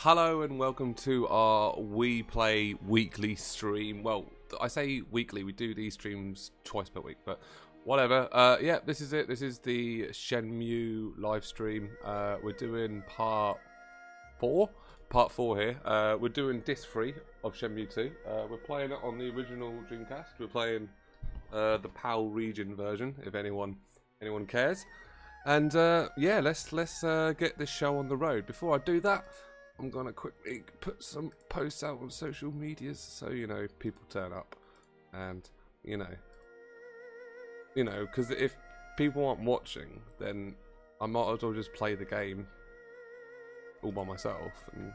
Hello and welcome to our We Play weekly stream. Well, I say weekly, we do these streams twice per week, but whatever. Yeah, this is it. This is the Shenmue live stream. We're doing part 4 here. We're doing disc 3 of Shenmue 2. We're playing it on the original Dreamcast. We're playing the PAL region version, if anyone cares. And yeah, let's get this show on the road. Before I do that, I'm gonna quickly put some posts out on social medias so people turn up, and you know, because if people aren't watching, then I might as well just play the game all by myself and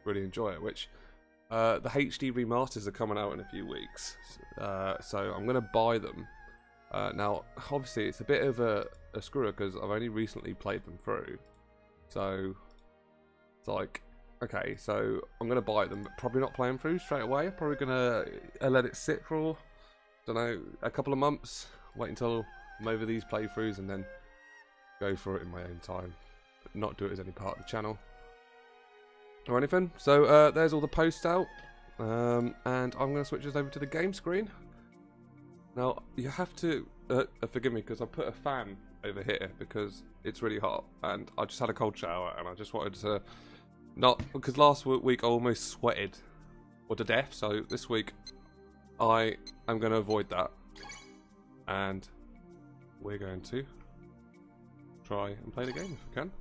really enjoy it. Which the HD remasters are coming out in a few weeks, so I'm gonna buy them. Now, obviously, it's a bit of a screwer because I've only recently played them through, so. It's like, okay, so I'm going to buy them, but probably not play them through straight away. Probably going to let it sit for, don't know, a couple of months. Wait until I'm over these playthroughs and then go for it in my own time. But not do it as any part of the channel or anything. So there's all the posts out. And I'm going to switch this over to the game screen. Now, you have to, forgive me because I put a fan over here because it's really hot. And I just had a cold shower and I just wanted to... Not because last week I almost sweated to death, so this week I am going to avoid that, and we're going to try and play the game if we can.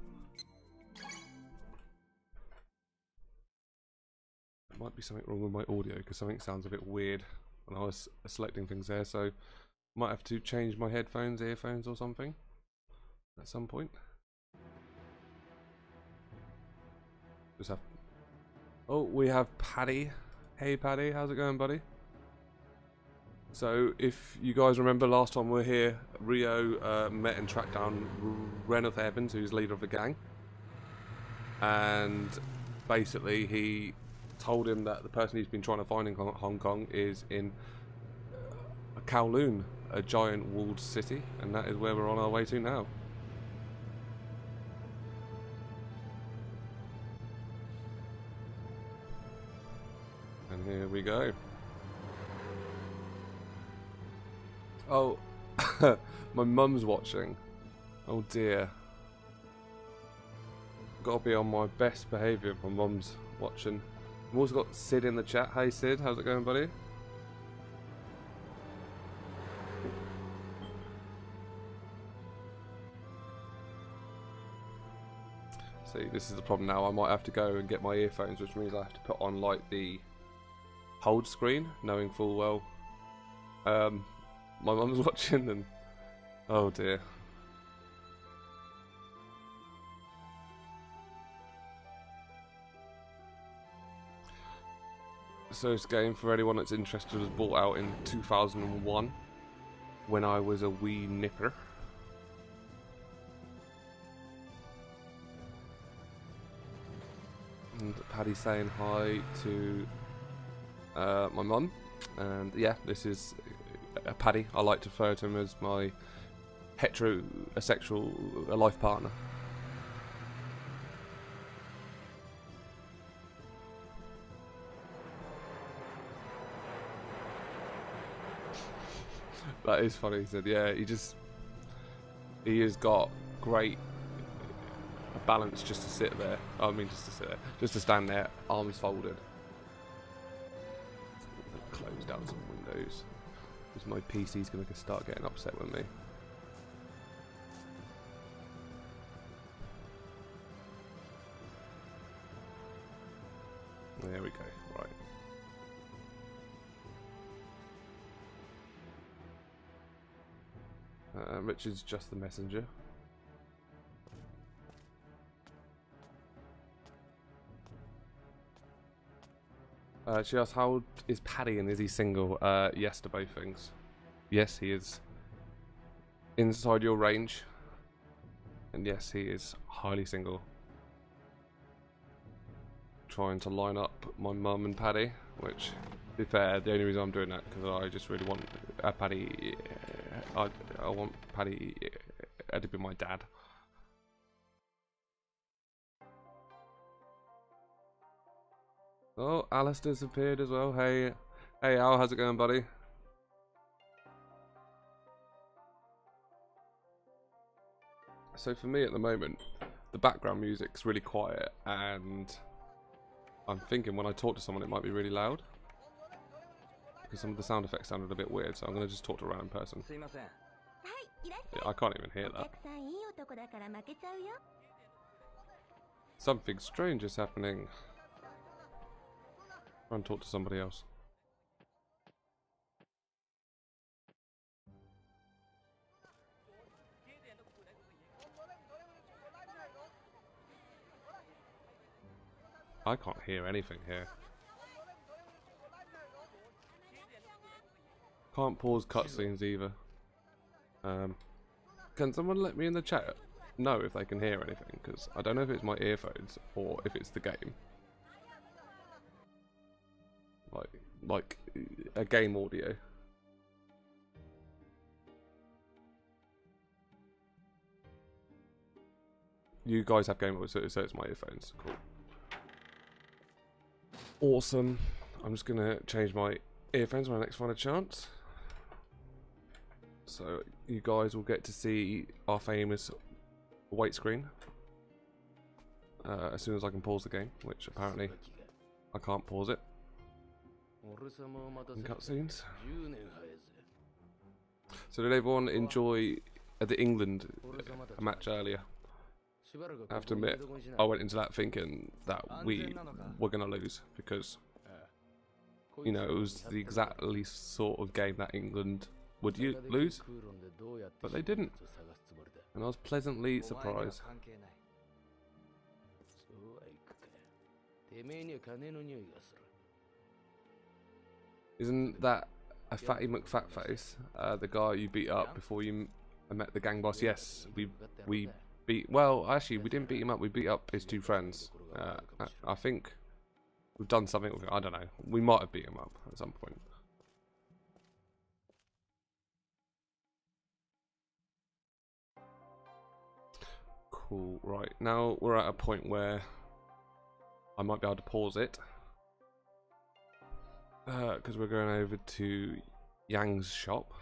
There might be something wrong with my audio because something sounds a bit weird when I was selecting things there, so might have to change my headphones, earphones or something at some point. Oh, we have Paddy. Hey Paddy, how's it going, buddy? So if you guys remember last time we were here, Rio met and tracked down Reneth Evans, who's leader of the gang, and basically he told him that the person he's been trying to find in Hong Kong is in KOWLOON, a giant walled city, and that is where we're on our way to now. And here we go. Oh, my mum's watching. Oh dear. Gotta be on my best behaviour if my mum's watching. I've also got Sid in the chat. Hey Sid, how's it going, buddy? See, this is the problem now. I might have to go and get my earphones, which means I have to put on like the hold screen, knowing full well my mum's watching, and oh dear. So this game, for anyone that's interested, was bought out in 2001 when I was a wee nipper. And Paddy saying hi to my mum, and yeah, this is Paddy. I like to refer to him as my heterosexual life partner. That is funny. He said, yeah, he has got great balance just to sit there. I mean, just to sit there, just to stand there, arms folded. Close down some windows because my PC's going to start getting upset with me. There we go. Right. Richard's just the messenger. She asked, how is Paddy and is he single? Yes to both things. Yes, he is inside your range. And yes, he is highly single. Trying to line up my mum and Paddy, which, to be fair, the only reason I'm doing that because I just really want Paddy. I want Paddy to be my dad. Oh, Alistair's appeared as well. Hey, hey Al, how's it going, buddy? So for me at the moment, the background music's really quiet, and I'm thinking when I talk to someone it might be really loud, because some of the sound effects sounded a bit weird, so I'm going to just talk to a random person. Yeah, I can't even hear that. Something strange is happening. Try and talk to somebody else. I can't hear anything here. Can't pause cutscenes either. Can someone let me in the chat know if they can hear anything? Because I don't know if it's my earphones or if it's the game. Like a game audio. You guys have game audio, so it's my earphones. Cool. Awesome. I'm just gonna change my earphones when I next find a chance. So you guys will get to see our famous white screen as soon as I can pause the game, which apparently I can't pause it in cutscenes. So did everyone enjoy the England match earlier? I have to admit, I went into that thinking that we were going to lose because, you know, it was the exactly sort of game that England would lose, but they didn't, and I was pleasantly surprised. Isn't that a Fatty McFatface, the guy you beat up before you met the gang boss? Yes, we beat. Well, actually, we didn't beat him up. We beat up his two friends. I think we've done something with him. I don't know. We might have beat him up at some point. Cool. Right, now we're at a point where I might be able to pause it because we're going over to Yang's shop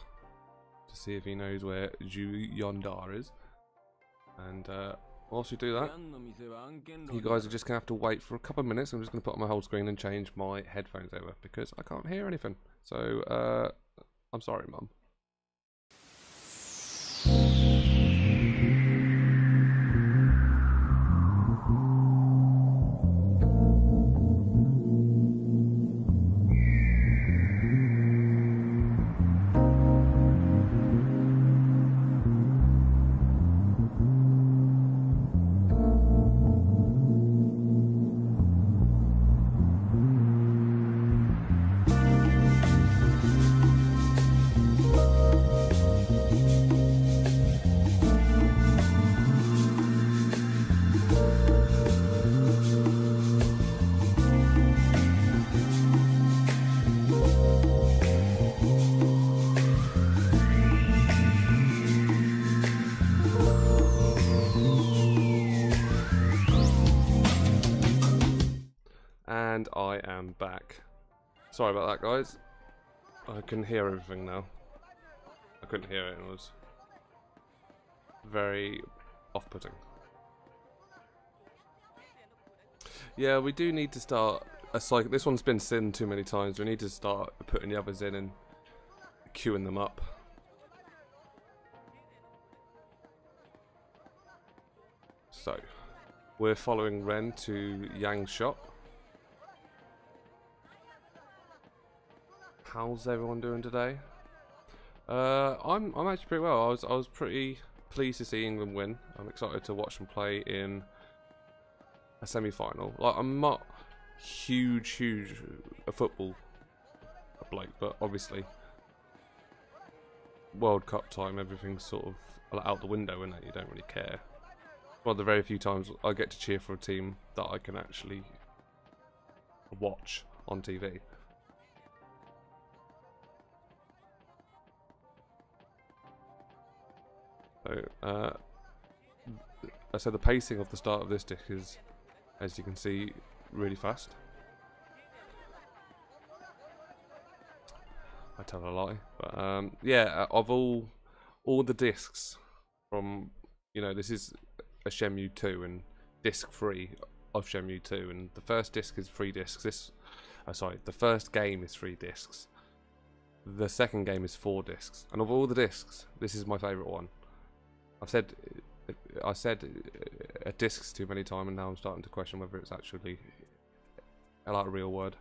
to see if he knows where Zhu Yondar is. And whilst we do that, you guys are just going to have to wait for a couple of minutes. I'm just going to put on my whole screen and change my headphones over because I can't hear anything. So, I'm sorry, Mum. And I am back. Sorry about that, guys. I can hear everything now. I couldn't hear it, and it was very off-putting. Yeah, we do need to start a cycle. This one's been sinned too many times. We need to start putting the others in and queuing them up. So, we're following Ren to Yang's shop. How's everyone doing today? I'm actually pretty well. I was pretty pleased to see England win. I'm excited to watch them play in a semi-final. Like, I'm not huge a football bloke, but obviously World Cup time, everything's sort of out the window, and you don't really care. One of the very few times I get to cheer for a team that I can actually watch on TV. So, I said the pacing of the start of this disc is, as you can see, really fast. I tell a lie. But yeah, of all the discs from, you know, this is a Shenmue 2 and disc 3 of Shenmue 2, and the first disc is 3 discs. The first game is 3 discs. The second game is 4 discs, and of all the discs, this is my favourite one. I said discs too many times, and now I'm starting to question whether it's actually like a real word.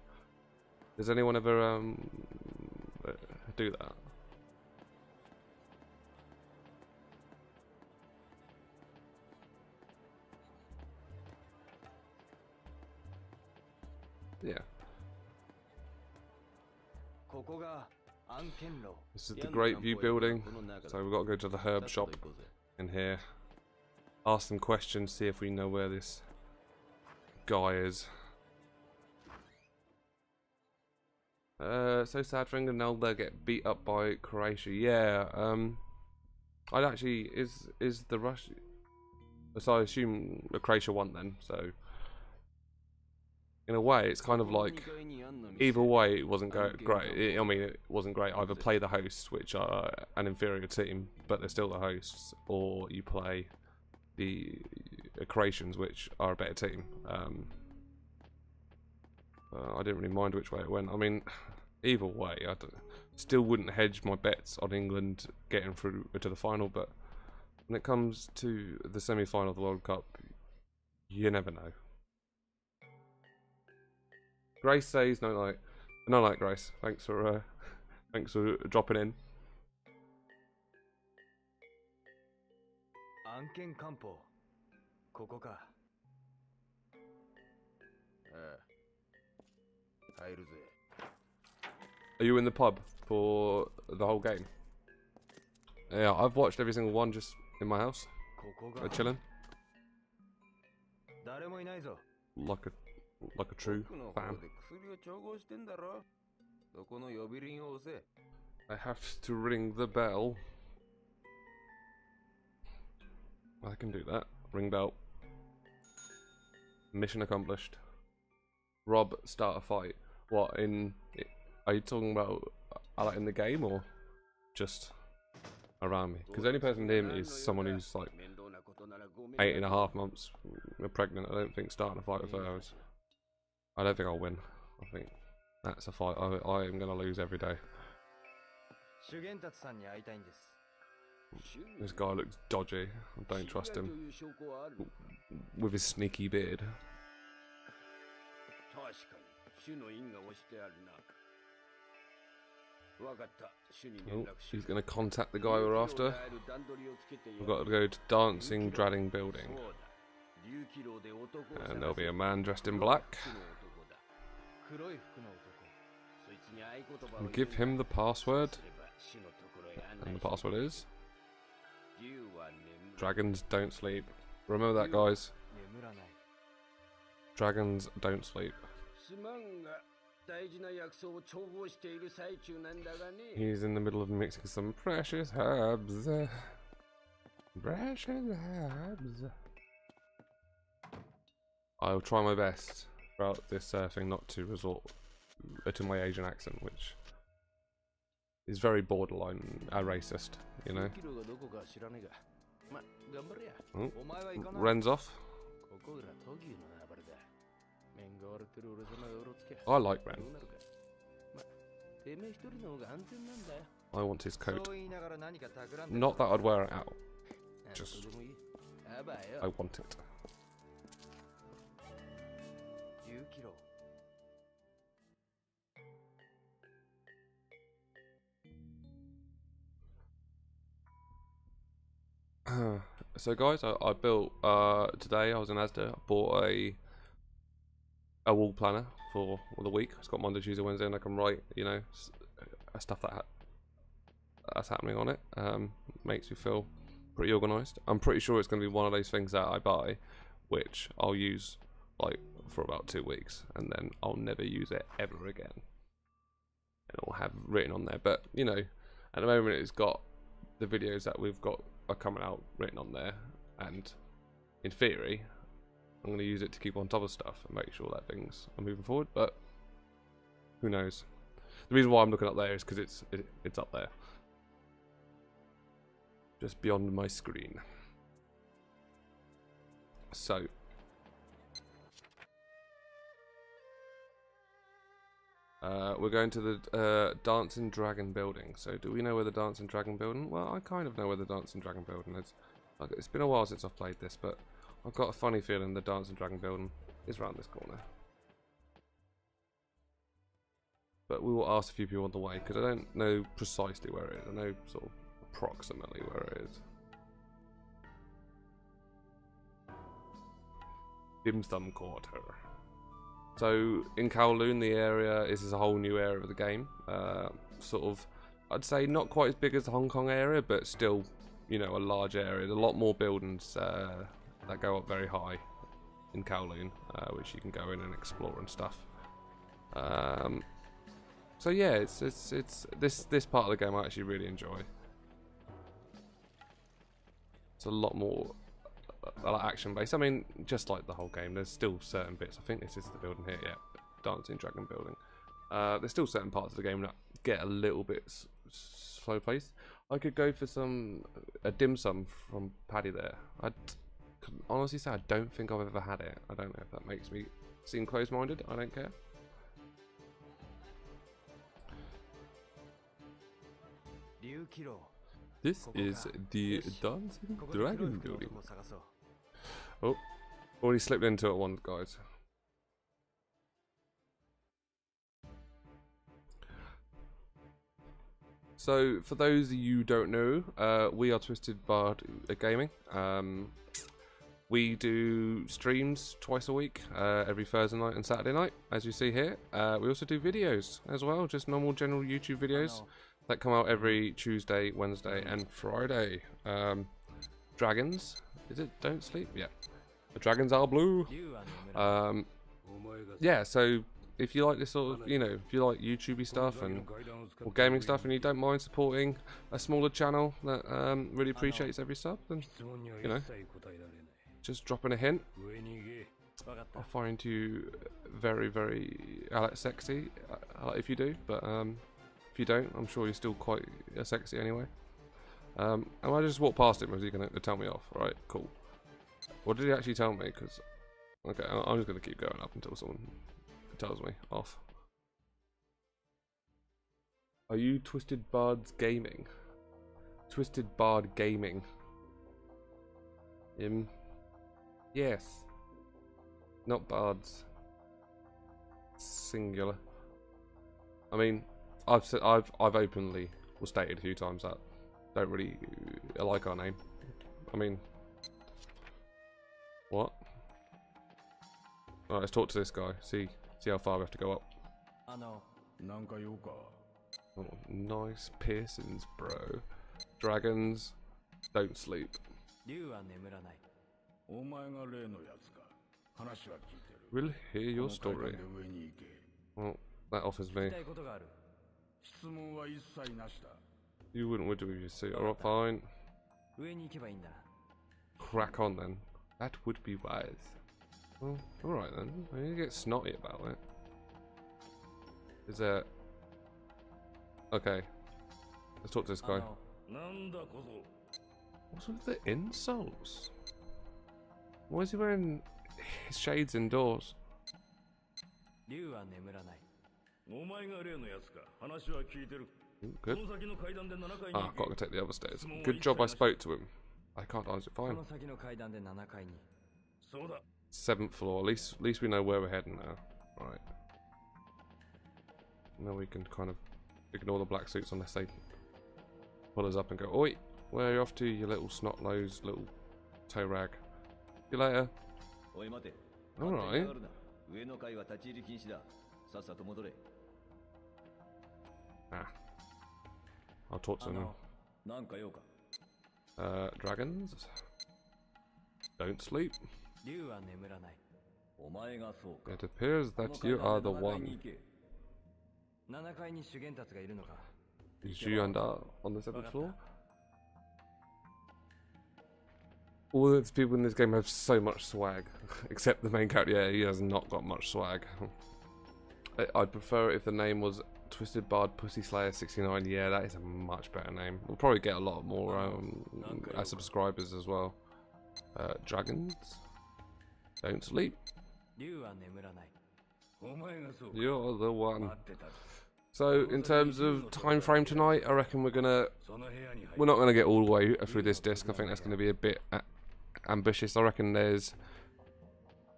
Does anyone ever do that? Yeah. This is the Great View building, so we've got to go to the herb shop in here. Ask some questions, see if we know where this guy is. So sad for England now they'll get beat up by Croatia. Yeah, I'd actually, is the Rush, so I assume the Croatia won then, so in a way it's kind of like, either way it wasn't great. I mean, it wasn't great. Either play the hosts, which are an inferior team but they're still the hosts, or you play the Croatians, which are a better team. I didn't really mind which way it went. I mean, either way, I still wouldn't hedge my bets on England getting through to the final, but when it comes to the semi-final of the World Cup, you never know. Grace says no like Grace. Thanks for dropping in. Are you in the pub for the whole game? Yeah, I've watched every single one just in my house, chilling, like a true fan. I have to ring the bell. I can do that. Ring bell. Mission accomplished. Rob, start a fight. What, are you talking about like in the game or just around me? Because the only person near me is someone who's like 8.5 months pregnant. I don't think starting a fight with her is, I don't think I'll win. I think that's a fight I am going to lose every day. This guy looks dodgy. I don't trust him with his sneaky beard. Oh, he's going to contact the guy we're after. We've got to go to Dancing Dradding Building. And there'll be a man dressed in black. And give him the password. And the password is... Dragons don't sleep. Remember that, guys. Dragons don't sleep. He's in the middle of mixing some precious herbs. Precious herbs. I'll try my best throughout this thing not to resort to my Asian accent, which is very borderline racist, you know. Oh, Ren's off. I like Ren. I want his coat. Not that I'd wear it out. Just, I want it. So guys, I built today. I was in Asda. I bought a wall planner for the week. It's got Monday, Tuesday, Wednesday, and I can write, you know, stuff that's happening on it. Makes me feel pretty organised. I'm pretty sure it's going to be one of those things that I buy, which I'll use like for about 2 weeks, and then I'll never use it ever again. And it'll have written on there. But you know, at the moment it's got the videos that we've got are coming out written on there, and in theory I'm going to use it to keep on top of stuff and make sure that things are moving forward, but who knows. The reason why I'm looking up there is because it's up there. Just beyond my screen. So. We're going to the Dancing Dragon building. So do we know where the Dancing Dragon building? Well, I kind of know where the Dancing Dragon building is. Like, it's been a while since I've played this, but I've got a funny feeling the Dancing Dragon building is around this corner. But we will ask a few people on the way, because I don't know precisely where it is. I know sort of approximately where it is. Dim Sum Quarter. So in KOWLOON, the area is a whole new area of the game. Sort of, I'd say not quite as big as the Hong Kong area, but still, you know, a large area. There's a lot more buildings that go up very high in KOWLOON, which you can go in and explore and stuff. So yeah, it's this part of the game I actually really enjoy. It's a lot more action based. I mean, just like the whole game, there's still certain bits. I think this is the building here, yeah, Dancing Dragon building. There's still certain parts of the game that get a little bit slow paced. I could go for a dim sum from Paddy there. I can honestly say I don't think I've ever had it. I don't know if that makes me seem closed-minded. I don't care. This is the Dancing Dragon building. Oh, already slipped into it once, guys. So, for those of you who don't know, we are Twisted Bard Gaming. We do streams twice a week, every Thursday night and Saturday night, as you see here. We also do videos as well, just normal general YouTube videos that come out every Tuesday, Wednesday and Friday. Dragons, is it Don't Sleep? Yeah. The dragons are blue. Yeah, so if you like this sort of, you know, if you like YouTubey stuff or gaming stuff and you don't mind supporting a smaller channel that really appreciates every sub, then, you know, just dropping a hint. I find you very, very sexy if you do, but if you don't, I'm sure you're still quite sexy anyway. And I just walked past him. Was he going to tell me off? Alright, cool. What did he actually tell me? Because, okay, I'm just going to keep going up until someone tells me off. Are you Twisted Bards Gaming? Twisted Bard Gaming. Yes. Not bards. Singular. I mean, I've openly stated a few times that I don't really like our name. I mean, what? Alright, let's talk to this guy. See how far we have to go up. Oh, nice piercings, bro. Dragons don't sleep. We'll hear your story. Well, that offers me. You wouldn't do with your suit. Alright, fine. Crack on then. That would be wise. Well, alright then. I need to get snotty about it. Is there... Okay. Let's talk to this guy. What's with the insults? Why is he wearing his shades indoors? Ooh, good. Ah, I've got to take the other stairs. Good job I spoke to him. I can't answer it, fine. 7th floor. At least we know where we're heading now. Right. Now we can kind of ignore the black suits unless they pull us up and go, oi, where are you off to, you little snot-nosed little toe rag? See you later. Alright. Ah. I'll talk to them. Dragons? Don't sleep. It appears that you are the one. Is Yuyanda on the 7th floor? All the people in this game have so much swag, except the main character. Yeah, he has not got much swag. I'd prefer it if the name was Twisted Bard Pussy Slayer 69. Yeah, that is a much better name. We'll probably get a lot more subscribers as well. Dragons, don't sleep. You're the one. So in terms of time frame tonight, I reckon we're not gonna get all the way through this disc. I think that's gonna be a bit ambitious. I reckon there's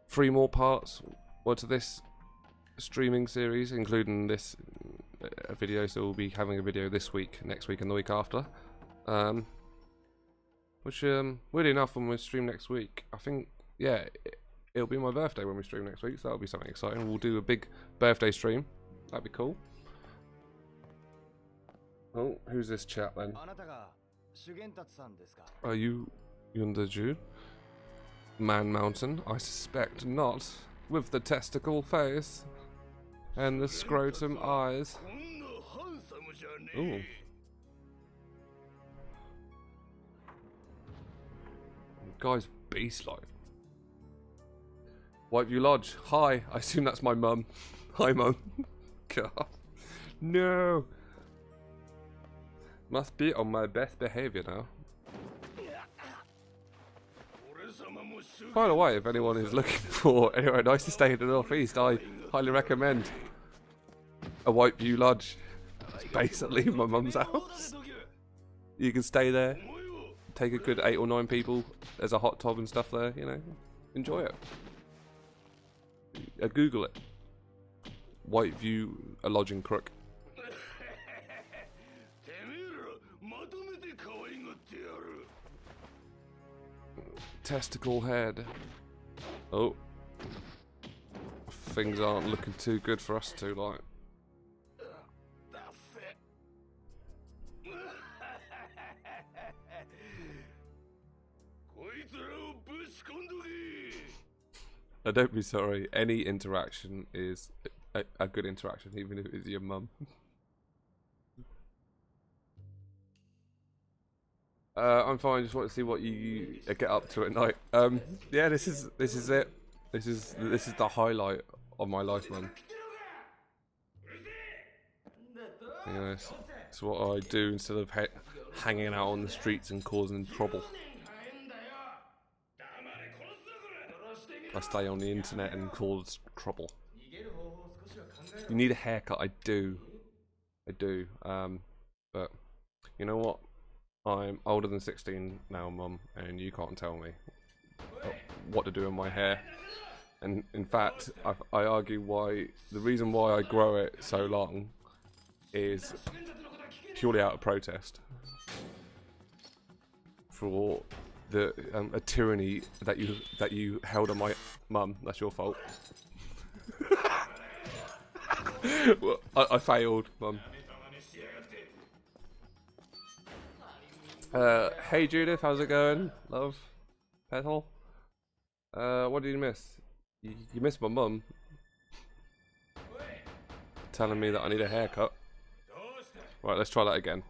3 more parts to this streaming series, including this video. So we'll be having a video this week, next week, and the week after. Which weirdly enough, when we stream next week, I think it'll be my birthday when we stream next week. So that'll be something exciting. We'll do a big birthday stream. That'd be cool. Oh, who's this chap then? Are you Yunderju? Man Mountain? I suspect not. With the testicle face and the scrotum eyes. Ooh. Guy's beast-like. Whiteview Lodge. Hi. I assume that's my mum. Hi, mum. God. No. Must be on my best behaviour now. By the way, if anyone is looking for anywhere nice to stay in the northeast, I highly recommend a Whiteview Lodge. It's basically my mum's house. You can stay there, take a good 8 or 9 people. There's a hot tub and stuff there, you know. Enjoy it. Google it. Whiteview Lodge in Crook. Testicle head. Oh. Things aren't looking too good for us two, like. Don't be sorry. Any interaction is a good interaction, even if it's your mum. I'm fine. Just want to see what you get up to at night. Yeah, this is it. This is the highlight of my life, man. You know, it's what I do instead of hanging out on the streets and causing trouble. I stay on the internet and cause trouble. You need a haircut. I do. But you know what? I'm older than 16 now, Mum, and you can't tell me what to do in my hair. And in fact, I argue the reason why I grow it so long is purely out of protest for a tyranny that you held on my mum. That's your fault. Well, I failed, Mum. Hey Judith, how's it going? Love? Petal? What did you miss? You missed my mum. Telling me that I need a haircut. Right, let's try that again.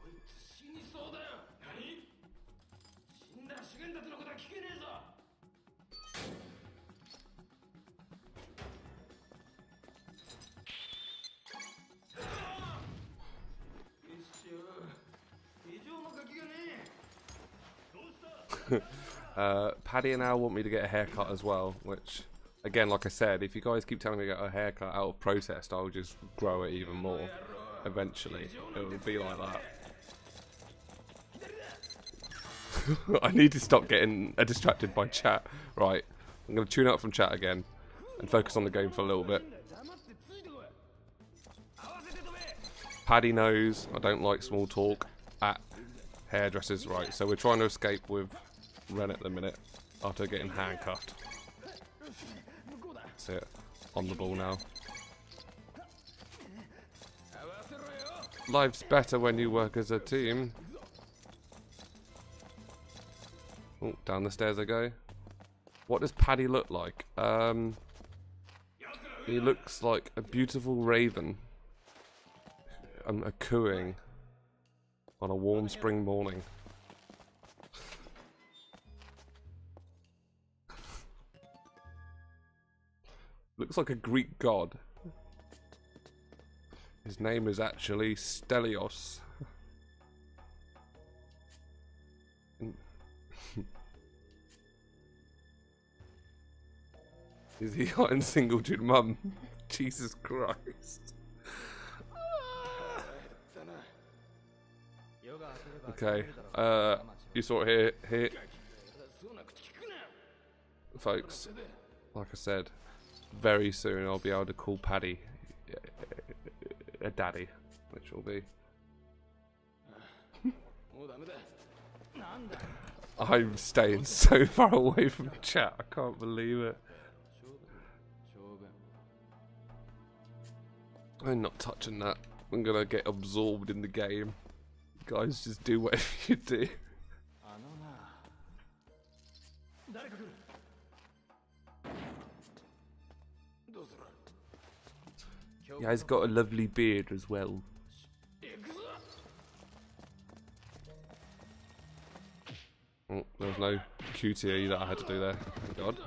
Paddy and Al want me to get a haircut as well, which, again, like I said, if you guys keep telling me to get a haircut out of protest, I'll just grow it even more. Eventually, it will be like that. I need to stop getting distracted by chat. Right, I'm going to tune out from chat again and focus on the game for a little bit. Paddy knows I don't like small talk at hairdressers, right? So we're trying to escape with Ren at the minute after getting handcuffed. That's it. On the ball now. Life's better when you work as a team. Oh, down the stairs I go. What does Paddy look like? He looks like a beautiful raven. Cooing on a warm spring morning. Looks like a Greek god. His name is actually Stelios. Is he hot and single to mum? Jesus Christ. Okay, you sort of here, folks, like I said, very soon I'll be able to call Paddy a daddy, which will be... I'm staying so far away from chat, I can't believe it. I'm not touching that. I'm gonna get absorbed in the game. Guys, just do whatever you do. Yeah, he's got a lovely beard as well. Oh, there was no QTE that I had to do there. Thank God.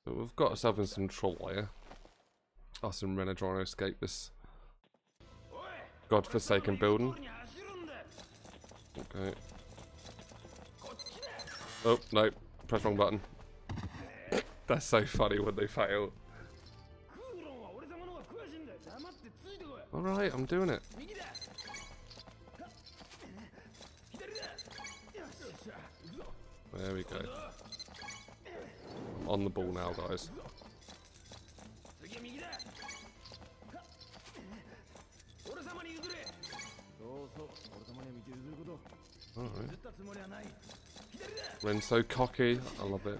But we've got ourselves in some trouble here. Us and Ren are trying to escape this godforsaken building. Okay. Oh, no. Press wrong button. That's so funny when they fail. Alright, I'm doing it. There we go. I'm on the ball now, guys. Alright. Ren's so cocky, I love it.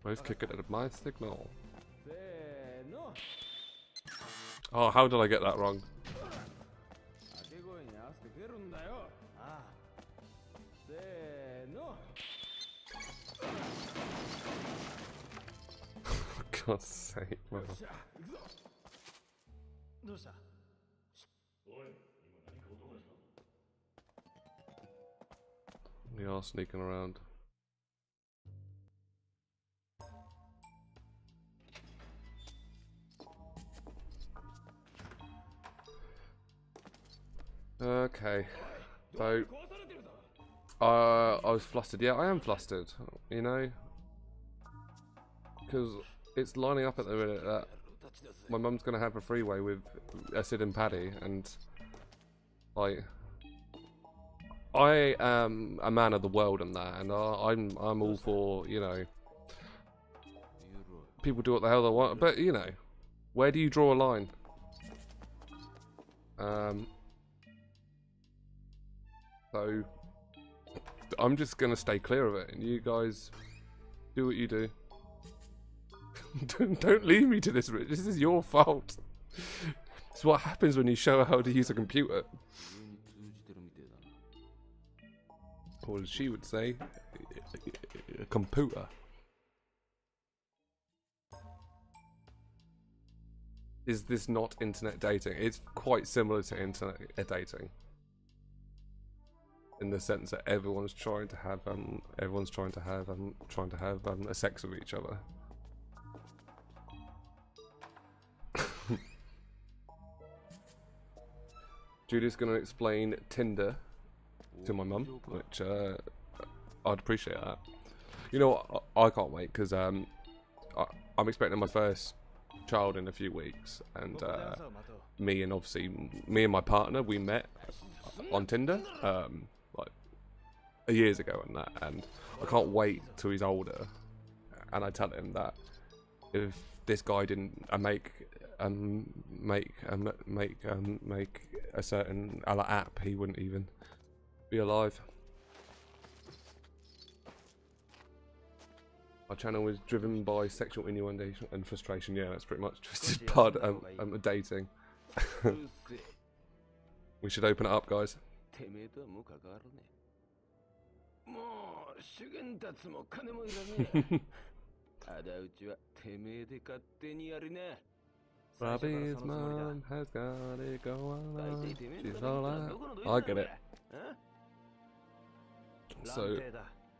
Both kick it at my signal. Oh, how did I get that wrong? For God's sake, man. We are sneaking around. Okay, so I was flustered. Yeah, I am flustered. You know, because it's lining up at the minute that my mum's gonna have a freeway with Sid and Paddy, and like, I am a man of the world and that, and I'm all for, you know, people do what the hell they want, but you know, where do you draw a line? So I'm just gonna stay clear of it, and you guys do what you do. don't leave me to this, Rich. This is your fault. It's what happens when you show how to use a computer. Or as she would say, a computer. Is this not internet dating? It's quite similar to internet dating, in the sense that everyone's trying to have a sex with each other. Judy's going to explain Tinder to my mum, which I'd appreciate that. You know what? I can't wait, because I'm expecting my first child in a few weeks, and me and my partner, we met on Tinder like years ago, and that, and I can't wait till he's older, and I tell him that if this guy didn't make a certain app, he wouldn't even be alive. Our channel is driven by sexual innuendo and frustration. Yeah, that's pretty much Twisted Pod dating. We should open it up, guys. Robbie's mom has got it going on. She's all out. I get it. So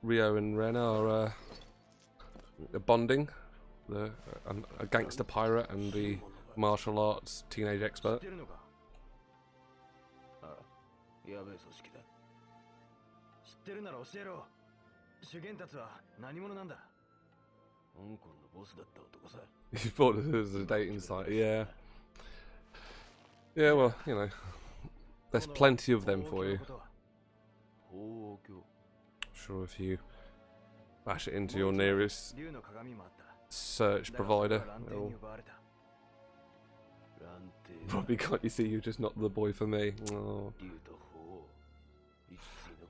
Rio and Ren are bonding, a gangster pirate and the martial arts teenage expert. You thought it was a dating site, yeah. Yeah, well, you know, there's plenty of them for you. Sure, if you bash it into your nearest search provider, it'll probably can't you see you're just not the boy for me. Oh.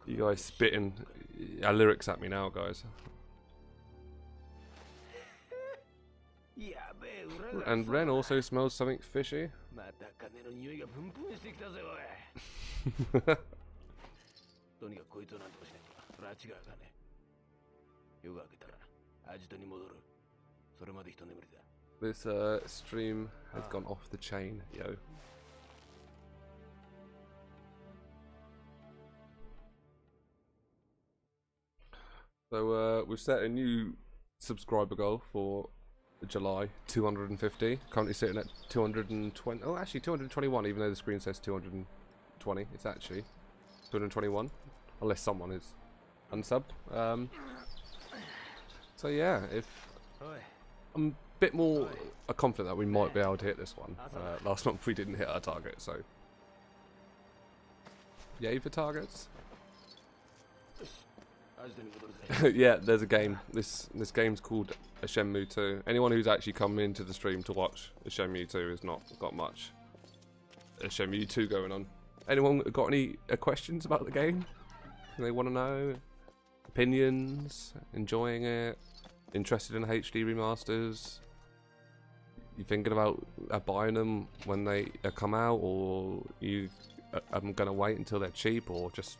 You guys spitting lyrics at me now, guys. And Ren also smells something fishy. This stream has gone off the chain, yo. So we've set a new subscriber goal for July, 250. Currently sitting at 220. Oh, actually 221, even though the screen says 220. It's actually 221, unless someone is unsubbed. So yeah, if I'm a bit more confident that we might be able to hit this one. Last month we didn't hit our target, so yay for targets. Yeah, there's a game. This game's called Shenmue 2. Anyone who's actually come into the stream to watch Shenmue 2 has not got much Shenmue 2 going on. Anyone got any questions about the game? They want to know? Opinions? Enjoying it? Interested in HD remasters? You thinking about buying them when they come out, or you I'm gonna wait until they're cheap, or just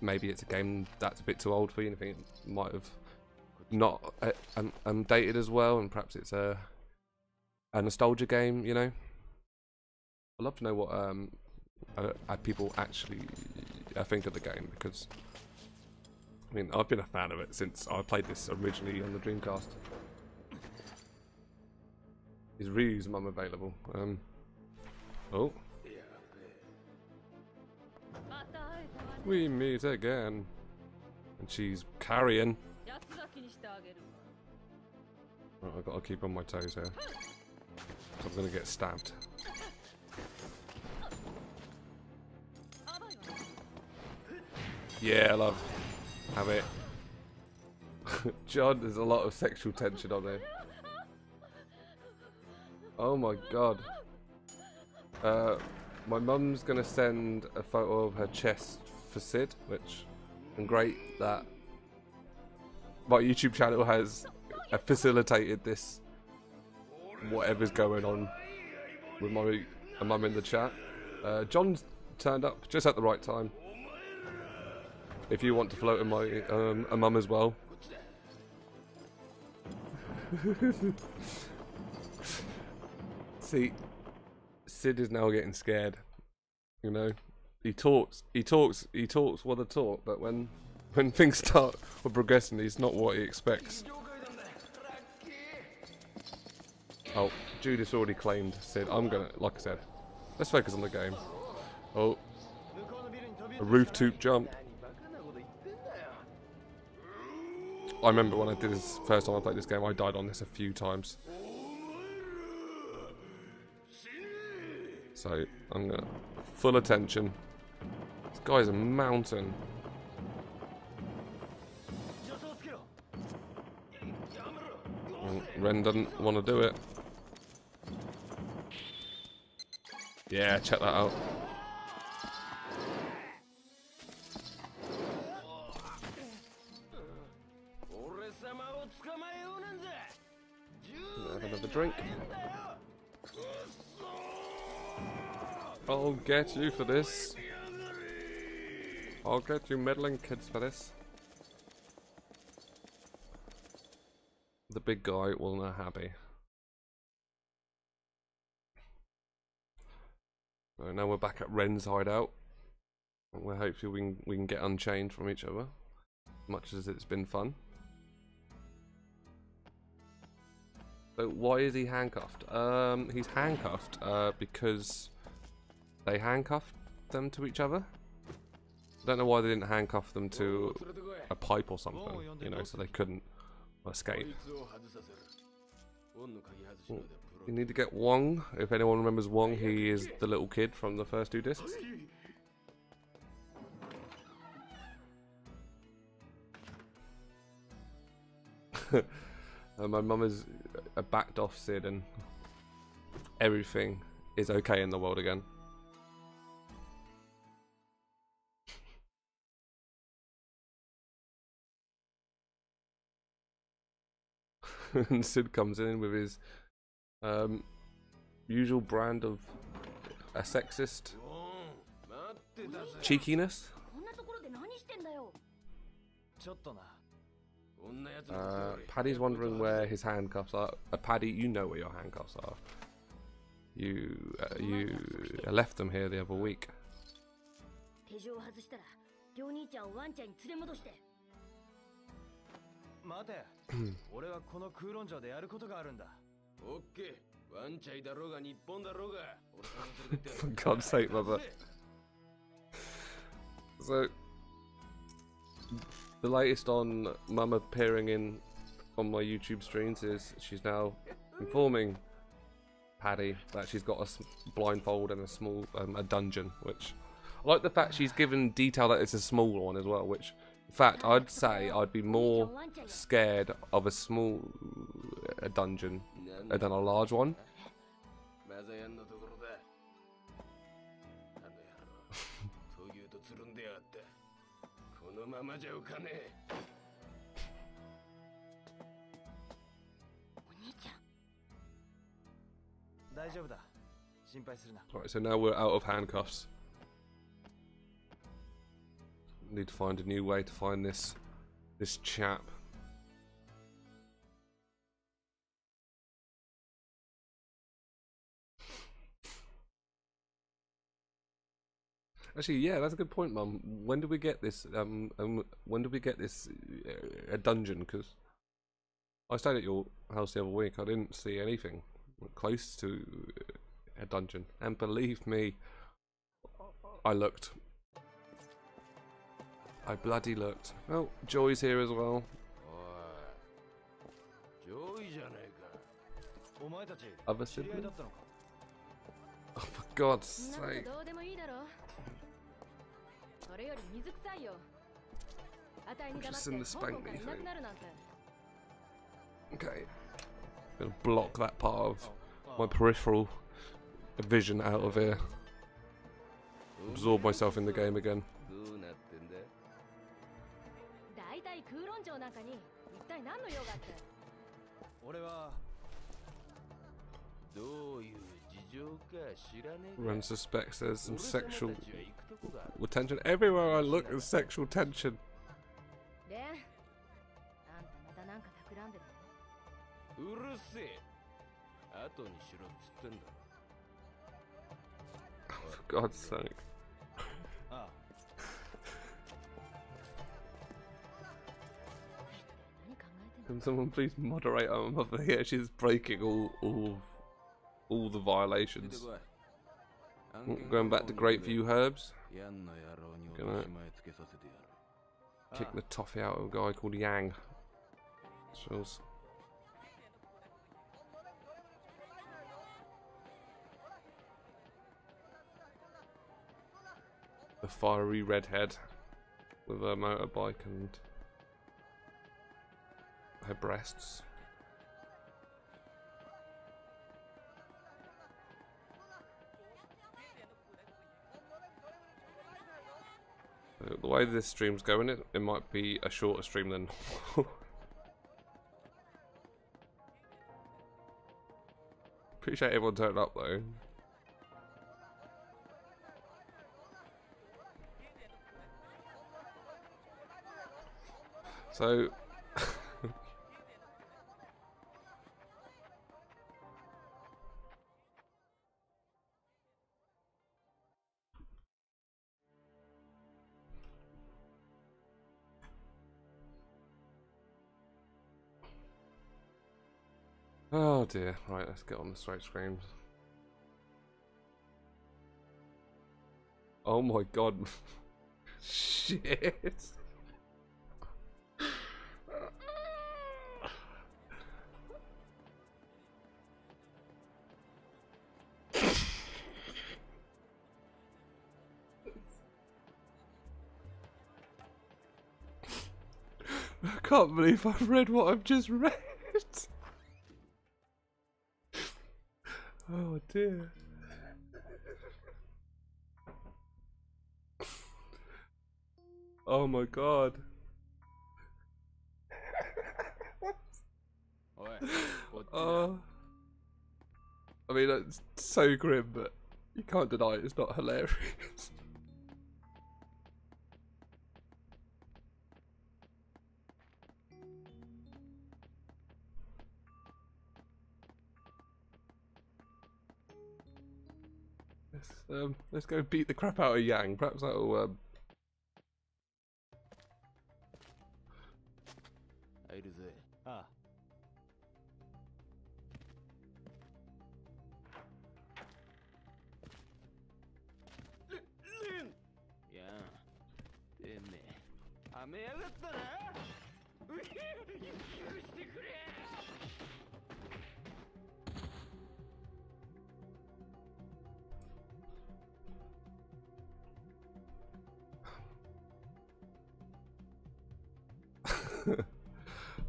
maybe it's a game that's a bit too old for you and you think it might have not dated as well, and perhaps it's a nostalgia game, you know? I'd love to know what people actually think of the game, because I mean, I've been a fan of it since I played this originally on the Dreamcast. Is Ryu's mum available? Oh. We meet again. And she's carrying. Oh, I've got to keep on my toes here. I'm going to get stabbed. Yeah, love. Have it. John, there's a lot of sexual tension on there. Oh my god. My mum's gonna send a photo of her chest for Sid, which I'm great that my YouTube channel has facilitated this, whatever's going on with my mum in the chat. John's turned up just at the right time. If you want to float in my a mum as well. See, Sid is now getting scared. You know, he talks what a talk, but when things start progressing, he's not what he expects. Oh, Judith's already claimed Sid. I'm gonna, like I said, let's focus on the game. Oh, a roof tube jump. I remember when I did this first time I played this game, I died on this a few times. So I'm gonna full attention. This guy's a mountain. Ren doesn't want to do it. Yeah, check that out. Have another drink. I'll get you for this. I'll get you meddling kids for this. The big guy will not happy. So now we're back at Ren's hideout. We're hopefully we can get unchained from each other. much as it's been fun. So why is he handcuffed? He's handcuffed because they handcuffed them to each other. I don't know why they didn't handcuff them to a pipe or something, you know, so they couldn't escape. You need to get Wong. If anyone remembers Wong, he is the little kid from the first 2 discs. My mum has backed off Sid and everything is okay in the world again. And Sid comes in with his usual brand of a sexist cheekiness. Paddy's wondering where his handcuffs are. Paddy, you know where your handcuffs are. You left them here the other week. 待て俺はこの空論城でやることがあるんだオッケーワンチャイだろうが日本だろうが For God's sake, mother. So, the latest on Mum appearing in on my YouTube streams is she's now informing Paddy that she's got a blindfold and a small a dungeon, which I like the fact she's given detail that it's a small one as well, which in fact I'd say I'd be more scared of a small dungeon than a large one. Alright, so now we're out of handcuffs. Need to find a new way to find this chap. Actually, yeah, that's a good point, Mum. When do we get this? When do we get this a dungeon? Because I stayed at your house the other week. I didn't see anything close to a dungeon, and believe me, I looked. I bloody looked. Oh, Joy's here as well. Other sibling? Oh, for God's sake. Just in the spank me thing. Okay. I'm gonna block that part of my peripheral vision out of here. Absorb myself in the game again. Ren suspects there's some sexual tension. Everywhere I look there's sexual tension. Oh, for God's sake. Can someone please moderate our mother here? She's breaking all the violations. Going back to Grapeview Herbs. Gonna kick the toffee out of a guy called Yang. Shows. The fiery redhead with a motorbike and her breasts. The way this stream's going, it might be a shorter stream than appreciate everyone turning up though. So Oh dear. Right, let's get on the straight screens. Oh my god. Shit. I can't believe I've read what I've just read. Oh dear. Oh my god. Oh. I mean, it's so grim, but you can't deny it, it's not hilarious. Let's go beat the crap out of Yang. Perhaps that'll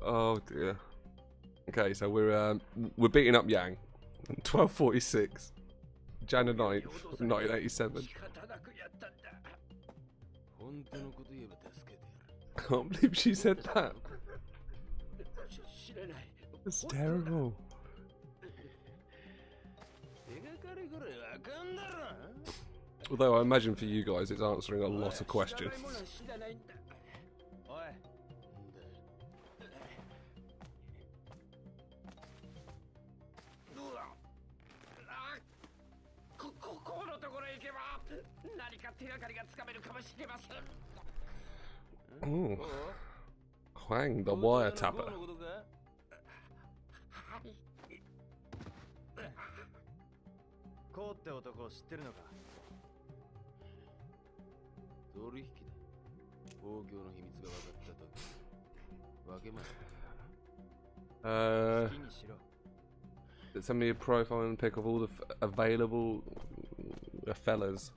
Oh dear. Okay, so we're beating up Yang. 1246. January 9th, 1987. I can't believe she said that. That's terrible. Although I imagine for you guys it's answering a lot of questions. Ooh. Huang, the wire tapper. Send me a profile and pick of all the available fellas.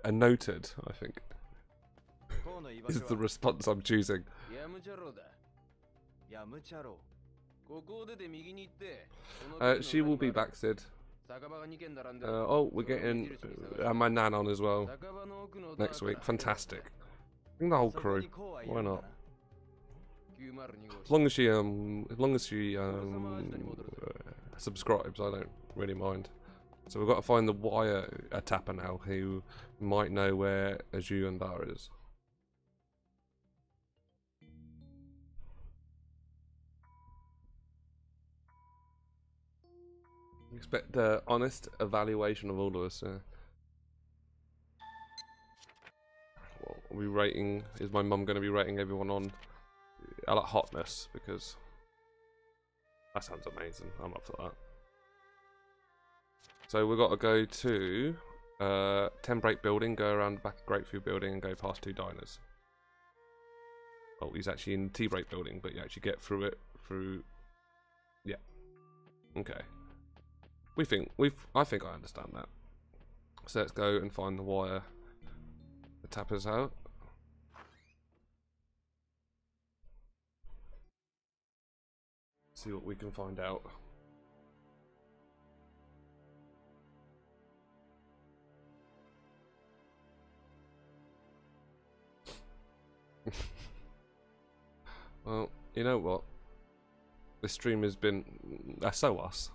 And noted, I think, is the response I'm choosing. She will be back, Sid. Oh, we're getting my nan on as well next week. Fantastic. Bring the whole crew. Why not? As long as she subscribes, I don't really mind. So we've got to find the wire tapper now, who might know where Aju and Bar is. Expect an honest evaluation of all of us. Well, are we rating? Is my mum going to be rating everyone on? I like hotness because that sounds amazing. I'm up for that. So we've got to go to 10 Break Building, go around the back of Grapefruit Building and go past 2 diners. Oh, he's actually in Tea Break Building, but you actually get through it through. Yeah. Okay. I think I understand that. So let's go and find the wire. The tapper's out. See what we can find out. Well, you know what? This stream has been so us.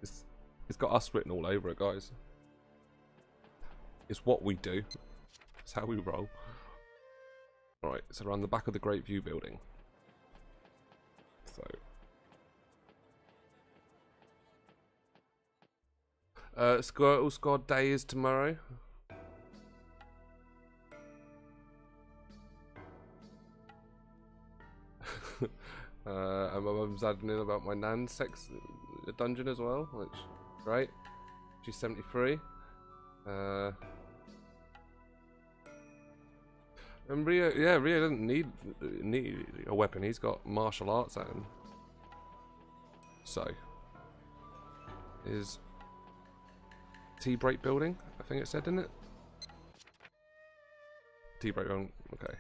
It's got us written all over it, guys. It's what we do. It's how we roll. Alright, so around the back of the Great View building. So Squirtle Squad Day is tomorrow. And my mum Mum's adding in about my nan's sex dungeon as well, which great. She's 73. And Rio, yeah, Rio doesn't need a weapon. He's got martial arts at him. So, is T-break building? I think it said, didn't it? T-break building. Okay.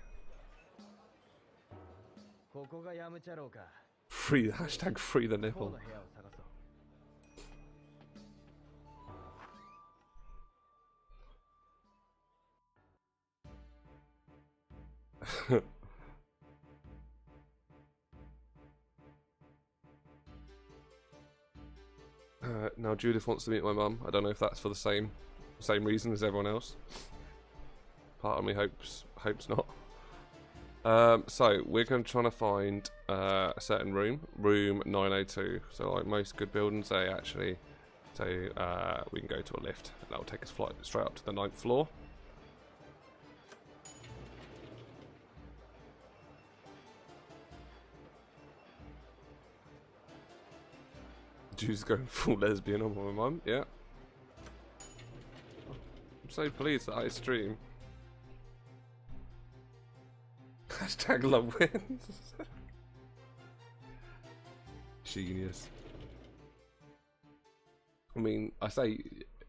Free hashtag free the nipple. Now Judith wants to meet my mum. I don't know if that's for the same reason as everyone else. Part of me hopes not. So we're going to try to find a certain room 902. So like most good buildings, they actually say we can go to a lift. And that'll take us straight up to the 9th floor. Jude's going full lesbian on my mum, yeah. I'm so pleased that I stream. Hashtag love wins. Genius. I mean, I say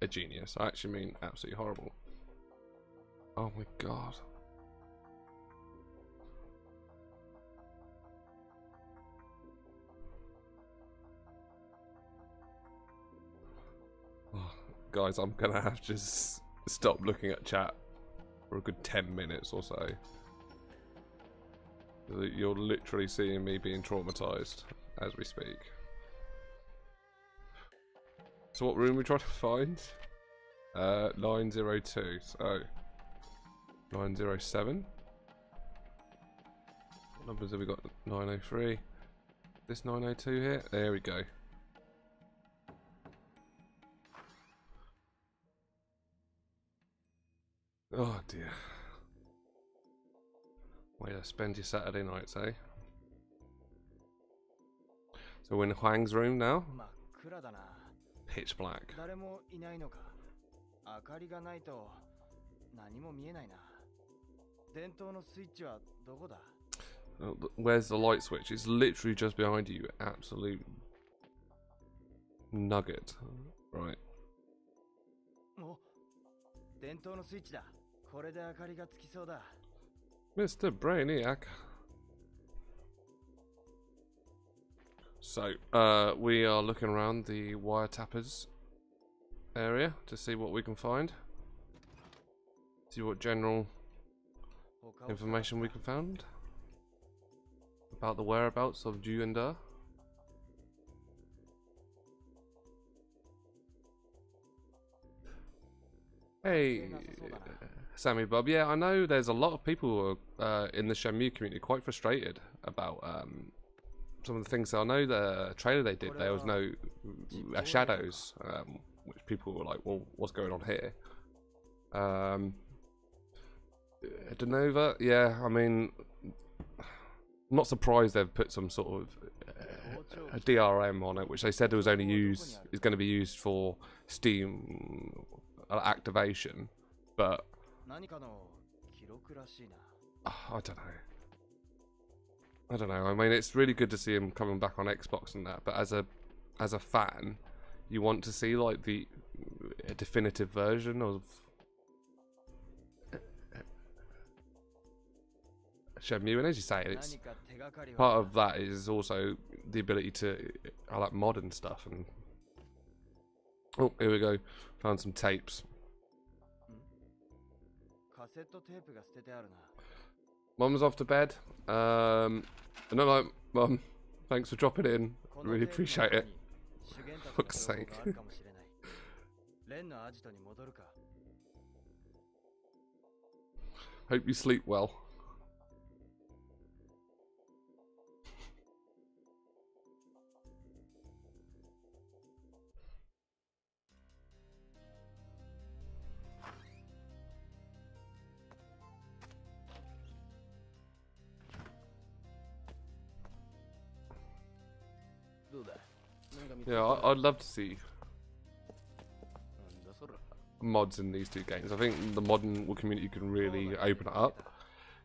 a genius, I actually mean absolutely horrible. Oh my god. Guys, I'm gonna have to just stop looking at chat for a good 10 minutes or so. You're literally seeing me being traumatized as we speak. So what room are we trying to find? 902. So 907. What numbers have we got? 903. This 902 here? There we go. Oh dear. Way to spend your Saturday nights, eh? So we're in Huang's room now. Pitch black. Oh, where's the light switch? It's literally just behind you, absolute nugget. Right. Mr. Brainiac. So, we are looking around the wiretappers area to see what we can find. See what general information we can find about the whereabouts of Ju and Da. Hey, Sammy Bob. Yeah, I know there's a lot of people in the Shenmue community quite frustrated about some of the things. I know the trailer they did, there was no shadows, which people were like, well, what's going on here? Denova, yeah, I mean, I'm not surprised they've put some sort of a DRM on it, which they said it was only is going to be used for Steam activation, but I don't know. I mean, it's really good to see him coming back on Xbox and that, but as a fan, you want to see like a definitive version of Shenmue, and as you say, it's part of that is also the ability to like modern stuff. And oh, here we go. Found some tapes. Mum's off to bed. No, Mum, thanks for dropping in. Really appreciate it. For fuck's sake. Hope you sleep well. Yeah, I'd love to see mods in these two games. I think the modern community can really open it up,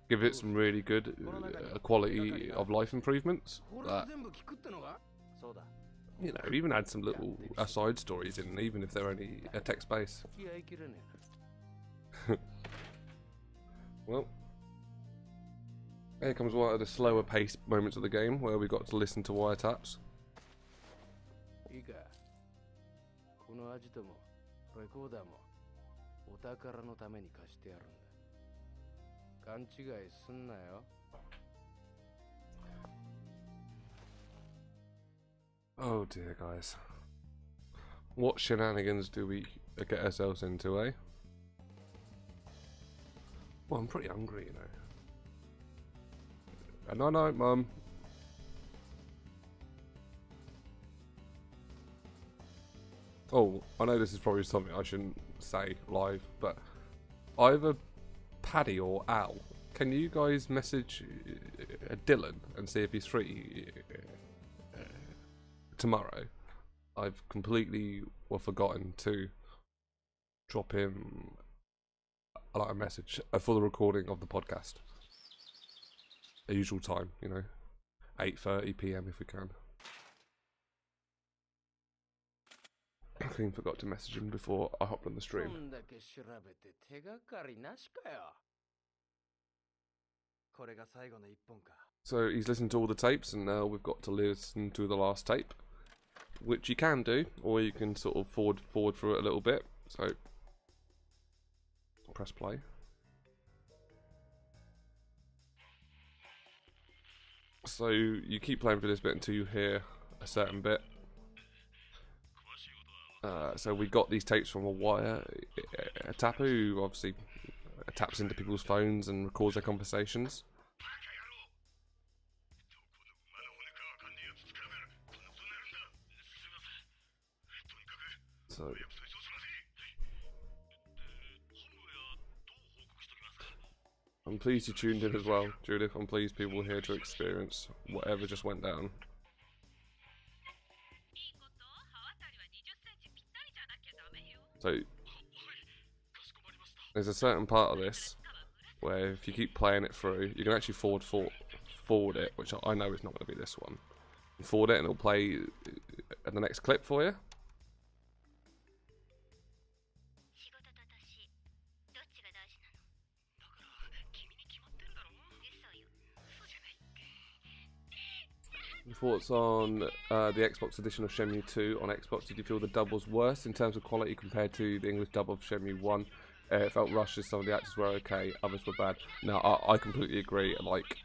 give it some really good quality of life improvements. That, you know, even add some little side stories in, even if they're only a text base. Well, here comes one of the slower paced moments of the game where we got to listen to wiretaps. Oh dear, guys. What shenanigans do we get ourselves into, eh? Well, I'm pretty hungry, you know. Night night, Mum. Oh, I know this is probably something I shouldn't say live, but either Paddy or Al, can you guys message Dylan and see if he's free tomorrow? I've completely forgotten to drop him a message for the recording of the podcast. The usual time, you know, 8:30 PM if we can. I clean forgot to message him before I hopped on the stream. So he's listened to all the tapes, and now we've got to listen to the last tape, which you can do, or you can sort of forward through it a little bit. So press play. So you keep playing for this bit until you hear a certain bit. So we got these tapes from a tapper who obviously taps into people's phones and records their conversations. So I'm pleased you tuned in as well, Judith. I'm pleased people were here to experience whatever just went down. So there's a certain part of this where if you keep playing it through, you can actually forward it, which I know is not going to be this one. Forward it and it'll play the next clip for you. Thoughts on the Xbox edition of Shenmue 2 on Xbox? Did you feel the dub was worse in terms of quality compared to the English dub of Shenmue 1? It felt rushed as some of the actors were okay, others were bad. No, I completely agree. Like,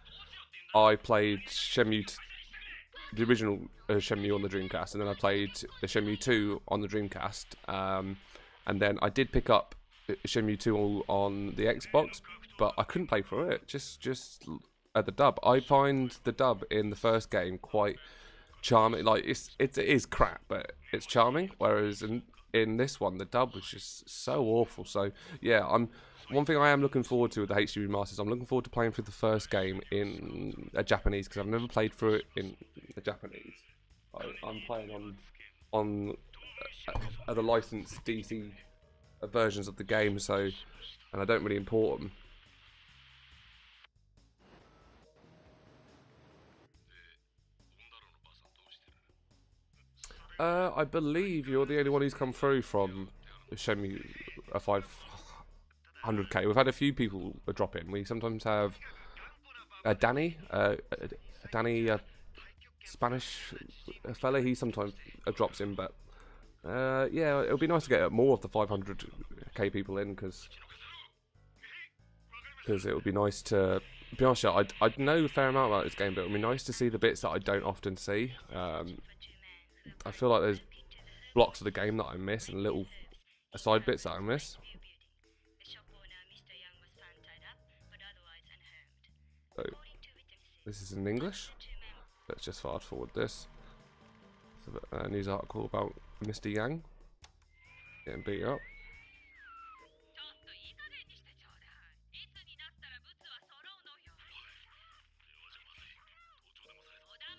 I played the original Shenmue on the Dreamcast, and then I played the Shenmue 2 on the Dreamcast, and then I did pick up Shenmue 2 on the Xbox, but I couldn't play through it. Just at the dub, I find the dub in the first game quite charming. Like it is crap, but it's charming. Whereas in this one, the dub was just so awful. So yeah, one thing I am looking forward to with the HD remasters. I'm looking forward to playing through the first game in Japanese, because I've never played through it in the Japanese. I'm playing on the licensed DC versions of the game, so and I don't really import them. I believe you're the only one who's come through from Shenmue 500k. We've had a few people drop in. We sometimes have Danny, Spanish fella. He sometimes drops in, but yeah, it would be nice to get more of the 500k people in, because it would be nice to be honest. I know a fair amount about this game, but it would be nice to see the bits that I don't often see. I feel like there's blocks of the game that I miss and little side bits that I miss. So, this is in English. Let's just fast forward this. It's a news article about Mr. Yang getting beat up.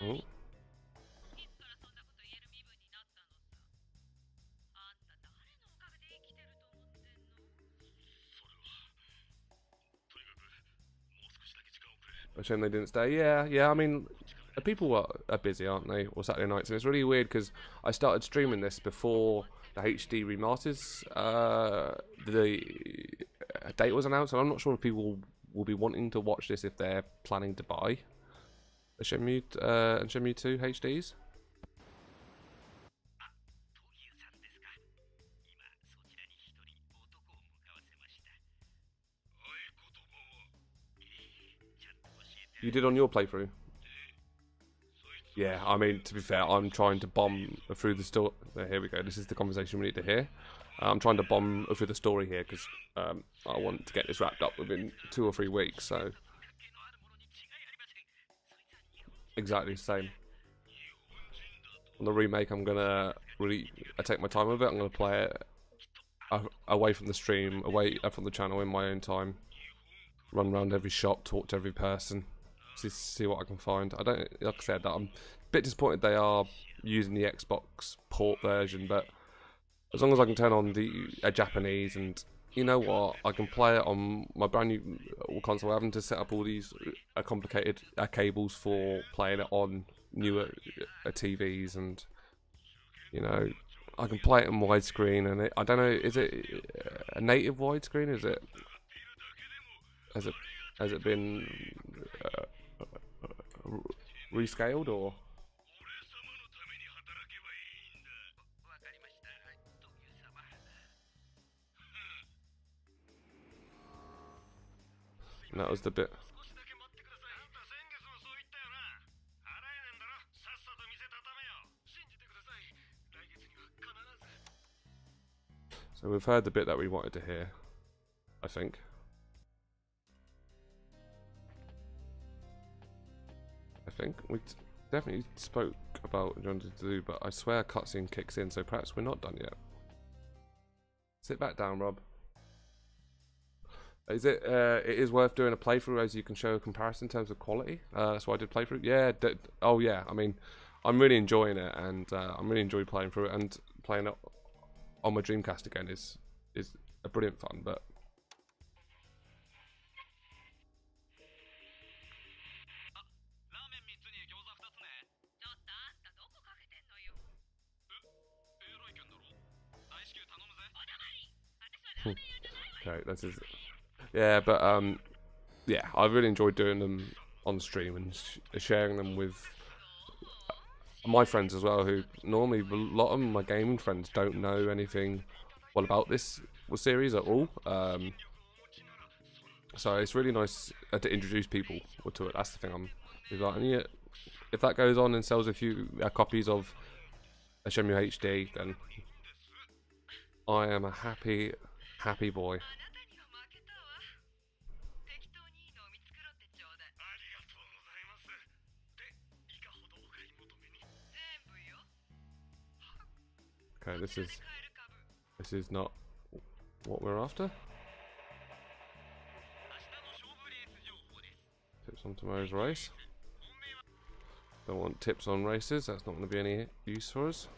Oh. A shame they didn't stay. Yeah. I mean, people are busy, aren't they? Or Saturday nights, and it's really weird because I started streaming this before the HD remasters. The date was announced, and I'm not sure if people will be wanting to watch this if they're planning to buy a Shenmue and Shenmue 2 HDs. You did on your playthrough? Yeah, I mean, to be fair, I'm trying to bomb through the story. Here we go. This is the conversation we need to hear. I'm trying to bomb through the story here because I want to get this wrapped up within 2 or 3 weeks. So exactly the same. On the remake, I'm gonna I take my time with it. I'm gonna play it away from the stream, away from the channel in my own time. Run around every shop, talk to every person. See what I can find. I don't, like I said, I'm a bit disappointed they are using the Xbox port version, but as long as I can turn on the Japanese, and you know what, I can play it on my brand new console, having to set up all these complicated cables for playing it on newer TVs, and you know, I can play it in widescreen, and I don't know, is it a native widescreen? Is it has it been rescaled or? And that was the bit. So we've heard the bit that we wanted to hear, I think. We definitely spoke about what you wanted to do, but I swear a cutscene kicks in, so perhaps we're not done yet. Sit back down, Rob. Is it? It is worth doing a playthrough, as you can show a comparison in terms of quality. That's why I did playthrough. Yeah. Oh yeah. I mean, I'm really enjoying it, and I'm really enjoying playing through it, and playing it on my Dreamcast again is a brilliant fun. But okay, this is. Yeah, but yeah, I really enjoyed doing them on stream and sharing them with my friends as well, who normally a lot of my gaming friends don't know anything well about this series at all. So it's really nice to introduce people to it. That's the thing. And yeah, if that goes on and sells a few copies of a Shenmue HD, then I am a happy boy. Okay, this is not what we're after. Tips on tomorrow's race. Don't want tips on races. That's not going to be any use for us.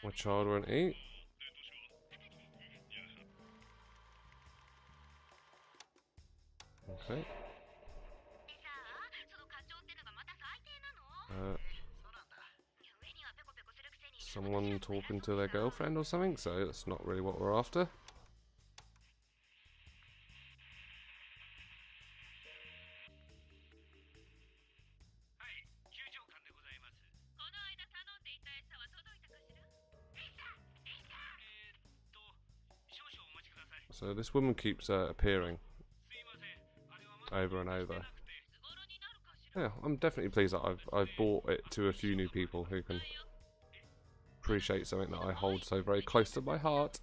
My child won't eat. Okay. Someone talking to their girlfriend or something, so that's not really what we're after. So this woman keeps appearing over and over. Yeah, I'm definitely pleased that I've brought it to a few new people who can appreciate something that I hold so very close to my heart.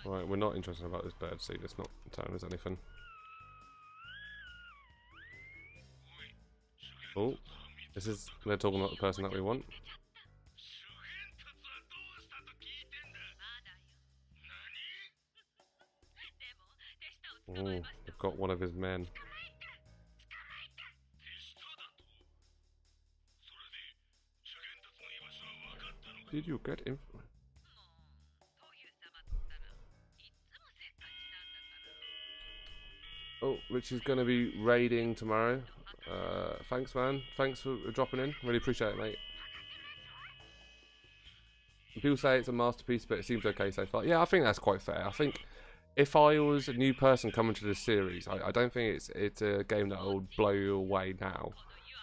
Right, we're not interested about this bird seed. It's not telling us anything. Oh, they're talking about the person that we want. Oh, they've got one of his men. Did you get him? Oh, Richie's going to be raiding tomorrow. Thanks, man. Thanks for dropping in. Really appreciate it, mate. People say it's a masterpiece, but it seems okay so far. Yeah, I think that's quite fair. I think if I was a new person coming to this series, I don't think it's a game that will blow you away now.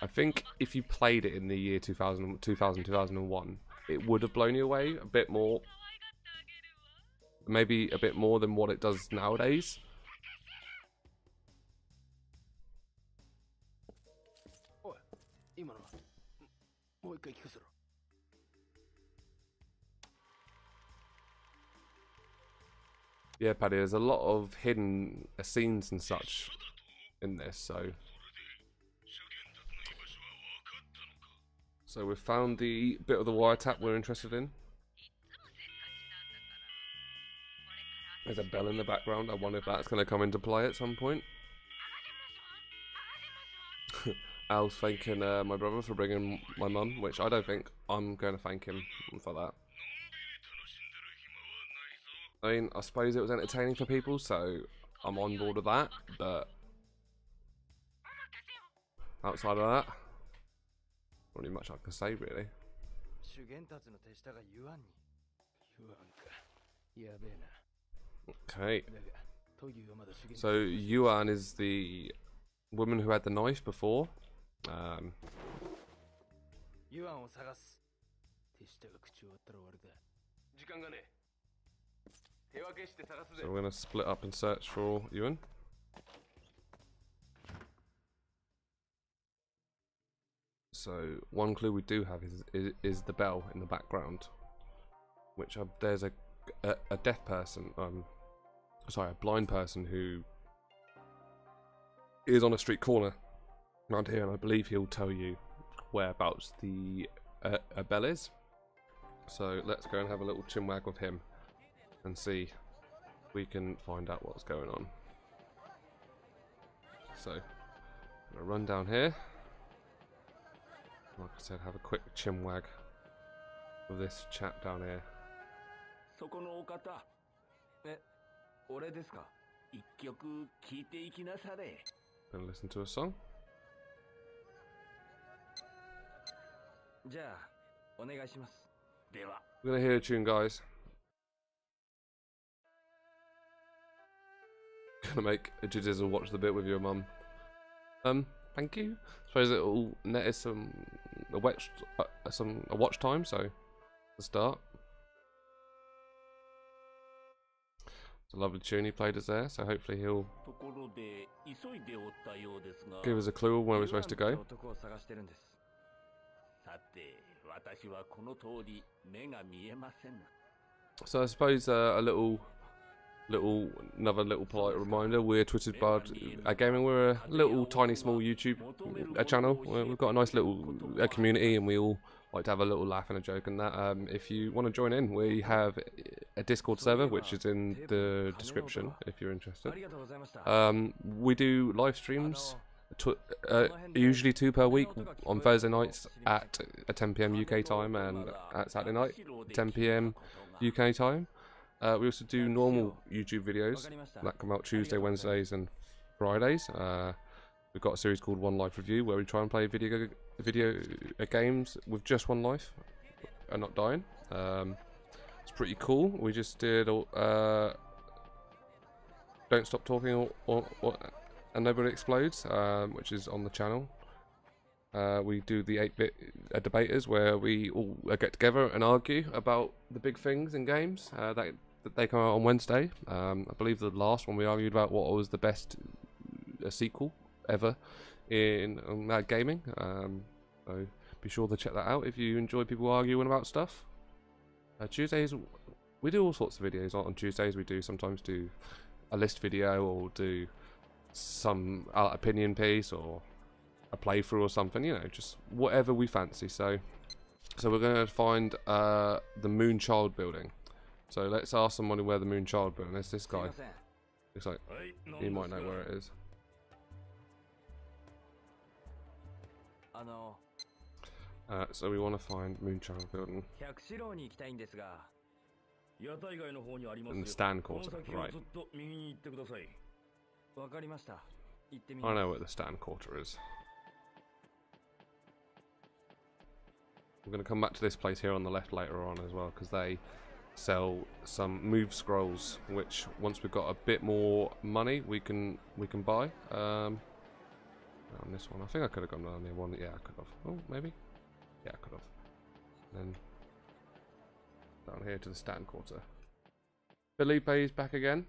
I think if you played it in the year 2001, it would have blown you away a bit more. Maybe a bit more than what it does nowadays. Yeah, Paddy, there's a lot of hidden scenes and such in this, so we've found the bit of the wiretap we're interested in. There's a bell in the background. I wonder if that's going to come into play at some point. Al's thanking my brother for bringing my mum, which I don't think I'm going to thank him for that. I mean, I suppose it was entertaining for people, so I'm on board with that, but outside of that, not really much I can say, really. Okay. So, Yuan is the woman who had the knife before. So we're going to split up and search for Yuan. So one clue we do have is the bell in the background, which there's a deaf person, sorry, a blind person who is on a street corner around here, and I believe he'll tell you whereabouts the bell is. So let's go and have a little chinwag with him and see if we can find out what's going on. So I'm gonna run down here. Like I said, have a quick chinwag with this chap down here. Gonna listen to a song. We're gonna hear a tune, guys. Gonna make a jizzle watch the bit with your mum. Thank you. Suppose it'll net us a watch time. So, to start. It's a lovely tune he played us there. So hopefully he'll give us a clue on where we're supposed to go. So I suppose another little polite reminder, we're Twittered Bud Gaming. We're a little tiny small YouTube channel. We've got a nice little community, and we all like to have a little laugh and a joke and that. If you want to join in, we have a Discord server which is in the description if you're interested. We do live streams, usually 2 per week, on Thursday nights at 10 PM UK time, and at Saturday night 10 PM UK time. We also do normal YouTube videos that come out Tuesday, Wednesdays and Fridays. We've got a series called One Life Review where we try and play video games with just one life and not dying. It's pretty cool. We just did Don't Stop Talking and Nobody Explodes, which is on the channel. We do the 8-bit debaters where we all get together and argue about the big things in games. They come out on Wednesday. I believe the last one we argued about what was the best sequel ever in gaming. So be sure to check that out if you enjoy people arguing about stuff. Tuesdays, we do all sorts of videos on Tuesdays. We sometimes do a list video, or do some opinion piece, or a playthrough or something, you know, just whatever we fancy. So we're going to find the Moonchild building. So let's ask somebody where the Moonchild building is. This guy. Looks like you might know where it is. So we want to find Moonchild Building. And the stand quarter, right. I know what the stand quarter is. We're going to come back to this place here on the left later on as well, because they sell some move scrolls, which once we've got a bit more money, we can buy. On this one, I think I could have gone down the one. Yeah, I could have. Oh, maybe. Yeah, I could have. And then down here to the stand quarter. Felipe is back again.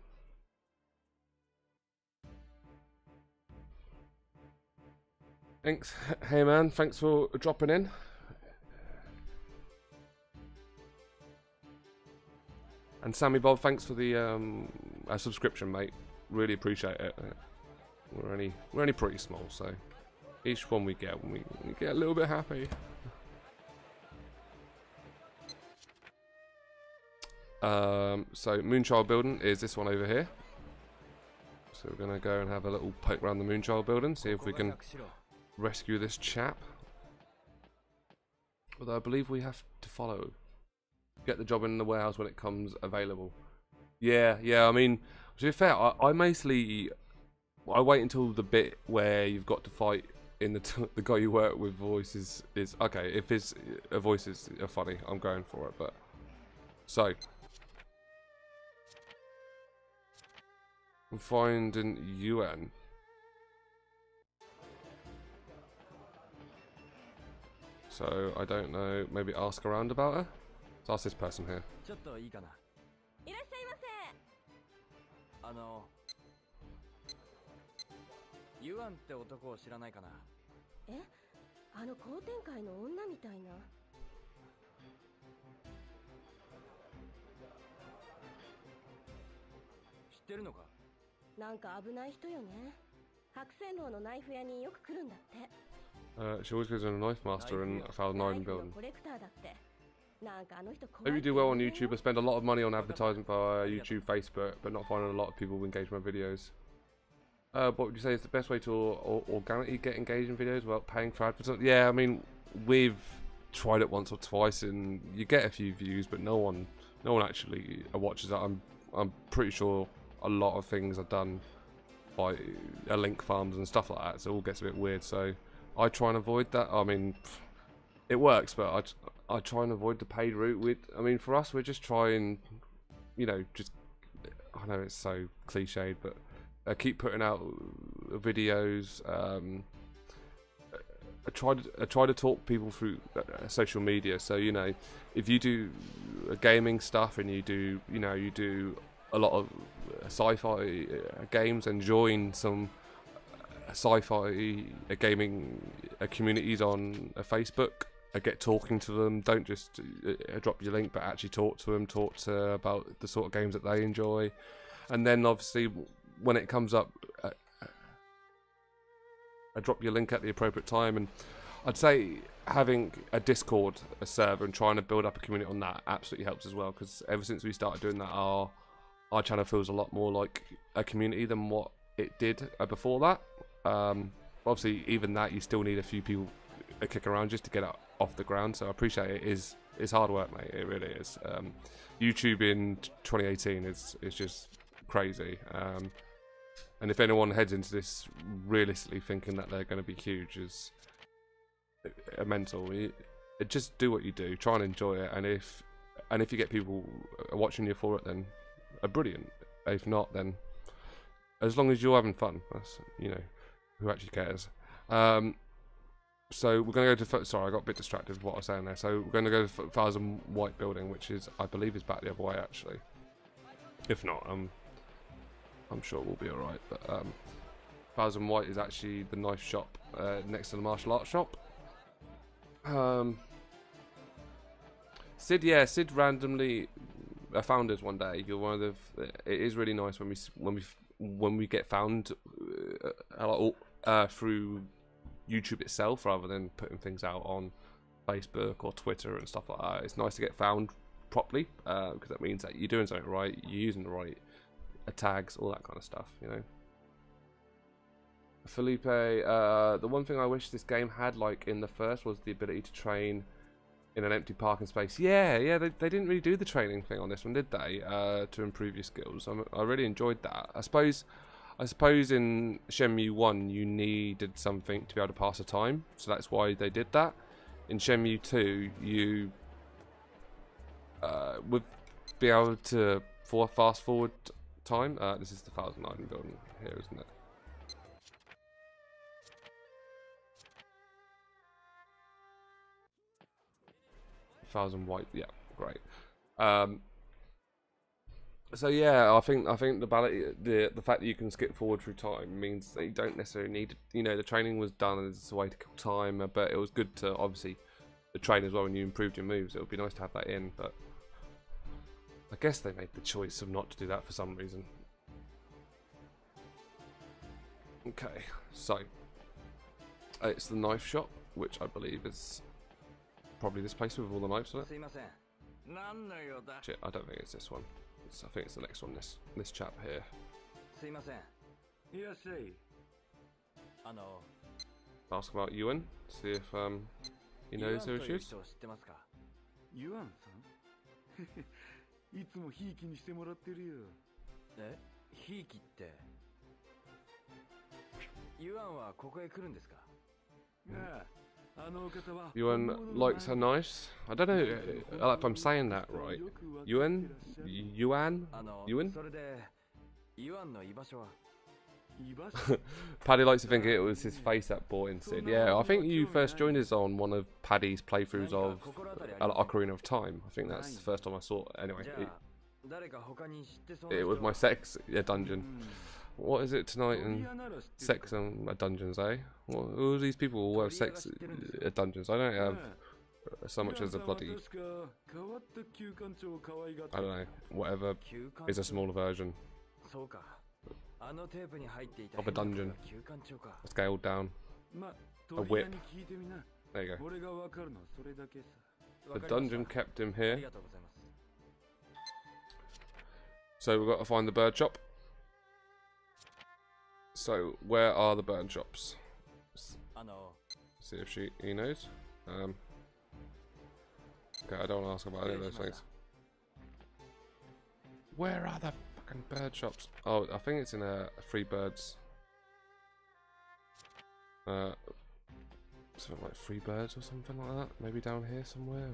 Thanks. Hey man, thanks for dropping in. And Sammy Bob, thanks for the subscription, mate. Really appreciate it. We're only pretty small, so each one we get a little bit happy. So Moonchild Building is this one over here. So we're gonna go and have a little poke around the Moonchild Building, see if we can rescue this chap. Although I believe we have to follow. Get the job in the warehouse when it comes available. Yeah. I mean, to be fair, I mostly wait until the bit where you've got to fight in the guy you work with voice is okay. If his voices are funny, I'm going for it. But so I'm finding UN. So I don't know. Maybe ask around about her. Let's ask this person here. She always goes to a knife master and found an iron building. Hope you do well on YouTube. I spend a lot of money on advertising via YouTube, Facebook, but not finding a lot of people engage my videos. What would you say is the best way to organically get engaged in videos without paying for advertising? Yeah, I mean, we've tried it once or twice, and you get a few views, but no one actually watches it. I'm pretty sure a lot of things are done by link farms and stuff like that, so it all gets a bit weird. So I try and avoid that. I mean, it works, but I try and avoid the paid route. I mean, for us, we're just trying, you know, I know it's so cliched, but keep putting out videos. I try to talk people through social media. So, you know, if you do gaming stuff and you do a lot of sci-fi games, and join some sci-fi gaming communities on Facebook. Get talking to them. Don't just drop your link, but actually talk to them. Talk about the sort of games that they enjoy, and then obviously when it comes up, I drop your link at the appropriate time. And I'd say having a Discord, a server, and trying to build up a community on that absolutely helps as well. Because ever since we started doing that, our channel feels a lot more like a community than what it did before that. Obviously, even that, you still need a few people kick around just to get it off the ground. So I appreciate it. It's hard work, mate. It really is. YouTube in 2018 is just crazy. And if anyone heads into this realistically thinking that they're going to be huge, is mental. Just do what you do. Try and enjoy it. And if you get people watching you for it, then brilliant. If not, then as long as you're having fun, that's, you know, who actually cares. So we're going to go to... Sorry, I got a bit distracted with what I was saying there. So we're going to go to 1000 White Building, which is, I believe, is back the other way, actually. If not, I'm sure we'll be alright. But 1000 White is actually the knife shop next to the martial arts shop. Sid randomly found us one day. You're one of the... It is really nice when we get found through YouTube itself, rather than putting things out on Facebook or Twitter and stuff like that. It's nice to get found properly, because that means that you're doing something right, you're using the right tags, all that kind of stuff, you know. Felipe, the one thing I wish this game had, like in the first, was the ability to train in an empty parking space. Yeah, they didn't really do the training thing on this one, did they? To improve your skills. I really enjoyed that. I suppose in Shenmue 1 you needed something to be able to pass the time, so that's why they did that. In Shenmue 2 you would be able to fast forward time. This is the 1009 building here, isn't it? 1000 white, yeah, great. So yeah, I think the fact that you can skip forward through time means that you don't necessarily need, you know, the training was done as a way to kill time, but it was good to obviously train as well when you improved your moves. It would be nice to have that in, but I guess they made the choice of not to do that for some reason. Okay, so it's the knife shop, which I believe is probably this place with all the knives on it. Shit, I don't think it's this one. I think it's the next one. This chap here. Ask about Yuan. See if he knows who it is. Yuan likes her knice. I don't know if I'm saying that right. Yuan? Paddy likes to think it was his face that brought in Sid. Yeah, I think you first joined us on one of Paddy's playthroughs of Ocarina of Time. I think that's the first time I saw it. Anyway, it was my sex dungeon. What is it tonight and sex dungeons, eh? All these people who have sex dungeons. I don't have so much as a bloody, I don't know, whatever is a smaller version of a dungeon, scaled down, a whip. There you go. The dungeon kept him here, so we've got to find the bird shop. So where are the bird shops? See if he knows. Okay, I don't want to ask about any of those things. Where are the fucking bird shops? Oh, I think it's in Free Birds. Something like Free Birds or something like that. Maybe down here somewhere,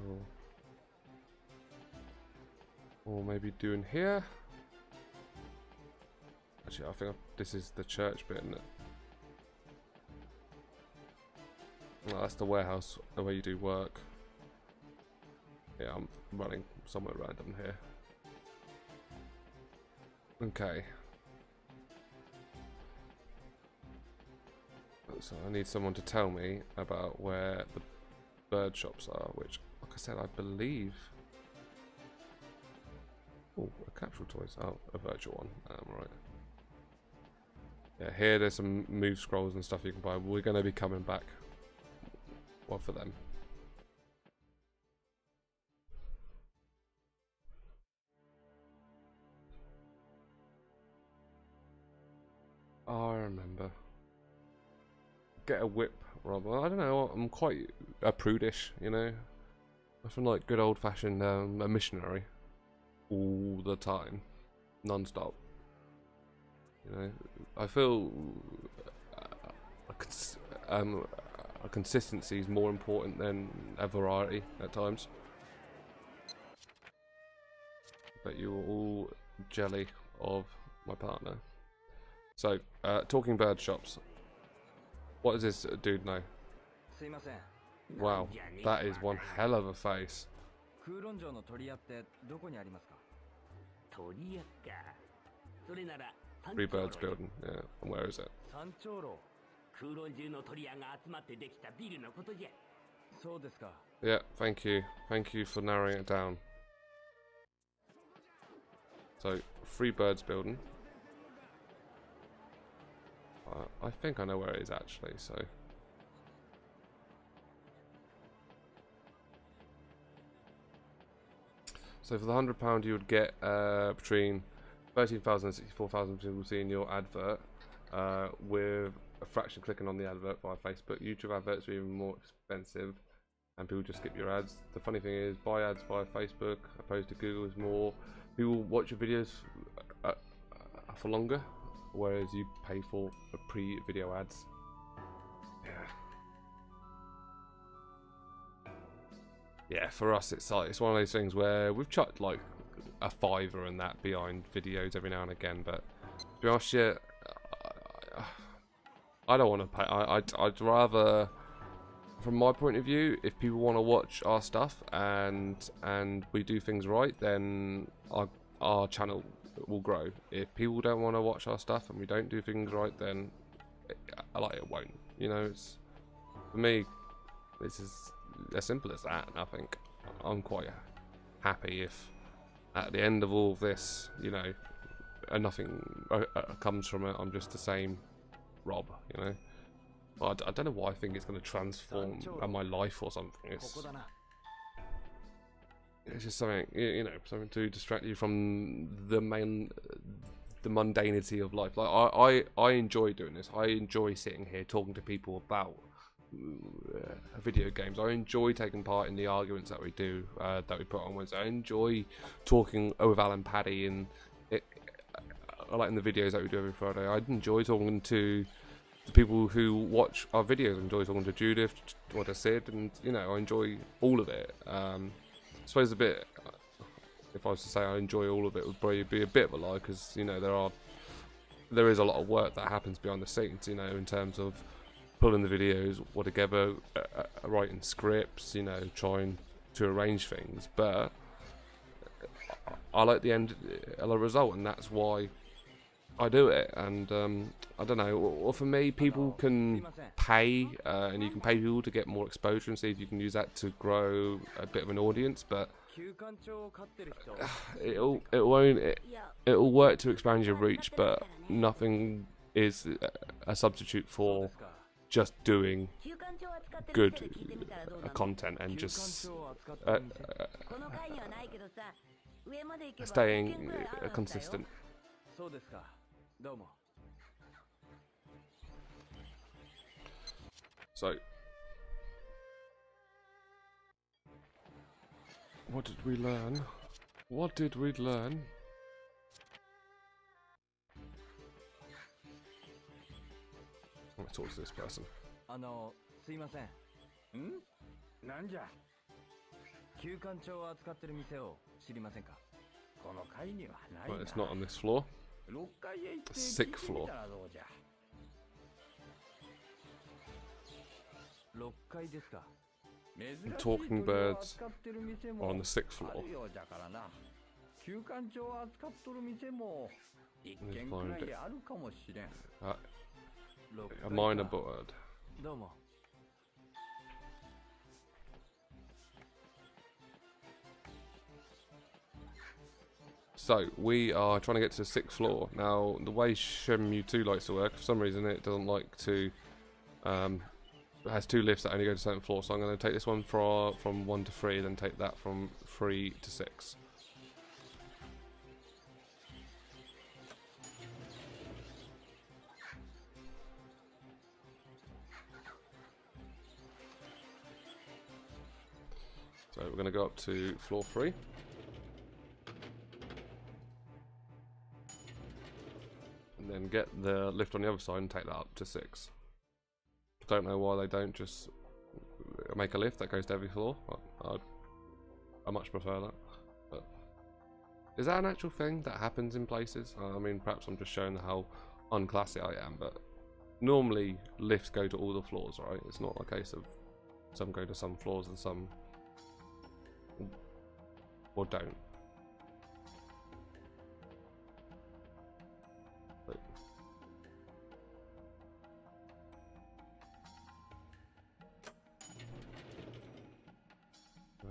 or maybe doing here. Actually, I think this is the church bit, isn't it? Oh, that's the warehouse, where you do work. Yeah, I'm running somewhere random here. Okay. So I need someone to tell me about where the bird shops are, which, like I said, I believe... Oh, a capsule toys. Oh, a virtual one. Right. Yeah, here there's some move scrolls and stuff you can buy. We're going to be coming back. Well, for them. Oh, I remember. Get a whip, Rob. Well, I don't know. I'm quite prudish, you know. I feel like good old-fashioned a missionary all the time, non-stop. You know, I feel a consistency is more important than a variety at times. But you are all jelly of my partner. So, talking bird shops. What does this dude know? Wow, that is one hell of a face. Free Birds building, yeah. And where is it? Yeah, thank you. Thank you for narrowing it down. So, Free Birds building. I think I know where it is actually, so... So for the £100 you would get between 13,000 and 64,000 people seeing your advert with a fraction clicking on the advert via Facebook. YouTube adverts are even more expensive and people just skip your ads. The funny thing is, buy ads via Facebook opposed to Google is more. People watch your videos for longer, whereas you pay for pre-video ads. Yeah, for us it's like, it's one of those things where we've chucked like a $5 and that behind videos every now and again, but to be honest, yeah, I don't want to pay. I'd rather, from my point of view, if people want to watch our stuff and we do things right, then our channel will grow. If people don't want to watch our stuff and we don't do things right, then it won't. You know, it's, for me, this is as simple as that. And I think I'm quite happy if at the end of all of this, you know, nothing comes from it. I'm just the same Rob, you know. But I don't know why I think it's going to transform my life or something. It's just something, you know, something to distract you from the mundanity of life. Like I enjoy doing this. I enjoy sitting here talking to people about video games. I enjoy taking part in the arguments that we do, that we put on Wednesday. I enjoy talking with Alan Paddy and I like in the videos that we do every Friday. I enjoy talking to the people who watch our videos. I enjoy talking to Judith, what I said, and you know, I enjoy all of it. I suppose a bit, if I was to say I enjoy all of it, would probably be a bit of a lie, because you know there is a lot of work that happens behind the scenes. You know, in terms of pulling the videos all together, writing scripts, you know, trying to arrange things. But I like the end result, and that's why I do it. And I don't know, or for me, people can pay, and you can pay people to get more exposure and see if you can use that to grow a bit of an audience. But it'll work to expand your reach, but nothing is a substitute for just doing good content and just staying consistent. So, what did we learn? What did we learn? I'm gonna talk to this person. すいません。ん？なんじゃ。休館長を扱ってる店を知りませんか？この階にはないな。Well, it's not on this floor. 6階へ行って Sixth floor. 6階ですか。 Talking birds are on the 6th floor. 休館長を扱っとる店も一軒くらいあるかもしれん。A minor bird. どうも。So, we are trying to get to the 6th floor. Now, the way Shenmue 2 likes to work, for some reason it doesn't like to, it has 2 lifts that only go to 7th floor, so I'm going to take this one from 1 to 3, then take that from 3 to 6. So, we're going to go up to floor 3. And then get the lift on the other side and take that up to 6. Don't know why they don't just make a lift that goes to every floor. I much prefer that. But is that an actual thing that happens in places? I mean, perhaps I'm just showing how unclassy I am, but normally lifts go to all the floors, right? It's not a case of some go to some floors and some or don't.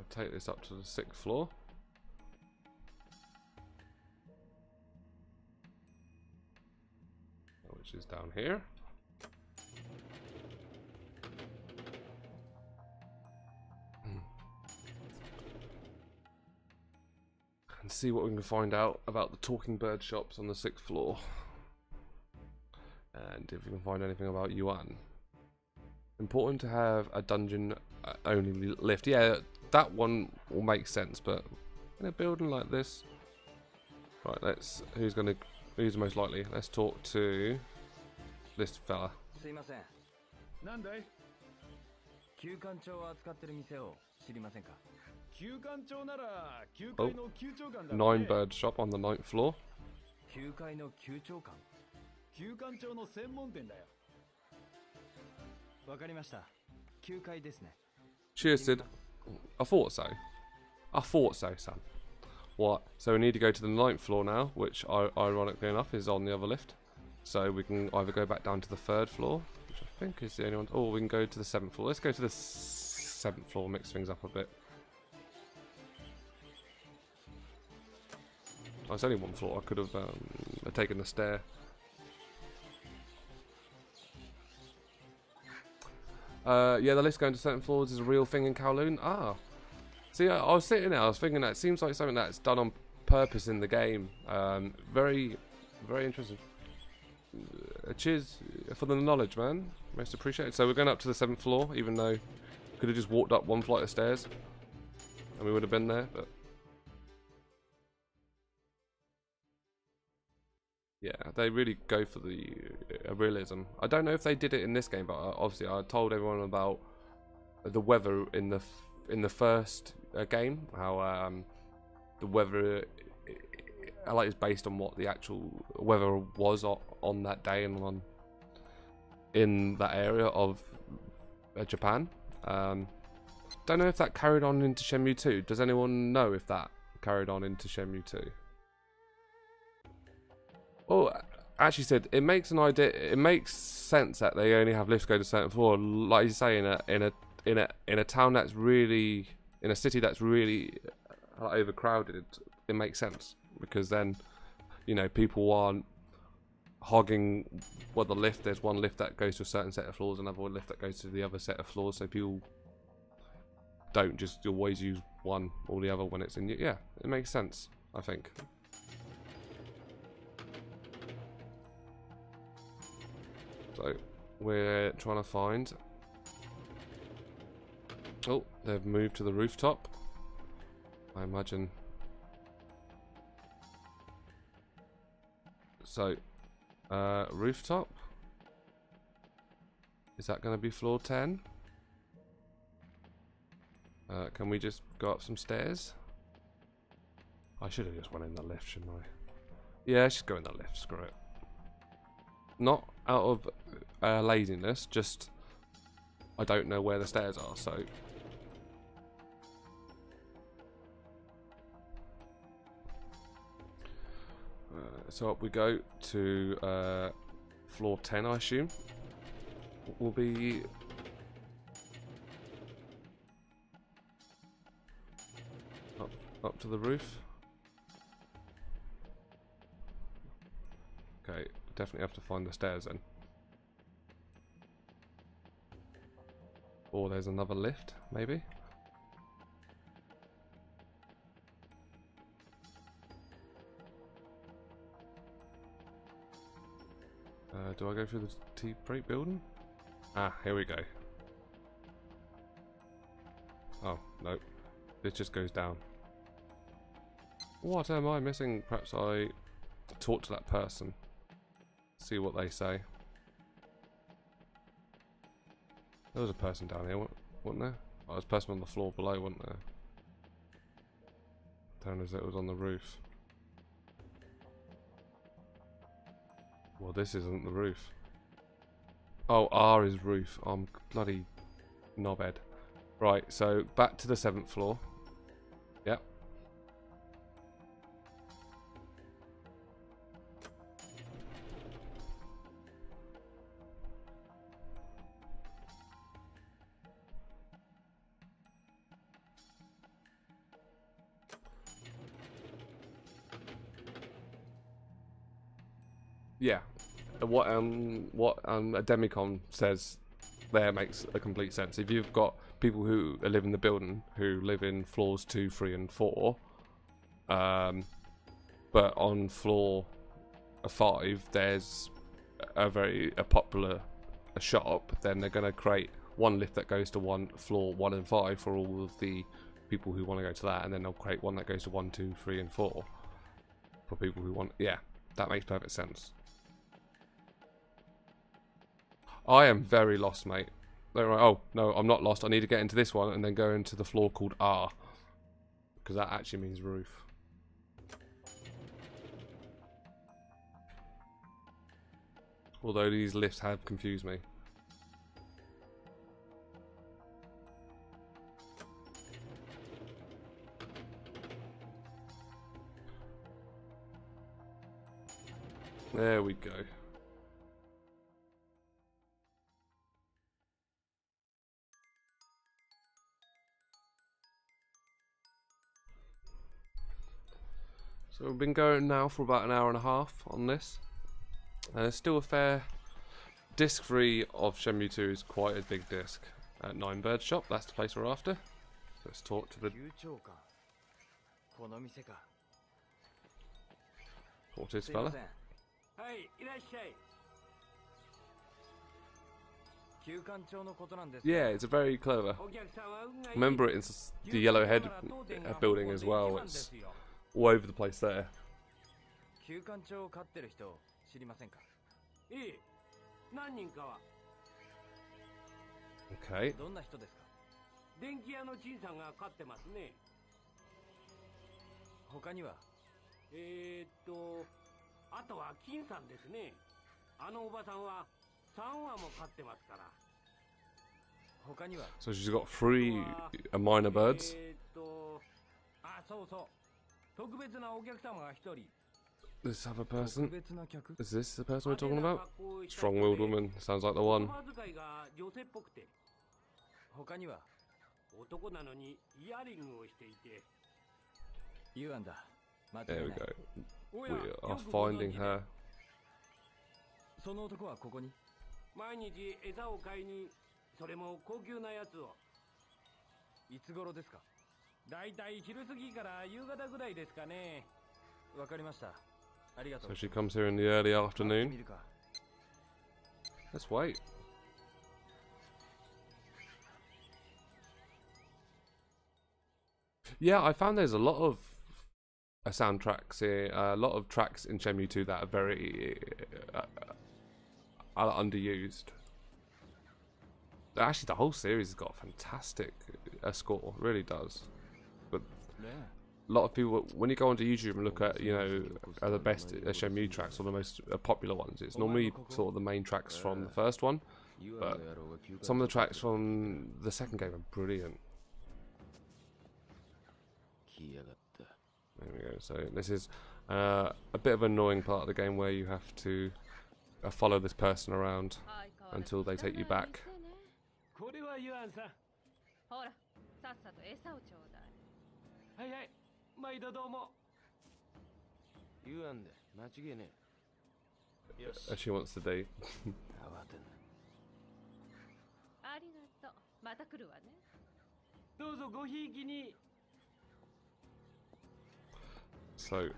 Take this up to the 6th floor. Which is down here. And see what we can find out about the talking bird shops on the 6th floor. And if we can find anything about Yuan. Important to have a dungeon only lift. Yeah, that one will make sense, but in a building like this. Right, who's the most likely? Let's talk to this fella. Oh, 9 bird shop on the 9th floor. Cheers, Sid. I thought so. I thought so, son. What? So we need to go to the 9th floor now, which ironically enough is on the other lift. So we can either go back down to the 3rd floor, which I think is the only one, or we can go to the 7th floor. Let's go to the 7th floor, mix things up a bit. Oh, it's only 1 floor. I could have taken the stair. Yeah, the lift going to certain floors is a real thing in Kowloon. Ah, see, I was sitting there, I was thinking that it seems like something that's done on purpose in the game. Very, very interesting. Cheers for the knowledge, man. Most appreciated. So we're going up to the 7th floor, even though we could have just walked up 1 flight of stairs, and we would have been there. But yeah, they really go for the realism. I don't know if they did it in this game, but obviously I told everyone about the weather in the first game. How the weather, is based on what the actual weather was on that day and in that area of Japan. Don't know if that carried on into Shenmue 2. Does anyone know if that carried on into Shenmue 2? Well, actually, said it makes sense that they only have lifts go to a certain floor. Like you say, in a town that's really, in a city that's really overcrowded, it makes sense, because then, you know, people aren't hogging the lift. There's one lift that goes to a certain set of floors, another lift that goes to the other set of floors, so people don't just always use one or the other when it's in. Yeah, it makes sense, I think. So we're trying to find. Oh, they've moved to the rooftop, I imagine. So, rooftop. Is that going to be floor 10? Can we just go up some stairs? I should have just went in the lift, shouldn't I? Yeah, I should go in the lift. Screw it. Not out of laziness, just I don't know where the stairs are, so so up we go to floor 10, I assume. Will be up to the roof. Okay, definitely have to find the stairs then. Or there's another lift, maybe. Do I go through the tea break building? Ah, here we go. Oh, no. This just goes down. What am I missing? Perhaps I talk to that person. See what they say. There was a person down here, wasn't there? Oh, there was a person on the floor below, wasn't there? Down as it was on the roof. Well, this isn't the roof. Oh, R is roof. I'm bloody knobhead. Right, so back to the 7th floor. Yep. Yeah, what a Demicon says there makes a complete sense. If you've got people who live in the building who live in floors 2, 3, and 4, But on floor 5, there's a popular shop. Then they're going to create one lift that goes to floor 1 and 5 for all of the people who want to go to that, and then they'll create one that goes to 1, 2, 3, and 4 for people who want. Yeah, that makes perfect sense. I am very lost, mate. They're like, oh no, I'm not lost. I need to get into this one and then go into the floor called R, because that actually means roof. Although these lifts have confused me. There we go. So we've been going now for about an hour and a half on this. And there's still a fair... Disc 3 of Shenmue 2 is quite a big disc. At 9 Bird Shop, that's the place we're after. So let's talk to the... Talk to this fella. Yeah, it's a very clever. Remember it in the Yellow Head building as well. It's all over the place there. Okay. 電気屋の陳さんが飼ってますね。他にはあとは金さんですね。あのおばさんは3羽も飼ってますから。他には So she's got 3 minor birds. あ、そうそう。特別なお客様が1人。 This other person? Is this the person we're talking about? Strong-willed woman. Sounds like the one. 他には男なのにイヤリングをしていて。ユアンだ。There we go. We are finding her. その男はここに。毎日餌を買いに、それも高級なやつを。いつ頃ですか？だいたい昼過ぎから夕方ぐらいですかね。わかりました。ありがとう。 So she comes here in the early afternoon. Let's wait. Yeah, I found there's a lot of soundtracks here, a lot of tracks in Shenmue 2 that are very are underused. Actually, the whole series has got a fantastic score, really does. But a lot of people, when you go onto YouTube and look at, you know, the best Shenmue tracks or the most popular ones, it's normally sort of the main tracks from the first one. But some of the tracks from the second game are brilliant. There we go. So this is a bit of an annoying part of the game where you have to follow this person around until they take you back. She wants to date. So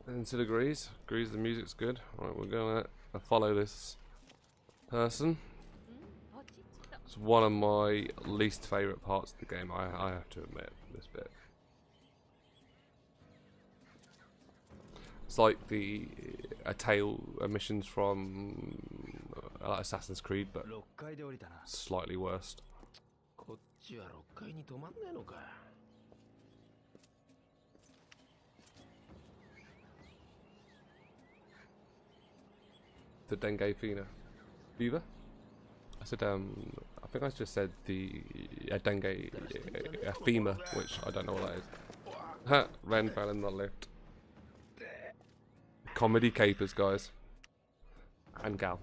Vincent agrees the music's good. Right, we're gonna follow this person. It's one of my least favourite parts of the game, I have to admit, this bit. It's like the missions from Assassin's Creed, but slightly worse. The dengue fever? I said, I think I just said the dengue femur, which I don't know what that is. Ha! Ren fell in the lift. Comedy capers, guys. And gal.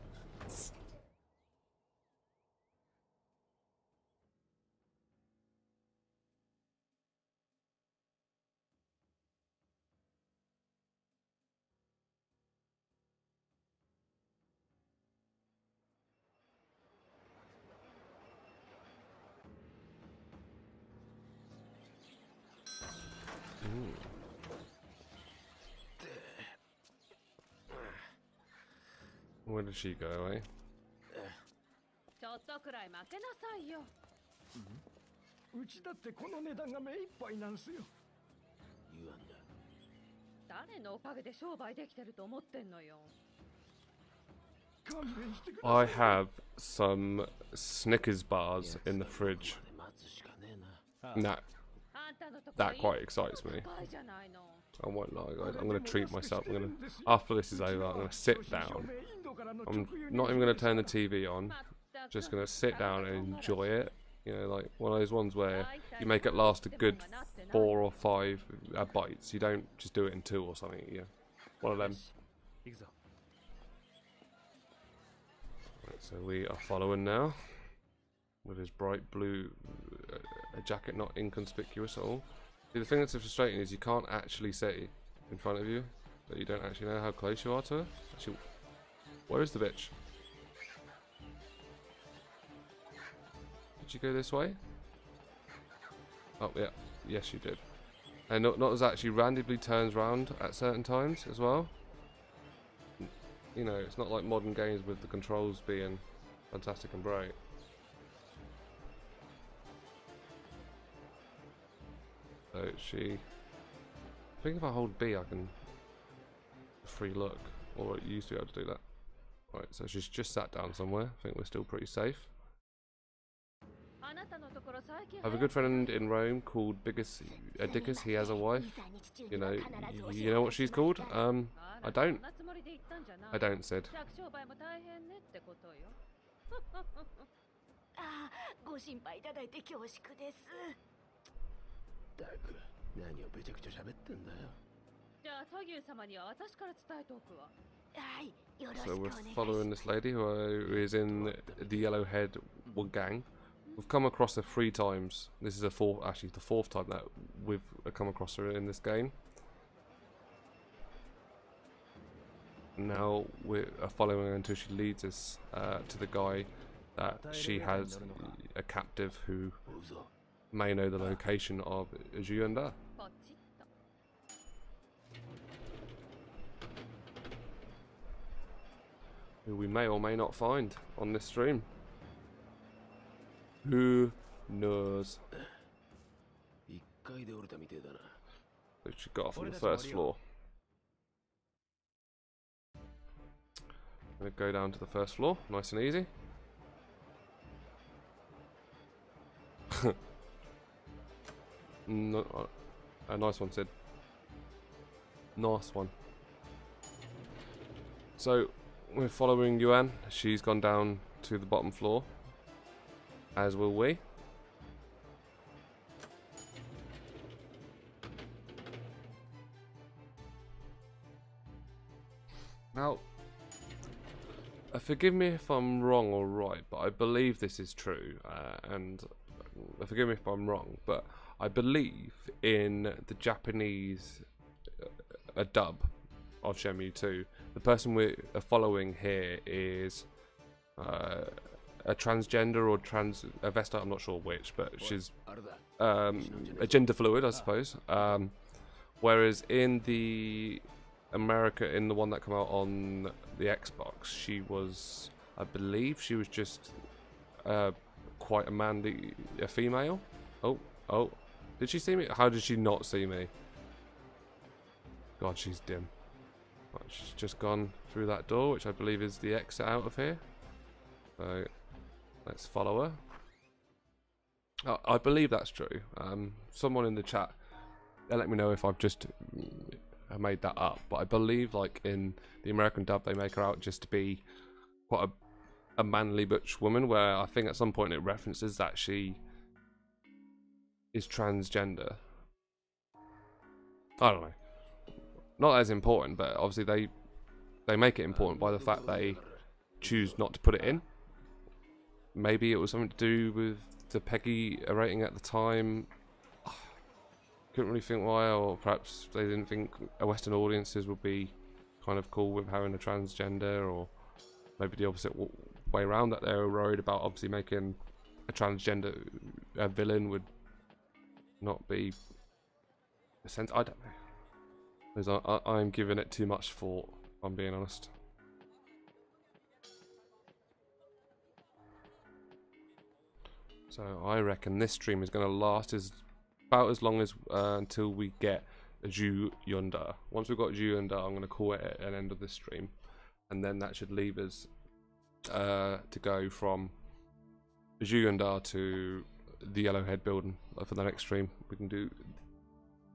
Where did she go, eh? ちょっとくらい負けなさいよ。うちだってこの値段が目いっぱいなんすよ。言わんだ。誰のおかげで商売できてると思ってんのよ。勘弁してください。 I have some Snickers bars in the fridge. 待つしかねえな。 And that あんたのとこ that quite excites me. 深いじゃないの。 I won't lie, guys. I'm gonna treat myself. After this is over, I'm gonna sit down. I'm not even gonna turn the TV on. Just gonna sit down and enjoy it. You know, like one of those ones where you make it last a good 4 or 5 bites. You don't just do it in 2 or something. Yeah, one of them. 行くぞ。 Right, so we are following now with his bright blue a jacket, not inconspicuous at all. See, the thing that's frustrating is you can't actually see in front of you, so you don't actually know how close you are to her. Actually, where is the bitch? Did you go this way? Oh yeah, yes she did. And not as actually randomly turns round at certain times as well. You know, it's not like modern games with the controls being fantastic and bright. So she, I think if I hold B I can free look, or it used to be able to do that. Right, so she's just sat down somewhere. I think we're still pretty safe. I have a good friend in Rome called Dickus. He has a wife. You know what she's called? I don't, Sid. ご心配いただいて恐縮です。だく、何をべちゃくちゃ喋ってんだよ。じゃあサギュー様には私から伝えておくわ。はい、よろしく So お we're 願いします。 following this lady who is in the Yellowhead gang. We've come across her 3 times. This is actually the 4th time that we've come across her in this game. Now we're following her until she leads us to the guy that she has a captive who may know the location of Juyanda. ポチッと。 Who we may or may not find on this stream. Who knows? 1階で降りたみてえだな。 So she got off on the 1st floor. I'm gonna go down to the 1st floor, nice and easy. No, a nice one, Sid. Nice one. So we're following Yuan. She's gone down to the bottom floor, as will we. Now, forgive me if I'm wrong or right, but I believe this is true, and forgive me if I'm wrong, but I believe in the Japanese dub of Shenmue 2, the person we're following here is a transgender or a Vesta, I'm not sure which, but she's a gender fluid, I suppose. Whereas in the in the one that came out on the Xbox, she was, I believe she was just quite a manly, a female. Oh, did she see me? How did she not see me? God, she's dim. Right, she's just gone through that door, which I believe is the exit out of here. So let's follow her. I believe that's true. Someone in the chat, let me know if I've just made that up, but I believe like in the American dub they make her out just to be quite a manly butch woman, where I think at some point it references that she is transgender. I don't know. Not as important, but obviously they make it important by the fact they choose not to put it in. Maybe it was something to do with the Peggy rating at the time. Couldn't really think why, or perhaps they didn't think Western audiences would be kind of cool with having a transgender, or maybe the opposite way around, that they were worried about obviously making a transgender villain would not be a sense. I don't know. Because I'm giving it too much thought, if I'm being honest. So I reckon this stream is going to last about as long as until we get a Ju Yunda. Once we've got Ju Yunda, I'm going to call it an end of this stream, and then that should leave us to go from Ju Yunda to the Yellowhead building for the next stream. We can do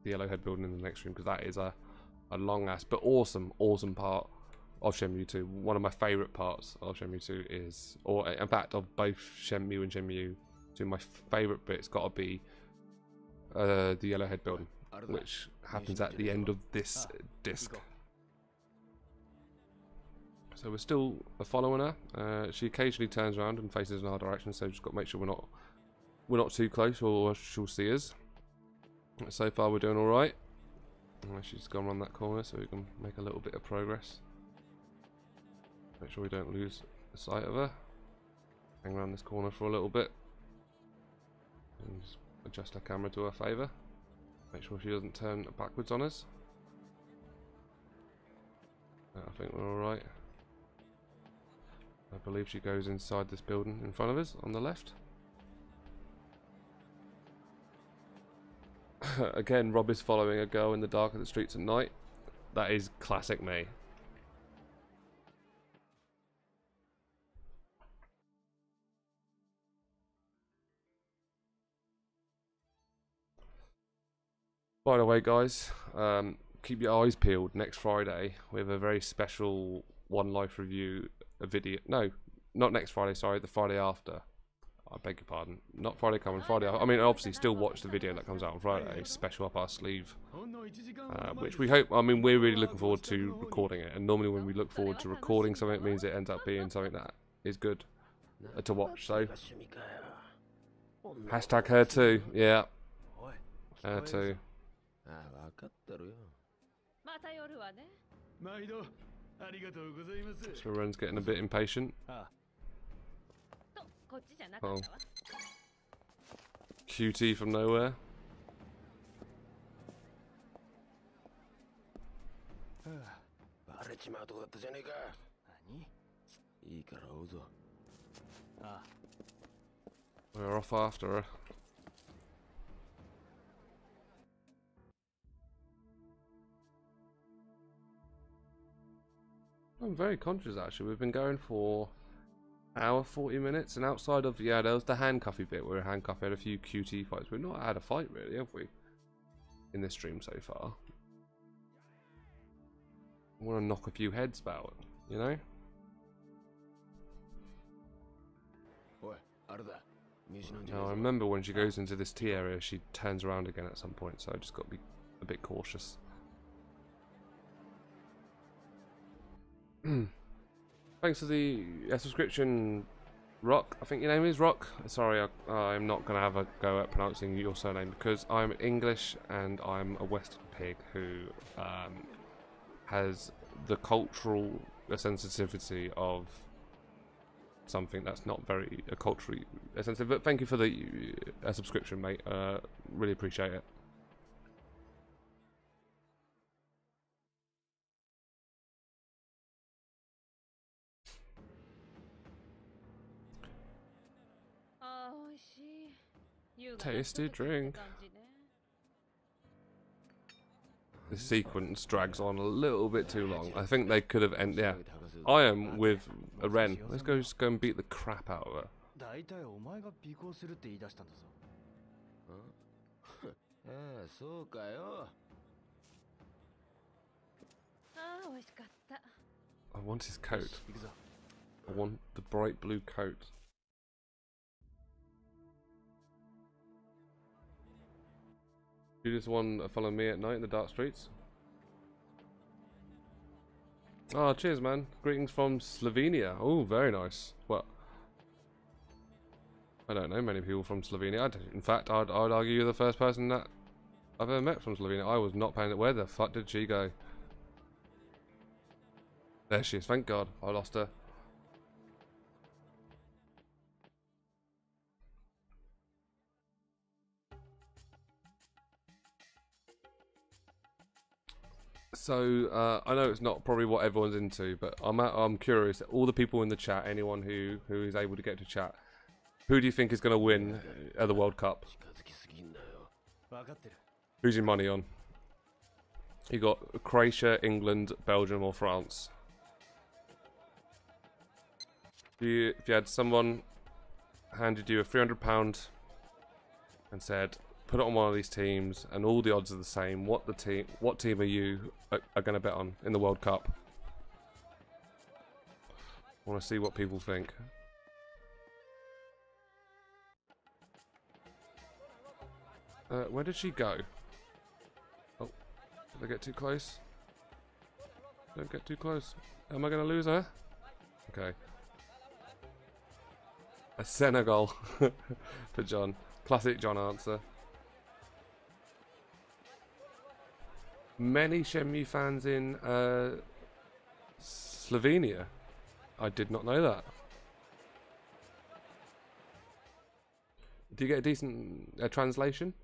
the Yellowhead building in the next stream because that is a long ass but awesome part of Shenmue 2. One of my favourite parts of Shenmue 2 is, or in fact of both Shenmue and Shenmue 2, my favourite bit's got to be the Yellowhead building, which happens at the end of this disc. So we're still following her. She occasionally turns around and faces in our direction, so just got to make sure we're not too close, or she'll see us. So far we're doing all right. She's gone around that corner, so we can make a little bit of progress. Make sure we don't lose sight of her. Hang around this corner for a little bit. And just adjust our camera to our favour. Make sure she doesn't turn backwards on us. I think we're alright. I believe she goes inside this building in front of us on the left. Again, Rob is following a girl in the dark of the streets at night. That is classic me. By the way, guys, keep your eyes peeled. Next Friday, we have a very special One Life review video. No, not next Friday, sorry, the Friday after. I beg your pardon. Not Friday coming, Friday after. I mean, obviously, still watch the video that comes out on Friday. Special up our sleeve. Which we hope, I mean, we're really looking forward to recording it. And normally when we look forward to recording something, it means it ends up being something that is good to watch. So, hashtag her too. Yeah. Her too. So Ren's getting a bit impatient. Oh. QT from nowhere. We're off after her. I'm very conscious actually. We've been going for hour 40 minutes, and outside of, yeah, there was the handcuffy bit where we handcuffed, had a few QT fights. We've not had a fight really, have we, in this stream so far? I want to knock a few heads about, you know? Now I remember when she goes into this tea area, she turns around again at some point, so I just got to be a bit cautious. Thanks for the subscription, Rock. I think your name is Rock. Sorry, I'm not going to have a go at pronouncing your surname because I'm English and I'm a Western pig who has the cultural sensitivity of something that's not very culturally sensitive. But thank you for the subscription, mate. Really appreciate it. Tasty drink. The sequence drags on a little bit too long. I think they could have ended. Yeah, I am with a Ren. Let's go, just go and beat the crap out of her. I want his coat. I want the bright blue coat. You just want to follow me at night in the dark streets? Oh, cheers, man. Greetings from Slovenia. Oh, very nice. Well, I don't know many people from Slovenia. In fact, I'd argue you're the first person that I've ever met from Slovenia. I was not paying it. Where the fuck did she go? There she is. Thank God. I lost her. So I know it's not probably what everyone's into, but I'm curious. All the people in the chat, anyone who is able to get to chat, Who do you think is going to win at the World Cup? 近づきすぎんなよ。 分かってる。 Who's your money on? You got Croatia, England, Belgium, or France. If you had someone handed you a £300 and said, put it on one of these teams, and all the odds are the same, what team are you going to bet on in the World Cup? I want to see what people think. Where did she go? Oh, did I get too close? Don't get too close. Am I going to lose her? Okay. A Senegal for John. Classic John answer. Many Shenmue fans in Slovenia. I did not know that. Do you get a decent translation?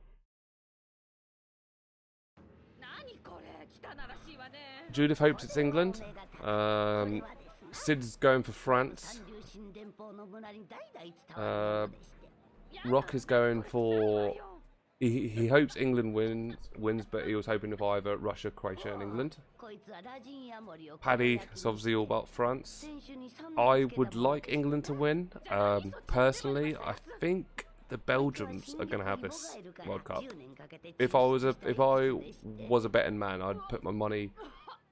Judith hopes it's England. Sid's going for France. Rock is going for... He hopes England wins, but he was hoping for either Russia, Croatia and England. Paddy is obviously all about France. I would like England to win. Personally, I think the Belgians are going to have this World Cup. If I was a betting man, I'd put my money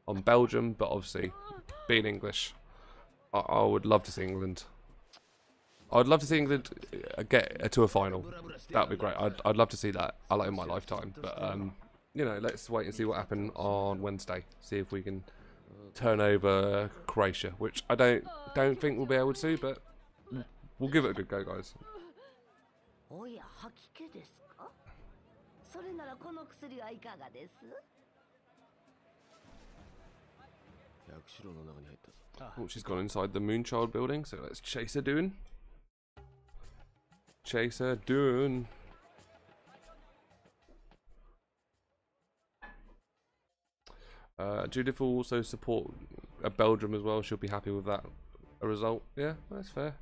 on Belgium, but obviously, being English, I would love to see England. I'd love to see England get to a final. That'd be great. I'd love to see that. I like in my lifetime. But you know, let's wait and see what happened on Wednesday. See if we can turn over Croatia, which I don't think we'll be able to, but we'll give it a good go, guys. おや吐き気ですか？それならこの薬はいかがです？ Oh, she's gone inside the Moonchild building, so let's chase her doing. Chase her doing. Judith will also support Belgium as well. She'll be happy with that result. Yeah, that's fair.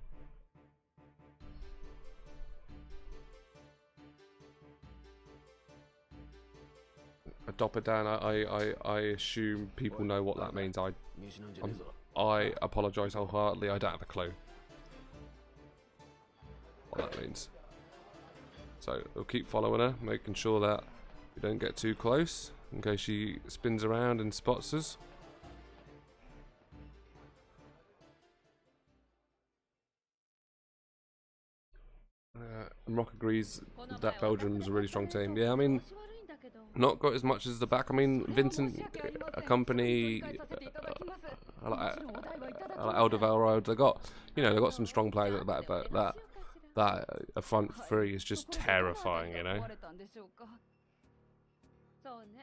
Adopadan, I assume people know what that means. I apologise wholeheartedly. I don't have a clue what that means. So we'll keep following her, making sure that we don't get too close in case she spins around and spots us. And Rock agrees that Belgium's a really strong team. Yeah, I mean, not got as much as the back. I mean, Vincent, a company, like Aldevalro, they got, you know, they got some strong players at the back, but that a front three is just terrifying, you know.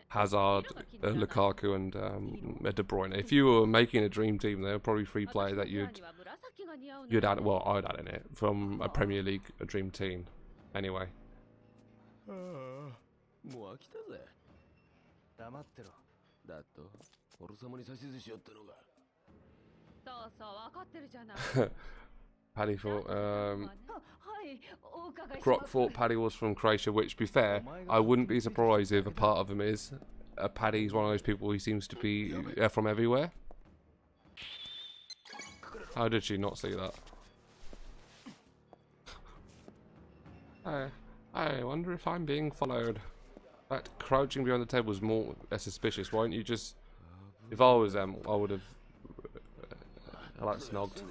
Hazard, Lukaku, and De Bruyne. If you were making a dream team, there were probably three players that you'd add. Well, I'd add in it from a Premier League dream team. Anyway. もう飽きたぜ。黙ってろ。だと、俺様に指図しよったのが。そうそう分かってるじゃない。 Paddy thought, Croc thought Paddy was from Croatia, which, to be fair, I wouldn't be surprised if a part of him is. Paddy's one of those people who seems to be from everywhere. How did she not see that? I wonder if I'm being followed. That crouching behind the table was more suspicious. Why don't you just... If I was them, I would have... snogged.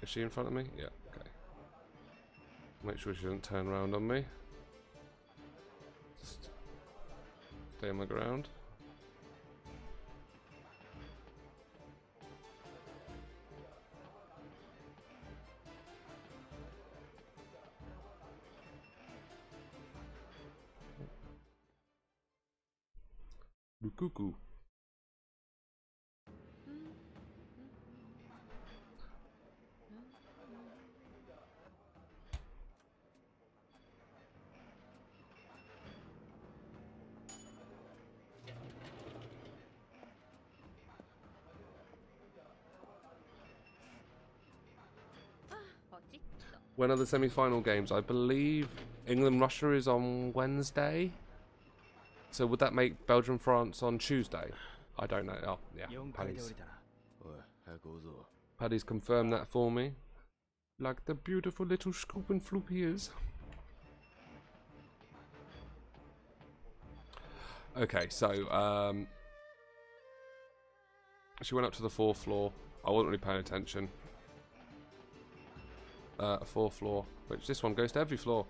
Is she in front of me? Yeah, okay. Make sure she doesn't turn around on me. Just stay on my ground. Cuckoo. When are the semi-final games? I believe England-Russia is on Wednesday. So would that make Belgium-France on Tuesday? I don't know. Oh, yeah. Paddy's confirmed that for me. Like the beautiful little scoop and floop he is. Okay, so she went up to the 4th floor. I wasn't really paying attention. 4th floor, which this one goes to every floor.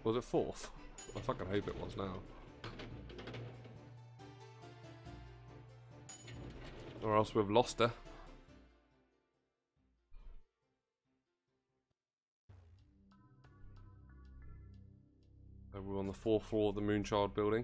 Was it 4th? I fucking hope it was now. Or else we've lost her. So we're on the 4th floor of the Moonchild building.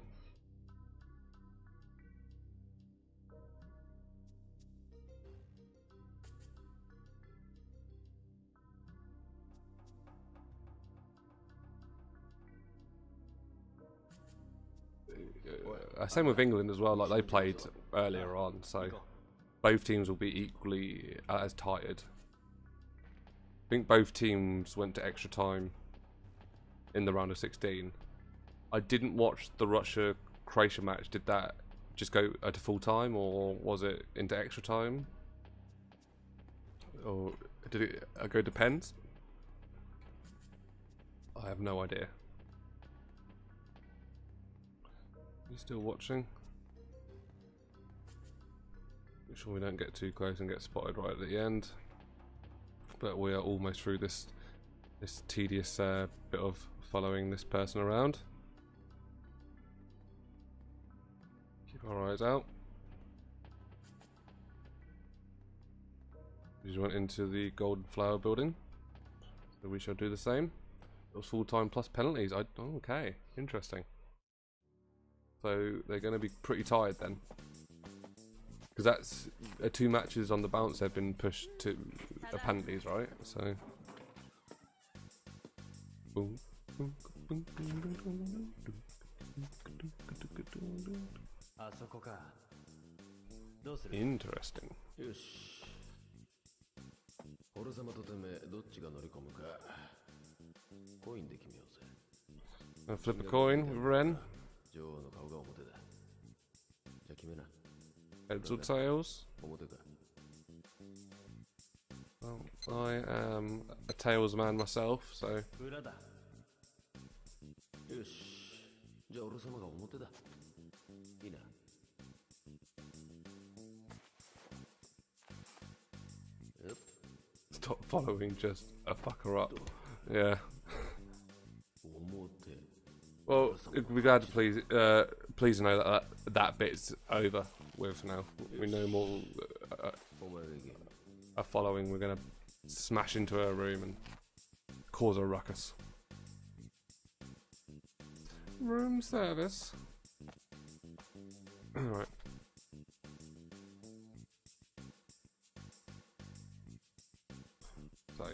Same with England as well, like they played earlier on, so both teams will be equally as tired. I think both teams went to extra time in the round of 16. I didn't watch the Russia-Croatia match. Did that just go to full time, or was it into extra time? Or did it go to pens? I have no idea. You still watching? Make sure we don't get too close and get spotted right at the end. But we are almost through this tedious bit of following this person around. Keep our eyes out. We just went into the Golden Flower building, so we shall do the same. It was full time plus penalties. Okay, interesting. So they're going to be pretty tired then, because that's 2 matches on the bounce. They've been pushed to penalties, right? So. Interesting. Flip a coin with Ren. Heads or tails? Well, I am a tails man myself, so. Stop following just a fucker up. Yeah. Well, we're glad to please to know that bit's over with now. We no more are following. We're gonna smash into her room and cause a ruckus. Room service. All right. So.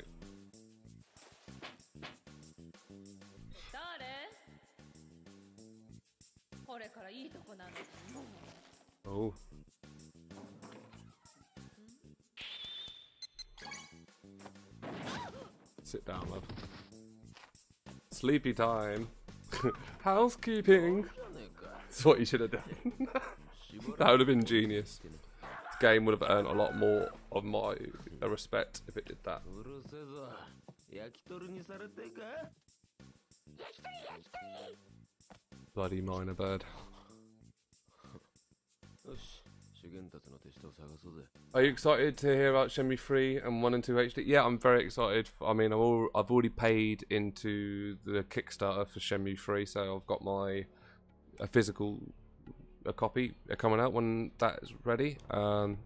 Oh. Sit down, love. Sleepy time. Housekeeping. That's what you should have done. That would have been genius. This game would have earned a lot more of my respect if it did that. Bloody minor bird. Are you excited to hear about Shenmue 3 and 1 and 2 HD? Yeah, I'm very excited. I mean, I've already paid into the Kickstarter for Shenmue 3, so I've got a physical copy coming out when that's ready. I'm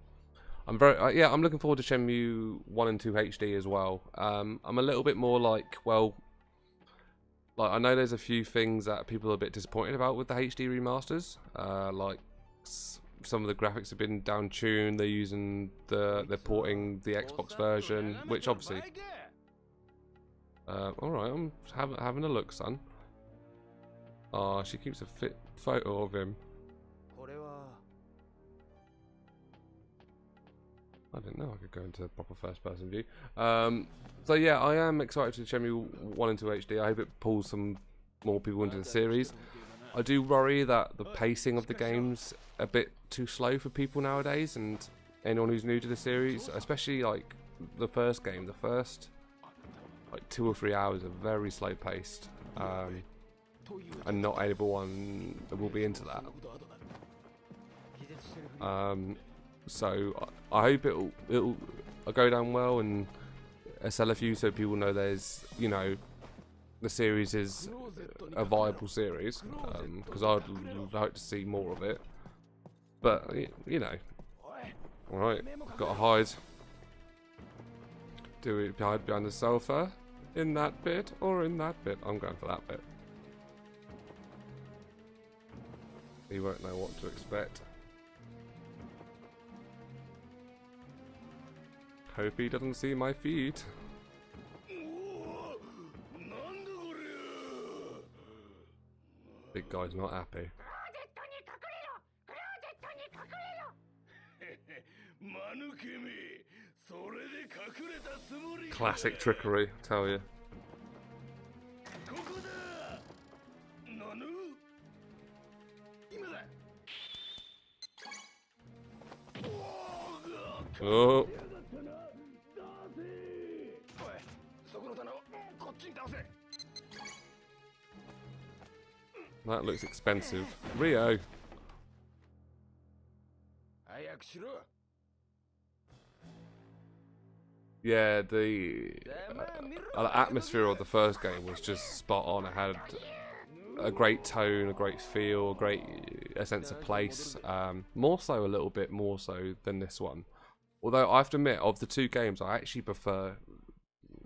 looking forward to Shenmue 1 and 2 HD as well. I'm a little bit more like I know there's a few things that people are a bit disappointed about with the HD remasters, like some of the graphics have been down tuned. They're porting the Xbox version, which obviously. All right, I'm having a look, son. Oh, she keeps a fit photo of him. I didn't know I could go into a proper first-person view. So yeah, I am excited for Shenmue 1 and 2 HD. I hope it pulls some more people into the series. I do worry that the pacing of the game's a bit too slow for people nowadays, and anyone who's new to the series, especially like the first game. The first like 2 or 3 hours are very slow paced, and not everyone will be into that. So I hope it'll go down well and sell a few, so people know there's, you know, the series is a viable series, because I'd like to see more of it. But you know, all right, gotta hide. Do we hide behind the sofa in that bit or in that bit? I'm going for that bit. He won't know what to expect. Hope he doesn't see my feet. Big guy's not happy. Classic trickery, I tell you. Oh. That looks expensive. Rio. Yeah, the atmosphere of the first game was just spot on. It had a great tone, a great feel, a sense of place. More so, a little bit more so than this one. Although I have to admit, of the 2 games, I actually prefer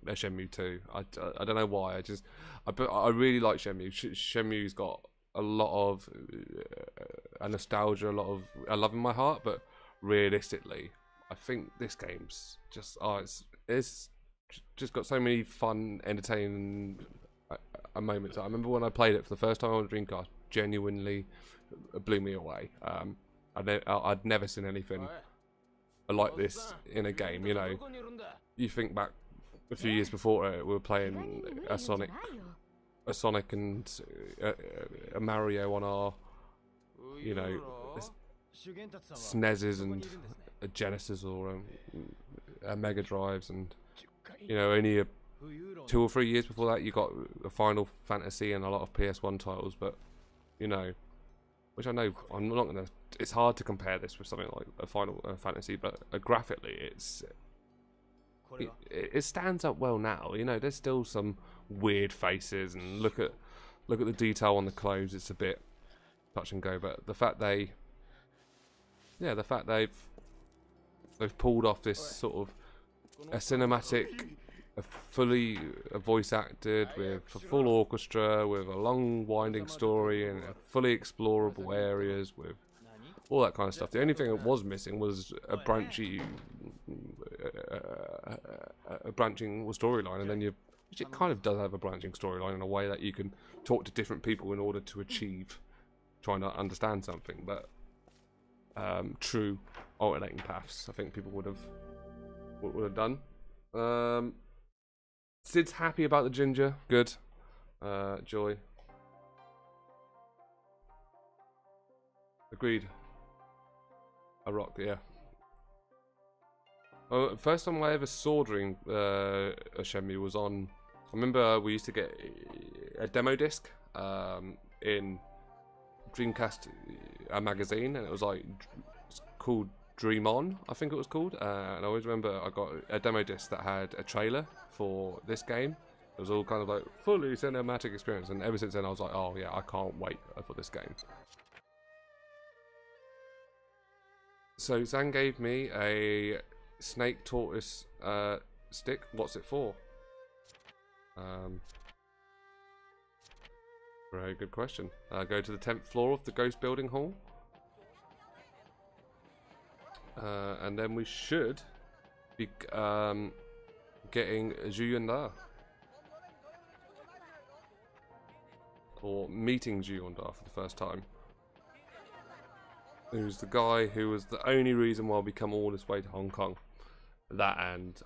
Shenmue 2. I don't know why. I really like Shenmue. Shenmue's got a lot of a nostalgia, a lot of love in my heart. But realistically, I think this game's just it's just got so many fun, entertaining moments. I remember when I played it for the first time on Dreamcast, genuinely blew me away. I'd never seen anything like this in a game. You know, you think back a few years before it, we were playing a Sonic and a Mario on our, you know, SNESes and a Genesis or a Mega Drives, and you know, only 2 or 3 years before that you got a Final Fantasy and a lot of PS1 titles. But you know, which I know I'm not gonna. It's hard to compare this with something like a Final Fantasy, but graphically, it stands up well now. You know, there's still some weird faces, and look at the detail on the clothes. It's a bit touch and go, but the fact they've pulled off this sort of a cinematic, fully voice acted with a full orchestra, with a long winding story and fully explorable areas with all that kind of stuff. The only thing that was missing was a branching storyline, and then which it kind of does have a branching storyline in a way that you can talk to different people in order to achieve trying to understand something. But true alternating paths, I think people would have done. Sid's happy about the ginger. Good. Joy. Agreed. A rock, yeah. Oh, first time I ever saw during a Shenmue was on. I remember we used to get a demo disc in Dreamcast magazine, and it was like called Dream On, I think it was called. And I always remember I got a demo disc that had a trailer for this game. It was all kind of like fully cinematic experience, and ever since then I was like, oh yeah, I can't wait for this game. So Zan gave me a snake tortoise stick. What's it for? Very good question. Go to the 10th floor of the Ghost Building Hall. And then we should be getting Zhu Yunda. or meeting Giondar for the first time. Who's the guy who was the only reason why we come all this way to Hong Kong. That and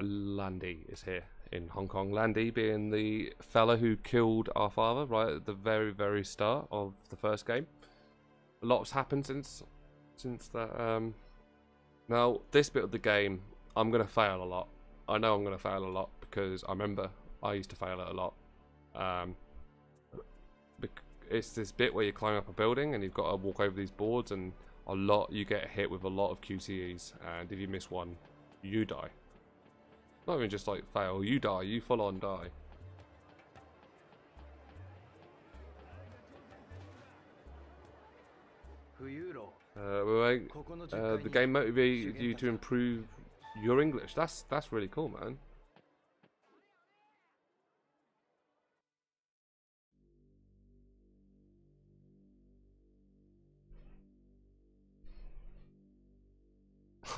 Landy is here in Hong Kong. Landy being the fella who killed our father right at the very, very start of the first game. A lot's happened since that. Now, this bit of the game, I'm going to fail a lot. I know I'm going to fail a lot because I remember I used to fail it a lot. It's this bit where you climb up a building and you've got to walk over these boards, and you get hit with a lot of QTEs, and if you miss one, you die. Not even just like fail, you die, you full on die. The game motivated you to improve your English. That's really cool, man.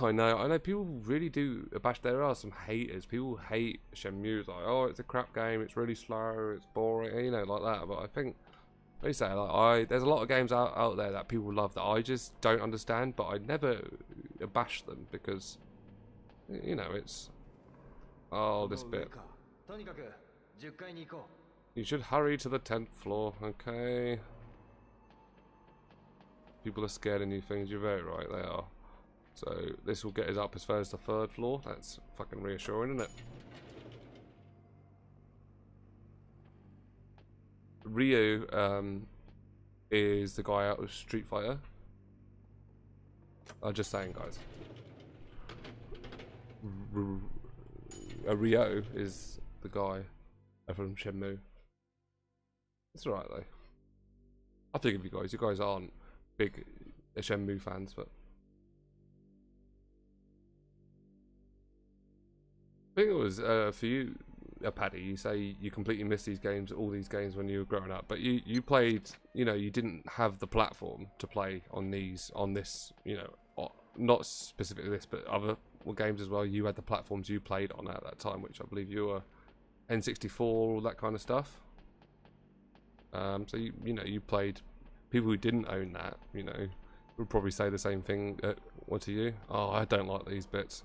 I know people really do bash. There are some haters. People hate Shenmue. It's like, oh, it's a crap game, it's really slow, it's boring, you know, like that. But I think, they say, like, there's a lot of games out there that people love that I just don't understand, but I never bash them because, you know, it's, oh, this bit. You should hurry to the 10th floor, okay? People are scared of new things, you're very right, they are. So this will get us up as far as the 3rd floor. That's fucking reassuring, isn't it? Ryu is the guy out of Street Fighter. I'm just saying, guys. Ryo is the guy from Shenmue. It's alright though. I think of you guys. You guys aren't big Shenmue fans, but I think it was for you, Paddy. You say you completely missed all these games when you were growing up, but you played. You know, you didn't have the platform to play on this. You know, not specifically this, but other games as well. You had the platforms you played on at that time, which I believe you were N64, all that kind of stuff. So you know, you played. People who didn't own that, you know, would probably say the same thing to you. Oh, I don't like these bits.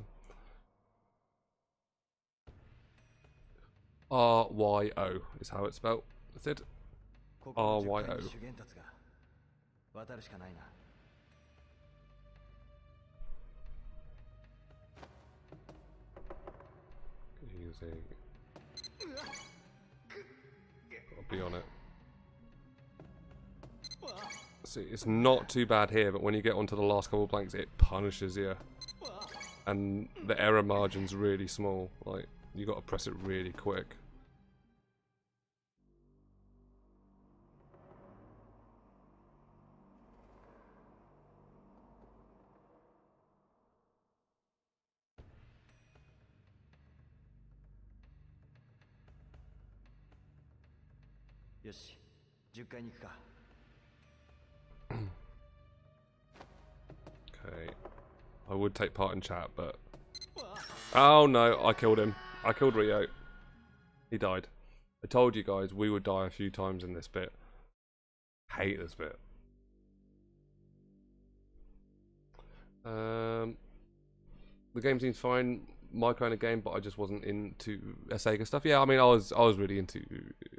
RYO is how it's spelled. That's it. RYO. I'll be on it. See, it's not too bad here, but when you get onto the last couple of blanks, it punishes you. And the error margin's really small. Like, you got to press it really quick. Okay. I would take part in chat, but... Oh no, I killed him. I killed Ryo. He died. I told you guys we would die a few times in this bit. Hate this bit. The game seems fine, my kind of game, but I just wasn't into Sega stuff. Yeah, I mean, I was really into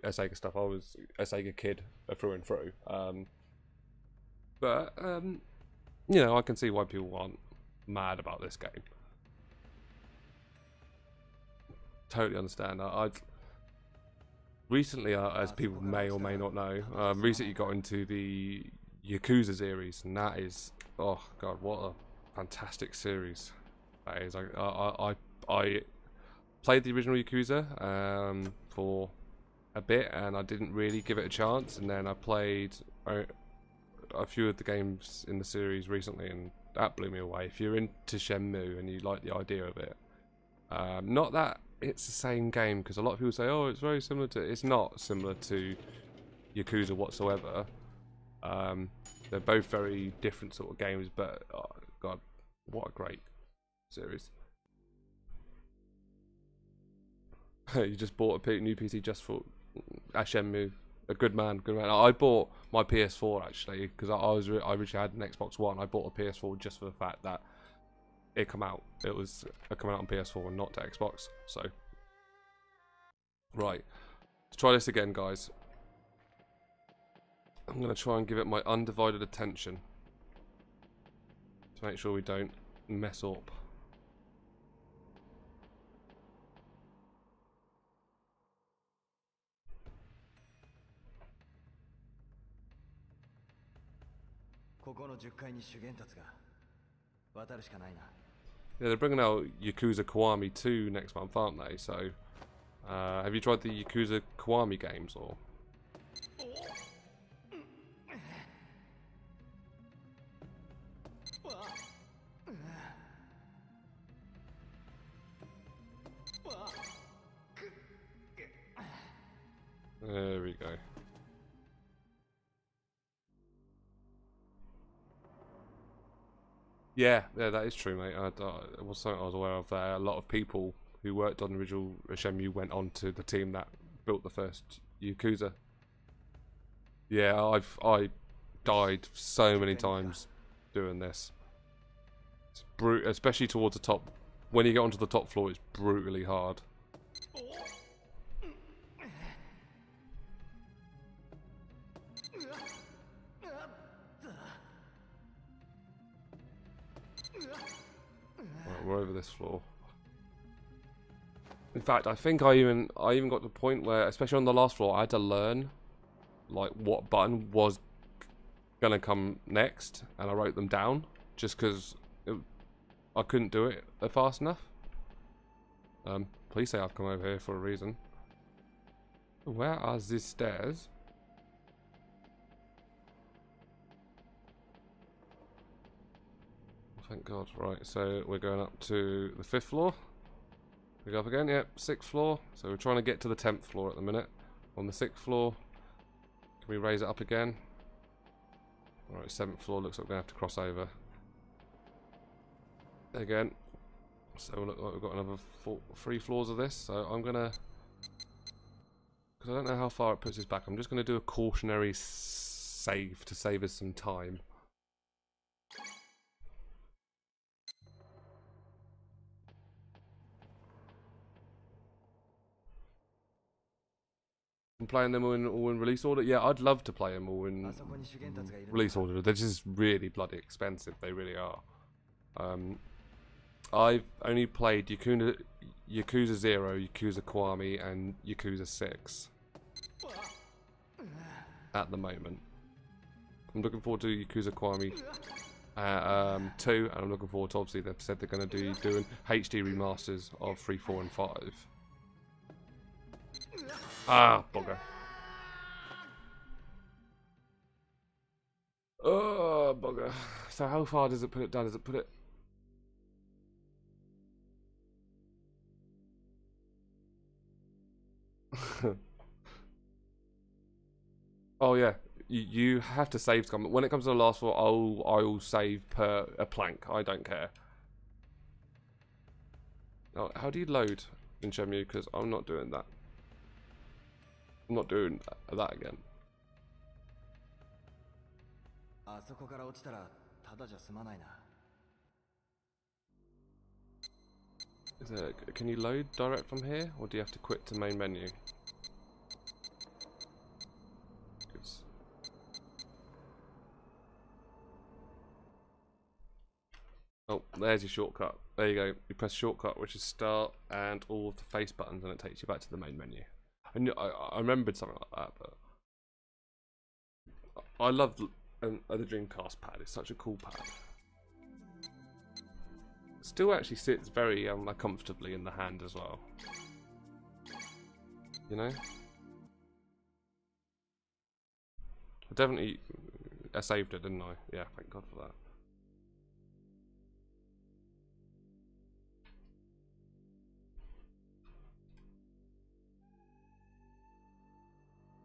Sega stuff. I was a Sega kid through and through. But you know, I can see why people aren't mad about this game. Totally understand. I recently, as people may or may not know, recently got into the Yakuza series, and that is, oh god, what a fantastic series that is. I played the original Yakuza for a bit, and I didn't really give it a chance, and then I played a few of the games in the series recently, and that blew me away. If you're into Shenmue and you like the idea of it, not that it's the same game, because a lot of people say, oh, it's very similar to... It's not similar to Yakuza whatsoever. They're both very different sort of games, but oh god, what a great series. You just bought a new PC just for Shenmue. A good man, good man. I bought my PS4 actually because I originally had an Xbox One. I bought a PS4 just for the fact that it come out. It was coming out on PS4 and not to Xbox. So, right, let's try this again, guys. I'm gonna try and give it my undivided attention to make sure we don't mess up. Yeah, they're bringing out Yakuza Kiwami 2 next month, aren't they? So, have you tried the Yakuza Kiwami games, or? There we go. Yeah, that is true, mate. It was something I was aware of. A lot of people who worked on the original Shenmue went on to the team that built the first Yakuza. Yeah, I died so many times doing this. It's especially towards the top. When you get onto the top floor, it's brutally hard. Right, we're over this floor. In fact, I think I even got to the point where, especially on the last floor, I had to learn like what button was gonna come next, and I wrote them down just because I couldn't do it fast enough. Please say I've come over here for a reason. Where are these stairs? Thank God. Right, so we're going up to the 5th floor. We go up again. Yep, 6th floor. So we're trying to get to the 10th floor at the minute. On the 6th floor. Can we raise it up again? Alright, 7th floor. Looks like we're going to have to cross over. Again. So we look like we've got another 3 floors of this. So I'm going to... because I don't know how far it puts us back. I'm just going to do a cautionary save to save us some time. I'm playing them all in release order. Yeah, I'd love to play them all in release order. They're just really bloody expensive. They really are. I've only played Yakuza 0, Yakuza Kiwami, and Yakuza 6 at the moment. I'm looking forward to Yakuza Kiwami 2, and I'm looking forward to, obviously, they've said they're going to be doing HD remasters of 3, 4, and 5. Ah, bugger. Oh, bugger. So how far does it put it down? Does it put it... oh, yeah. You have to save to come. When it comes to the last floor, I'll save per a plank. I don't care. Oh, how do you load in Shenmue? Because I'm not doing that. I'm not doing that again. Can you load direct from here, or do you have to quit to main menu? Oh, there's your shortcut. There you go. You press shortcut, which is start, and all of the face buttons, and it takes you back to the main menu. I remembered something like that, but I love the Dreamcast pad. It's such a cool pad. It still actually sits very comfortably in the hand as well. You know? I saved it, didn't I? Yeah, thank God for that.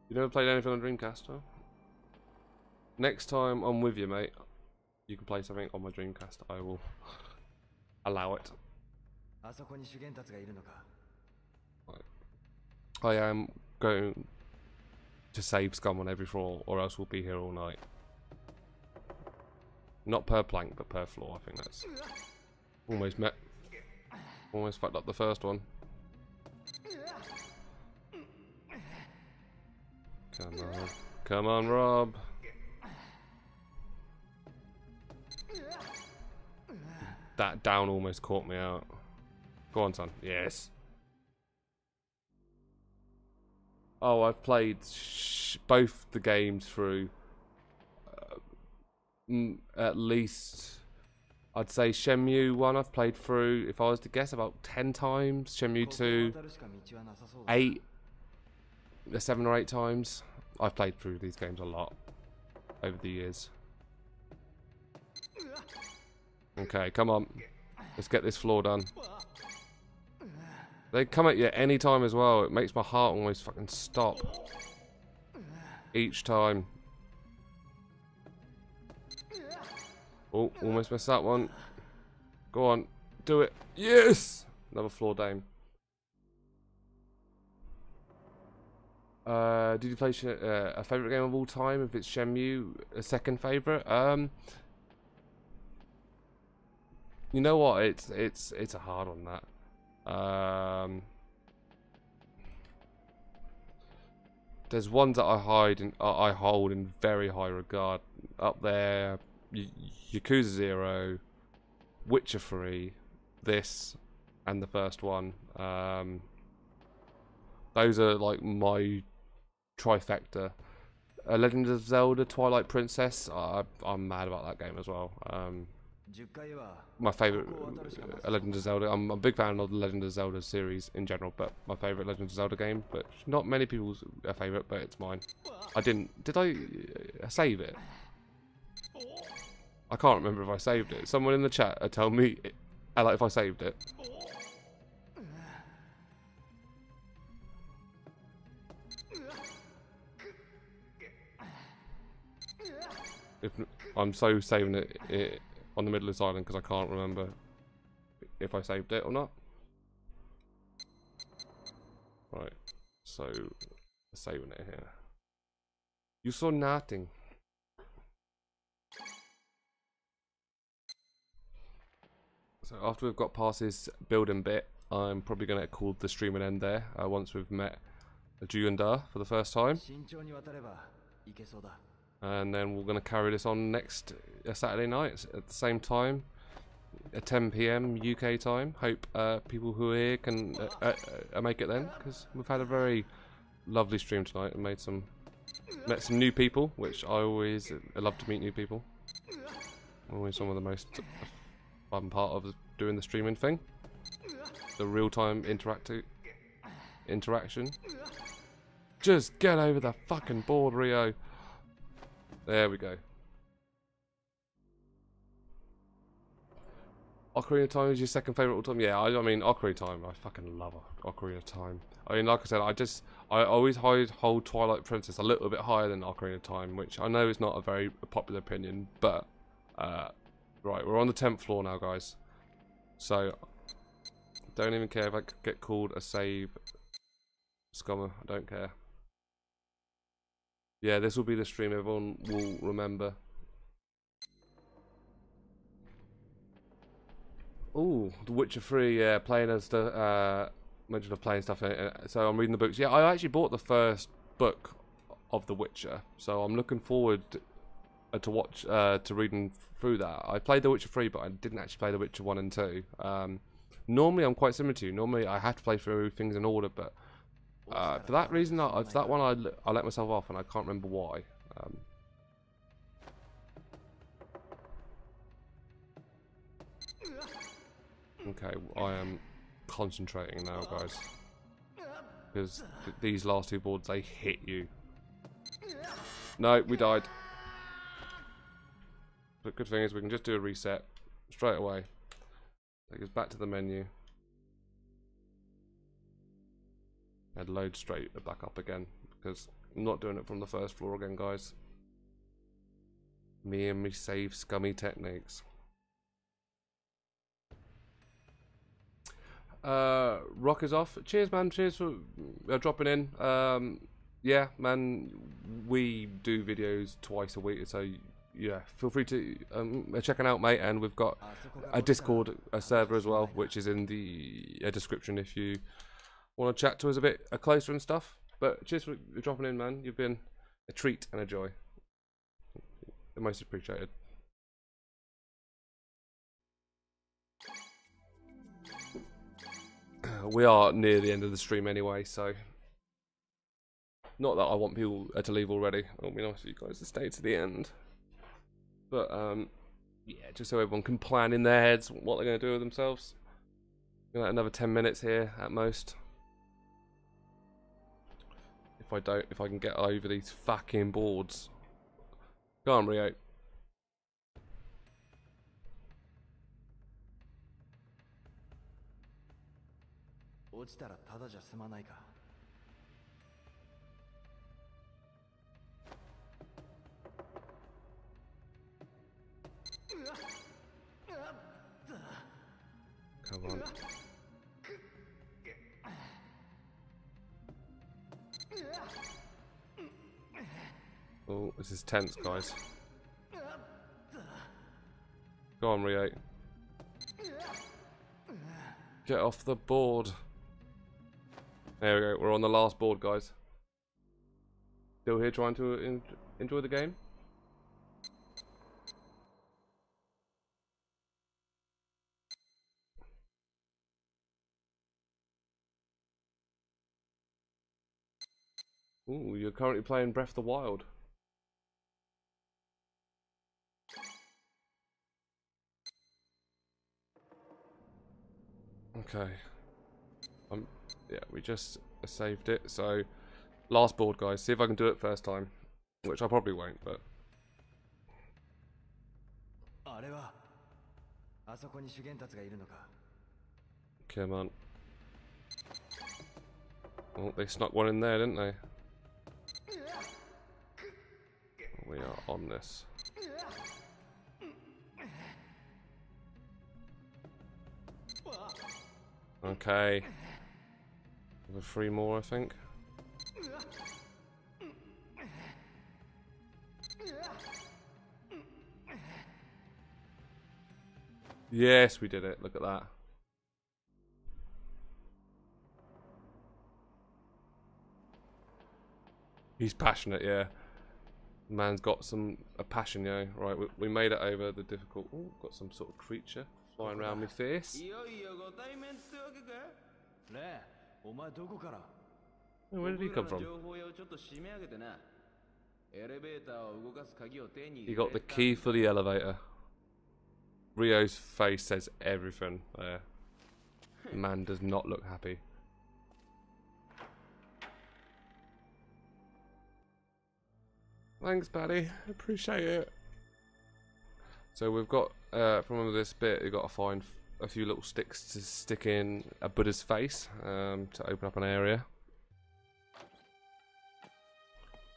You never played anything on Dreamcast, huh? Next time I'm with you, mate, you can play something on my Dreamcast. I will allow it. Right. I am going to save scum on every floor, or else we'll be here all night. Not per plank, but per floor. I think that's almost fucked up the first one. Come on, Rob. That down almost caught me out. Go on, son. Yes. Oh, I've played both the games through. At least, I'd say Shenmue 1 I've played through, if I was to guess, about 10 times. Shenmue 2, 7 or 8 times. I've played through these games a lot over the years. Okay, come on. Let's get this floor done. They come at you any time as well. It makes my heart almost fucking stop. Each time. Oh, almost missed that one. Go on, do it. Yes! Another floor dame. Did you play a favourite game of all time? If it's Shenmue, a second favourite? You know what? It's a hard one, that. There's ones that I hold in very high regard. Up there, Yakuza 0, Witcher 3, this, and the first one. Those are like my trifecta. Legend of Zelda, Twilight Princess. I'm mad about that game as well. My favourite Legend of Zelda. I'm a big fan of the Legend of Zelda series in general, but my favourite Legend of Zelda game. But not many people's favourite, but it's mine. Did I save it? I can't remember if I saved it. Someone in the chat tell me if I saved it. If I'm so saving it on the middle of this island because I can't remember if I saved it or not. Right, so saving it here. You saw nothing. So after we've got past this building bit, I'm probably going to call the stream and end there. Once we've met Ju and Da for the first time. And then we're going to carry this on next Saturday night at the same time, at 10 PM UK time. Hope people who are here can make it then, because we've had a very lovely stream tonight and met some new people, which I love to meet new people. Always some of the most fun part of doing the streaming thing, the real-time interaction. Just get over the fucking board, Rio. There we go. Ocarina of Time is your second favourite all time? Yeah, I mean Ocarina of Time. I fucking love Ocarina of Time. I mean, like I said, I always hold Twilight Princess a little bit higher than Ocarina of Time, which I know is not a very popular opinion, but right, we're on the 10th floor now, guys. So don't even care if I get called a save scummer. I don't care. Yeah, this will be the stream everyone will remember. Ooh, The Witcher 3, yeah, playing as the mention of playing stuff. So I'm reading the books. Yeah, I actually bought the first book of The Witcher, so I'm looking forward to reading through that. I played The Witcher 3, but I didn't actually play The Witcher 1 and 2. Normally, I'm quite similar to you. Normally, I have to play through things in order, but for that reason, for that one, I let myself off, and I can't remember why. Okay, I am concentrating now, guys, because these last two boards, they hit you. No, we died. But good thing is we can just do a reset straight away. Take us back to the menu. And load straight back up again, because I'm not doing it from the first floor again, guys. Me and me save scummy techniques. Rock is off. Cheers, man. Cheers for dropping in. yeah, man, we do videos twice a week, so yeah, feel free to check it out, mate. And we've got a Discord server as well, which is in the description if you want to chat to us a bit closer and stuff. But cheers for dropping in, man. You've been a treat and a joy. Most appreciated. We are near the end of the stream anyway, so not that I want people to leave already. It would be nice for you guys to stay to the end. But yeah, just so everyone can plan in their heads what they're going to do with themselves. Another 10 minutes here at most. If I can get over these fucking boards. Go on, Rio. 落ちたらただじゃ済まないか。Come on. Oh, this is tense, guys. Go on, Rio. Get off the board. There we go. We're on the last board, guys. Still here trying to enjoy the game? Ooh, you're currently playing Breath of the Wild. Okay. Yeah, we just saved it. So, last board, guys. See if I can do it first time. Which I probably won't, but... Come on. Oh, they snuck one in there, didn't they? We are on this. Okay. Another 3 more, I think. Yes, we did it. Look at that. He's passionate, yeah. Man's got a passion, yeah. Right, we made it over the difficult. Ooh, got some sort of creature flying around my face. Oh, where did he come from? He got the key for the elevator. Rio's face says everything there. Man does not look happy. Thanks, buddy. Appreciate it. So we've got, from this bit, we've got to find a few little sticks to stick in a Buddha's face to open up an area.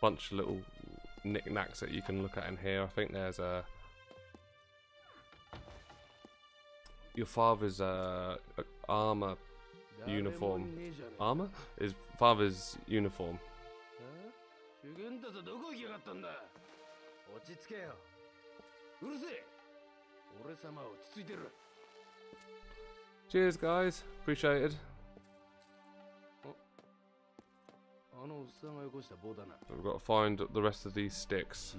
Bunch of little knickknacks that you can look at in here. I think there's a... Your father's armor uniform. Armor? His father's uniform. Cheers, guys. Appreciate it. We've got to find the rest of these sticks.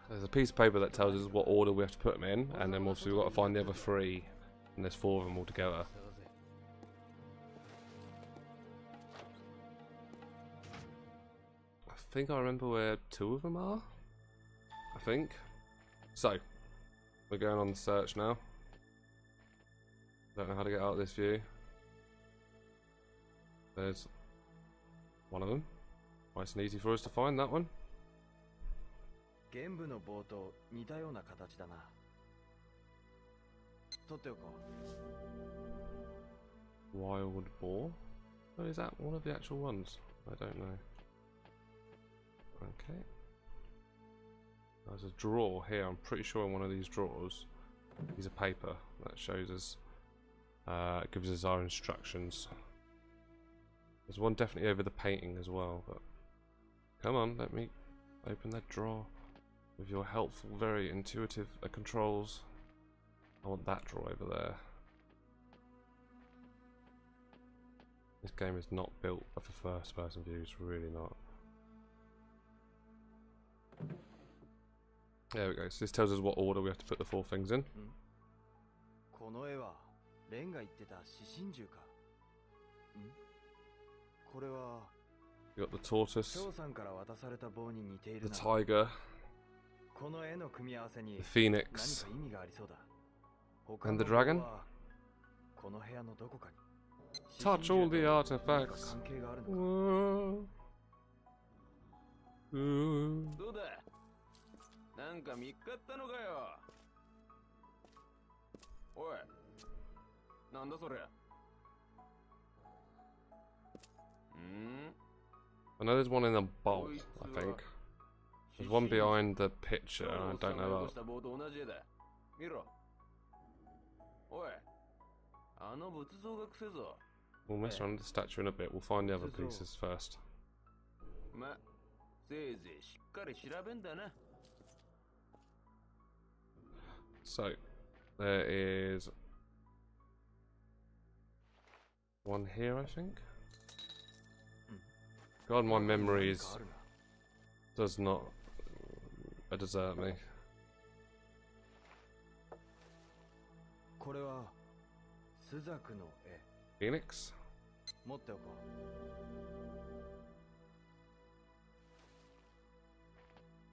There's a piece of paper that tells us what order we have to put them in, and then obviously we've got to find the other 3, and there's 4 of them all together. I think I remember where 2 of them are. I think. So, we're going on the search now. Don't know how to get out of this view. There's one of them. Nice and easy for us to find that one. Wild boar? Oh, is that one of the actual ones? I don't know. Okay. There's a drawer here. I'm pretty sure in one of these drawers piece of paper that shows us, gives us our instructions. There's one definitely over the painting as well, but come on, let me open that drawer with your helpful, very intuitive controls. I want that drawer over there. This game is not built for first person view, it's really not. There we go, so this tells us what order we have to put the 4 things in. You got the tortoise, the tiger, the phoenix, and the dragon. Touch all the artifacts. Whoa. どうだなんか見っかったのかよおいなんだそれ I know there's one in a bowl, I think. There's one behind the picture, I don't know about. 見ろおいあの仏像がくせえぞ We'll mess around with the statue in a bit, we'll find the other pieces first. ませいぜいしっかり調べんだな So, there is one here, I think. God, my memories does not desert me. これは朱雀の絵 Phoenix? 持っておこ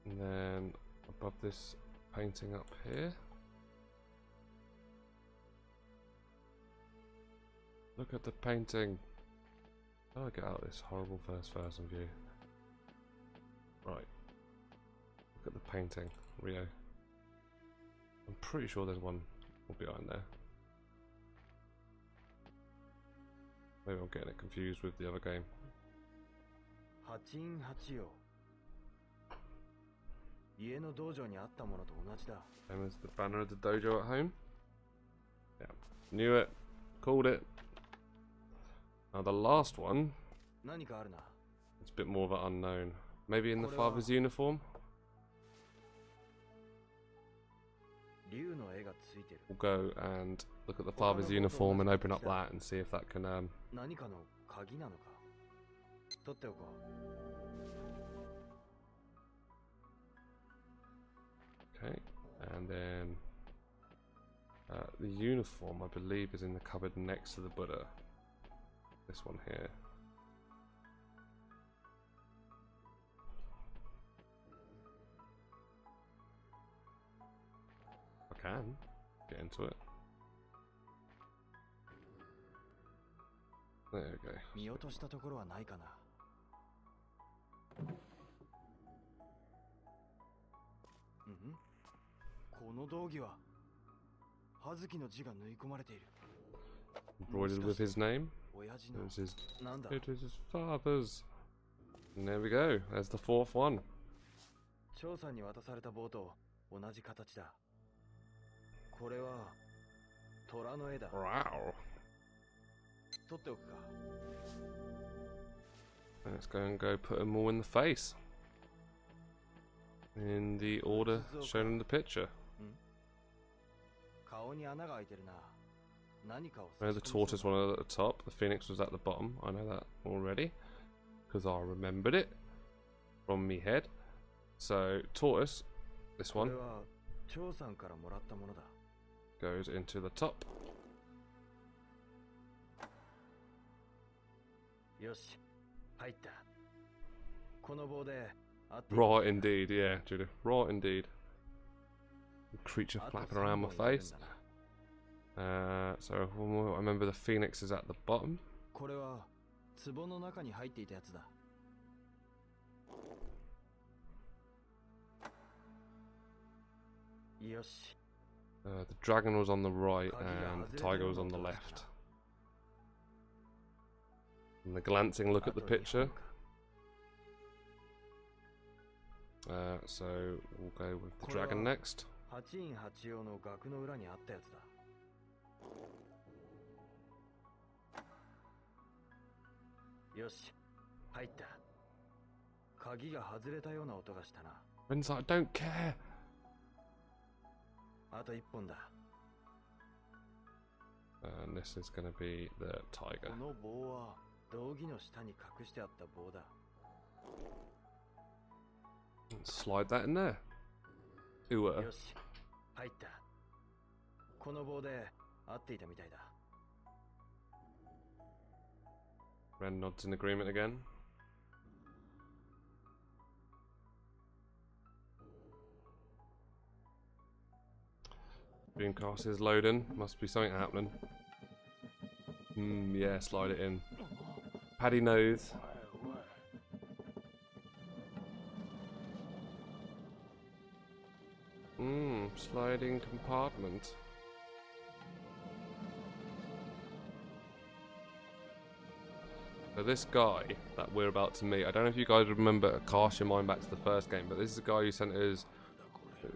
う And then above this painting up here. Look at the painting. How do I get out of this horrible first person view? Right. Look at the painting, Rio. I'm pretty sure there's one behind there. Maybe I'm getting it confused with the other game. 家の道場にあったものと同じだ Same as the banner of the dojo at home. Yeah, knew it, called it. Now the last one, 何かあるな it's a bit more of an unknown. Maybe in the father's uniform? 竜の絵がついてる We'll go and look at the father's uniform and open up that and see if that can 何かの鍵なのか取っておこう Okay, and then the uniform I believe is in the cupboard next to the Buddha. This one here. I can get into it. There we go. 見落としたところはないかなこの道着は葉月の字が縫い込まれている Embroidered with his name. 親父の It is なんだ it is his father's. And there we go. There's the 4th one. 張さんに渡された棒と同じ形だこれは虎の絵だ Wow. 取っておくか Let's go and put them all in the face. In the order shown in the picture. 顔に穴が開いてるな何かを I know the tortoise one was at the top, the phoenix was at the bottom. I know that already because I remembered it from me head. So tortoise, this こ one れは張さんからもらったものだ goes into the top. よし入ったこの棒で合って Raw indeed, yeah, Judah. Raw indeed. Creature flapping around my face. So I remember the phoenix is at the bottom. これは壺の中に入っていたやつだよし The dragon was on the right and the tiger was on the left. And the glancing look at the picture. So we'll go with the dragon next. 八院八葉の額の裏にあったやつだ。よし、入った。鍵が外れたような音がしたな。 Ren's like, I don't care. あと一本だ。 And this is going to be the tiger. この棒は道着の下に隠してあった棒だ。 Slide that in there. Ooh, よし、入った。この棒で合っていたみたいだ。 Ren nods in agreement again. Dreamcast is loading. Must be something happening. Yeah, slide it in. Paddy knows. Sliding compartment. So this guy that we're about to meet, I don't know if you guys remember, cast your mind back to the first game, but this is a guy who sent us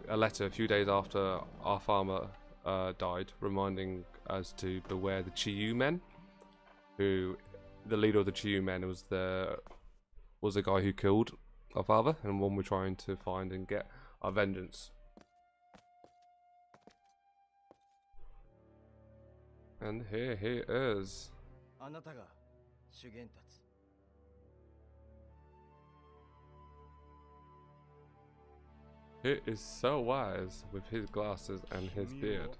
a letter a few days after our farmer died, reminding us to beware the Chiyu men. Who, the leader of the Chiyu men was the guy who killed our father, and one we're trying to find and get our vengeance. And here he is. あなたが修験たち。 He is so wise with his glasses and his beard.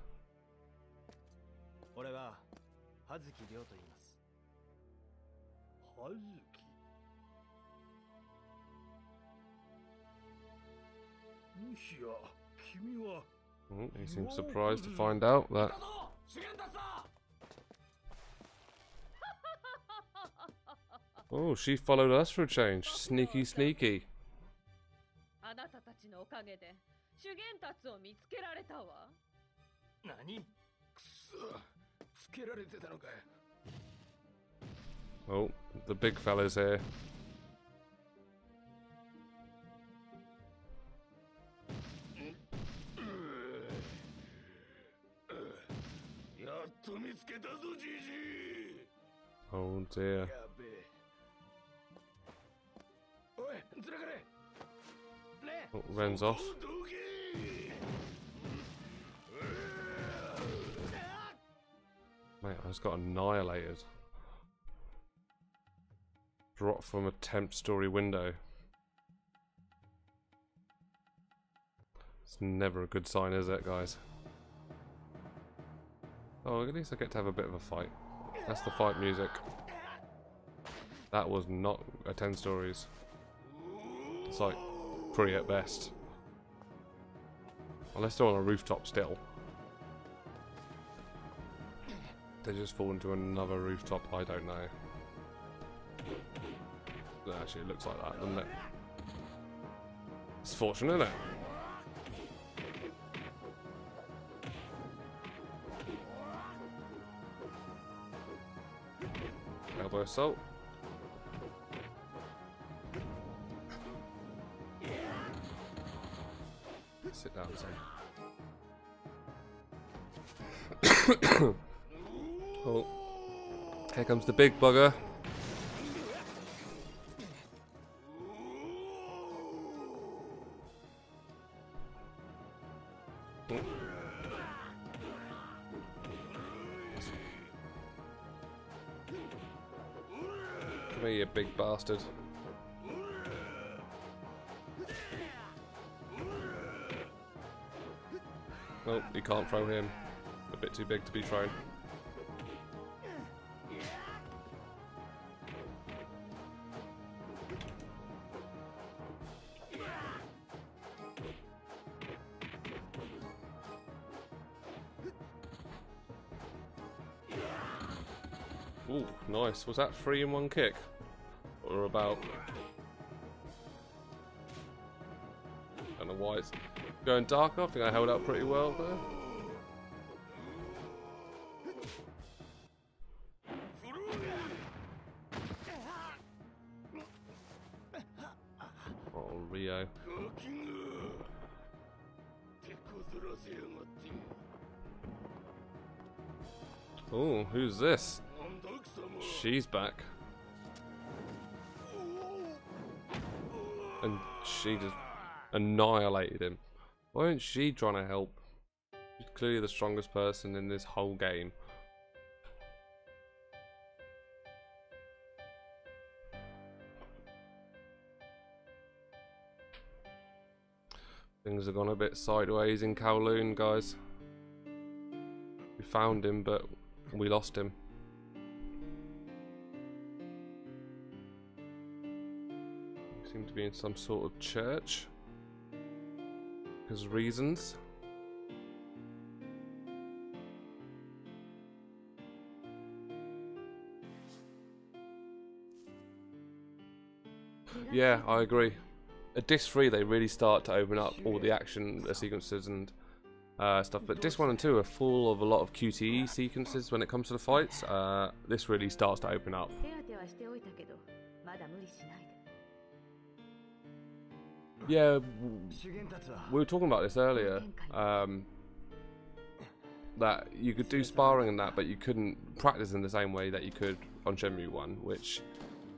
俺は葉月亮と言います。葉月。もしや君は。He seems surprised to find out that. Oh, she followed us for a change. Sneaky, sneaky. あなたたちのおかげで修験達を見つけられたわ。何？くそ、つけられてたのか。 Oh, the big fella's here. やっと見つけたぞ、じじい。 Oh dear. やべえ。おい、ずらかれ。 Oh, Ren's off. Mate, I just got annihilated. Dropped from a 10th story window. It's never a good sign, is it, guys? Oh, at least I get to have a bit of a fight. That's the fight music. That was not a 10 stories. It's like 3 at best. Unless they're on a rooftop still. They just fall into another rooftop, I don't know. Actually, it looks like that, doesn't it? It's fortunate, isn't it? Elbow assault. Sit down, son. Oh, here comes the big bugger. Come here, you big bastard. Oh, you can't throw him. A bit too big to be thrown. Ooh, nice. Was that 3 in 1 kick? Or about? Don't know why it's going darker. I think I held out pretty well there. Oh, Rio. Oh, who's this? She's back. And she just annihilated him. Why isn't she trying to help? She's clearly the strongest person in this whole game. Things have gone a bit sideways in KOWLOON, guys. We found him, but we lost him. We seem to be in some sort of church. Because reasons. Yeah, I agree. At Disc 3 they really start to open up all the action sequences and stuff, but Disc 1 and 2 are full of a lot of QTE sequences when it comes to the fights. This really starts to open up. Yeah, we were talking about this earlier, that you could do sparring and that, but you couldn't practice in the same way that you could on Shenmue 1, which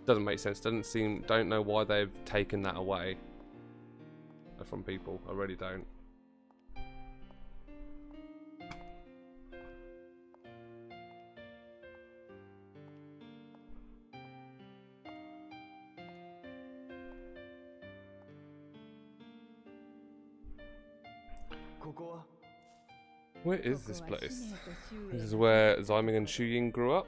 doesn't make sense. Don't know why they've taken that away from people. I really don't. Where is this place? This is where Zaiming and Shuying grew up.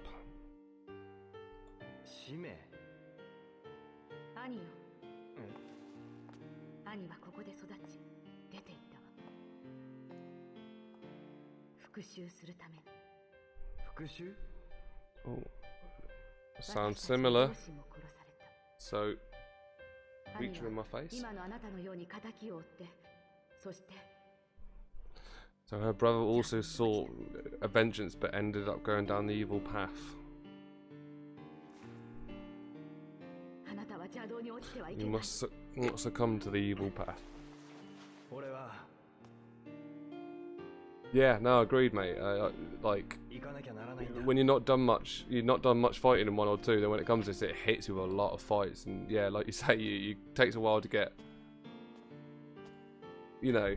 Oh, sounds similar. So, feature in my face. So her brother also sought a vengeance, but ended up going down the evil path. You must not succumb to the evil path. Yeah, no, agreed, mate. Like, when you're not done much fighting in 1 or 2, then when it comes to this, it hits you with a lot of fights, and yeah, like you say, it takes a while to get, you know.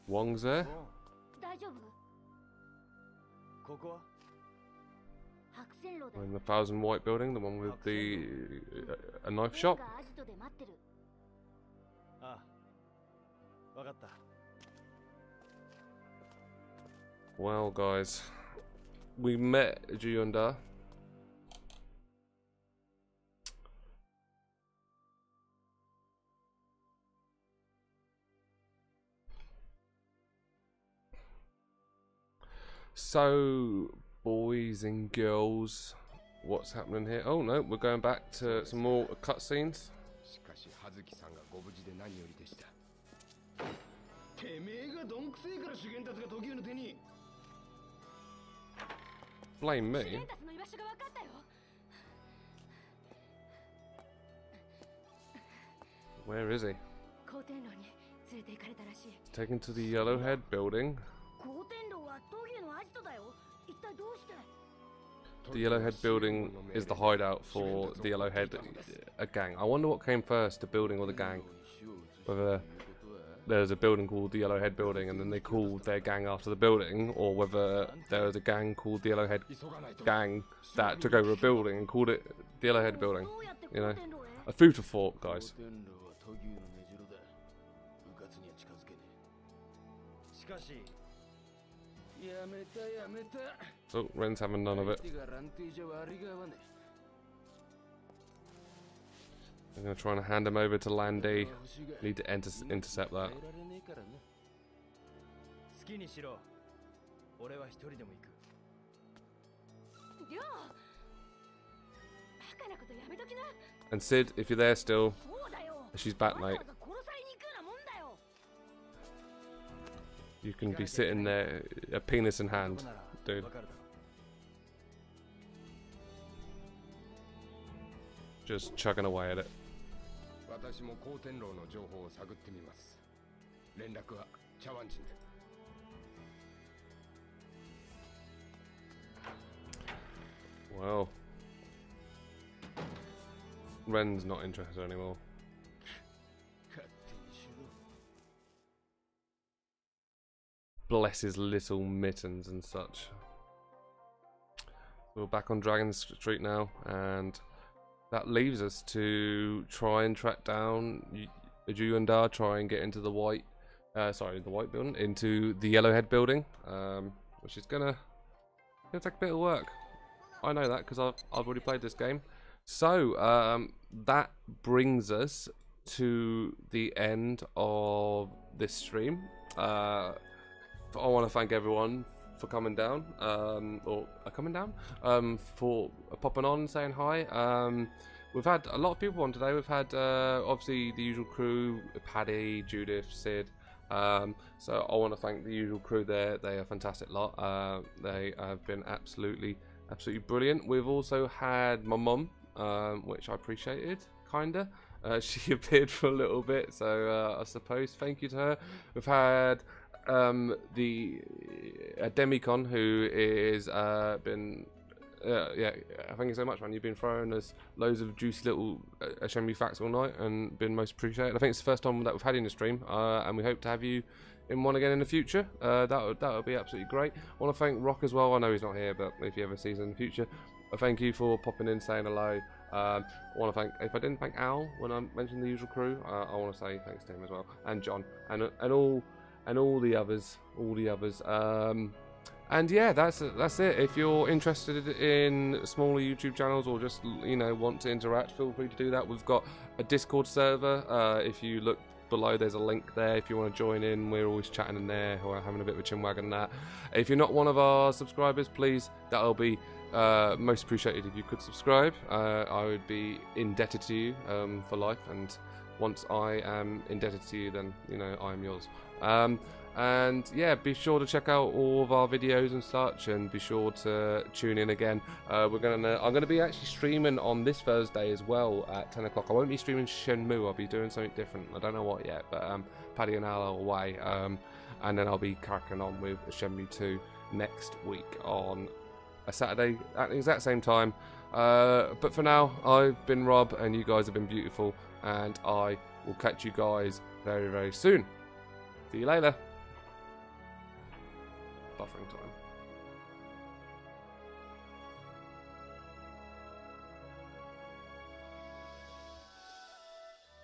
Wong's there. We're in the 1000 White building, the one with the a knife shop. Well, guys, we met Juyunda. So, boys and girls, what's happening here? Oh no, we're going back to some more cutscenes. Blame me. Where is he? Taken to the Yellowhead building. The Yellowhead building is the hideout for the Yellowhead gang. I wonder what came first, the building or the gang. Whether there's a building called the Yellowhead building and then they called their gang after the building, or whether there was a gang called the Yellowhead gang that took over a building and called it the Yellowhead building. You know, a food for thought, guys. Oh, Ren's having none of it. I'm going to try and hand him over to Landy. Need to intercept that. And Sid, if you're there still, she's back, mate. You can be sitting there, a penis in hand, dude. Just chugging away at it. 私も高天楼の情報を探ってみます。連絡は茶碗人で。Well, Ren's not interested anymore. Bless his little mittens and such. We're back on Dragon Street now, and that leaves us to try and track down Yuyunda, try and get into the white, the white building, into the Yellowhead building, which is gonna take a bit of work. I know that because I've already played this game. So that brings us to the end of this stream. I want to thank everyone for coming down, for popping on, saying hi. We've had a lot of people on today. We've had obviously the usual crew: Paddy, Judith, Sid. So I want to thank the usual crew there. They are a fantastic lot. They have been absolutely brilliant. We've also had my mum, which I appreciated, kinda. She appeared for a little bit, so I suppose thank you to her. We've had the Demicon, who is been thank you so much, man. You've been throwing us loads of juicy little Shenmue facts all night and been most appreciated. I think it's the first time that we've had you in the stream, and we hope to have you in one again in the future. That would be absolutely great. I want to thank Rock as well. I know he's not here, but if he ever sees us in the future, thank you for popping in, saying hello. I want to thank, if I didn't thank Al when I mentioned the usual crew, I want to say thanks to him as well, and John, and all the others, and yeah, that's it. If you're interested in smaller YouTube channels, or just want to interact, feel free to do that. We've got a Discord server. If you look below, there's a link there if you want to join in. We're always chatting in there, or having a bit of a chinwag and that. If you're not one of our subscribers, please, that'll be most appreciated if you could subscribe. I would be indebted to you for life, and once I am indebted to you, then I am yours. And yeah, be sure to check out all of our videos and such, and be sure to tune in again. I'm gonna be actually streaming on this Thursday as well at 10 o'clock. I won't be streaming Shenmue. I'll be doing something different. I don't know what yet, but Paddy and Al are away, and then I'll be cracking on with Shenmue 2 next week on a Saturday at the exact same time. But for now, I've been Rob, and you guys have been beautiful, and I will catch you guys very, very soon. See you later. Buffering time.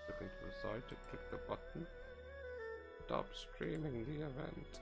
Looking to the side to click the button. Stop streaming the event.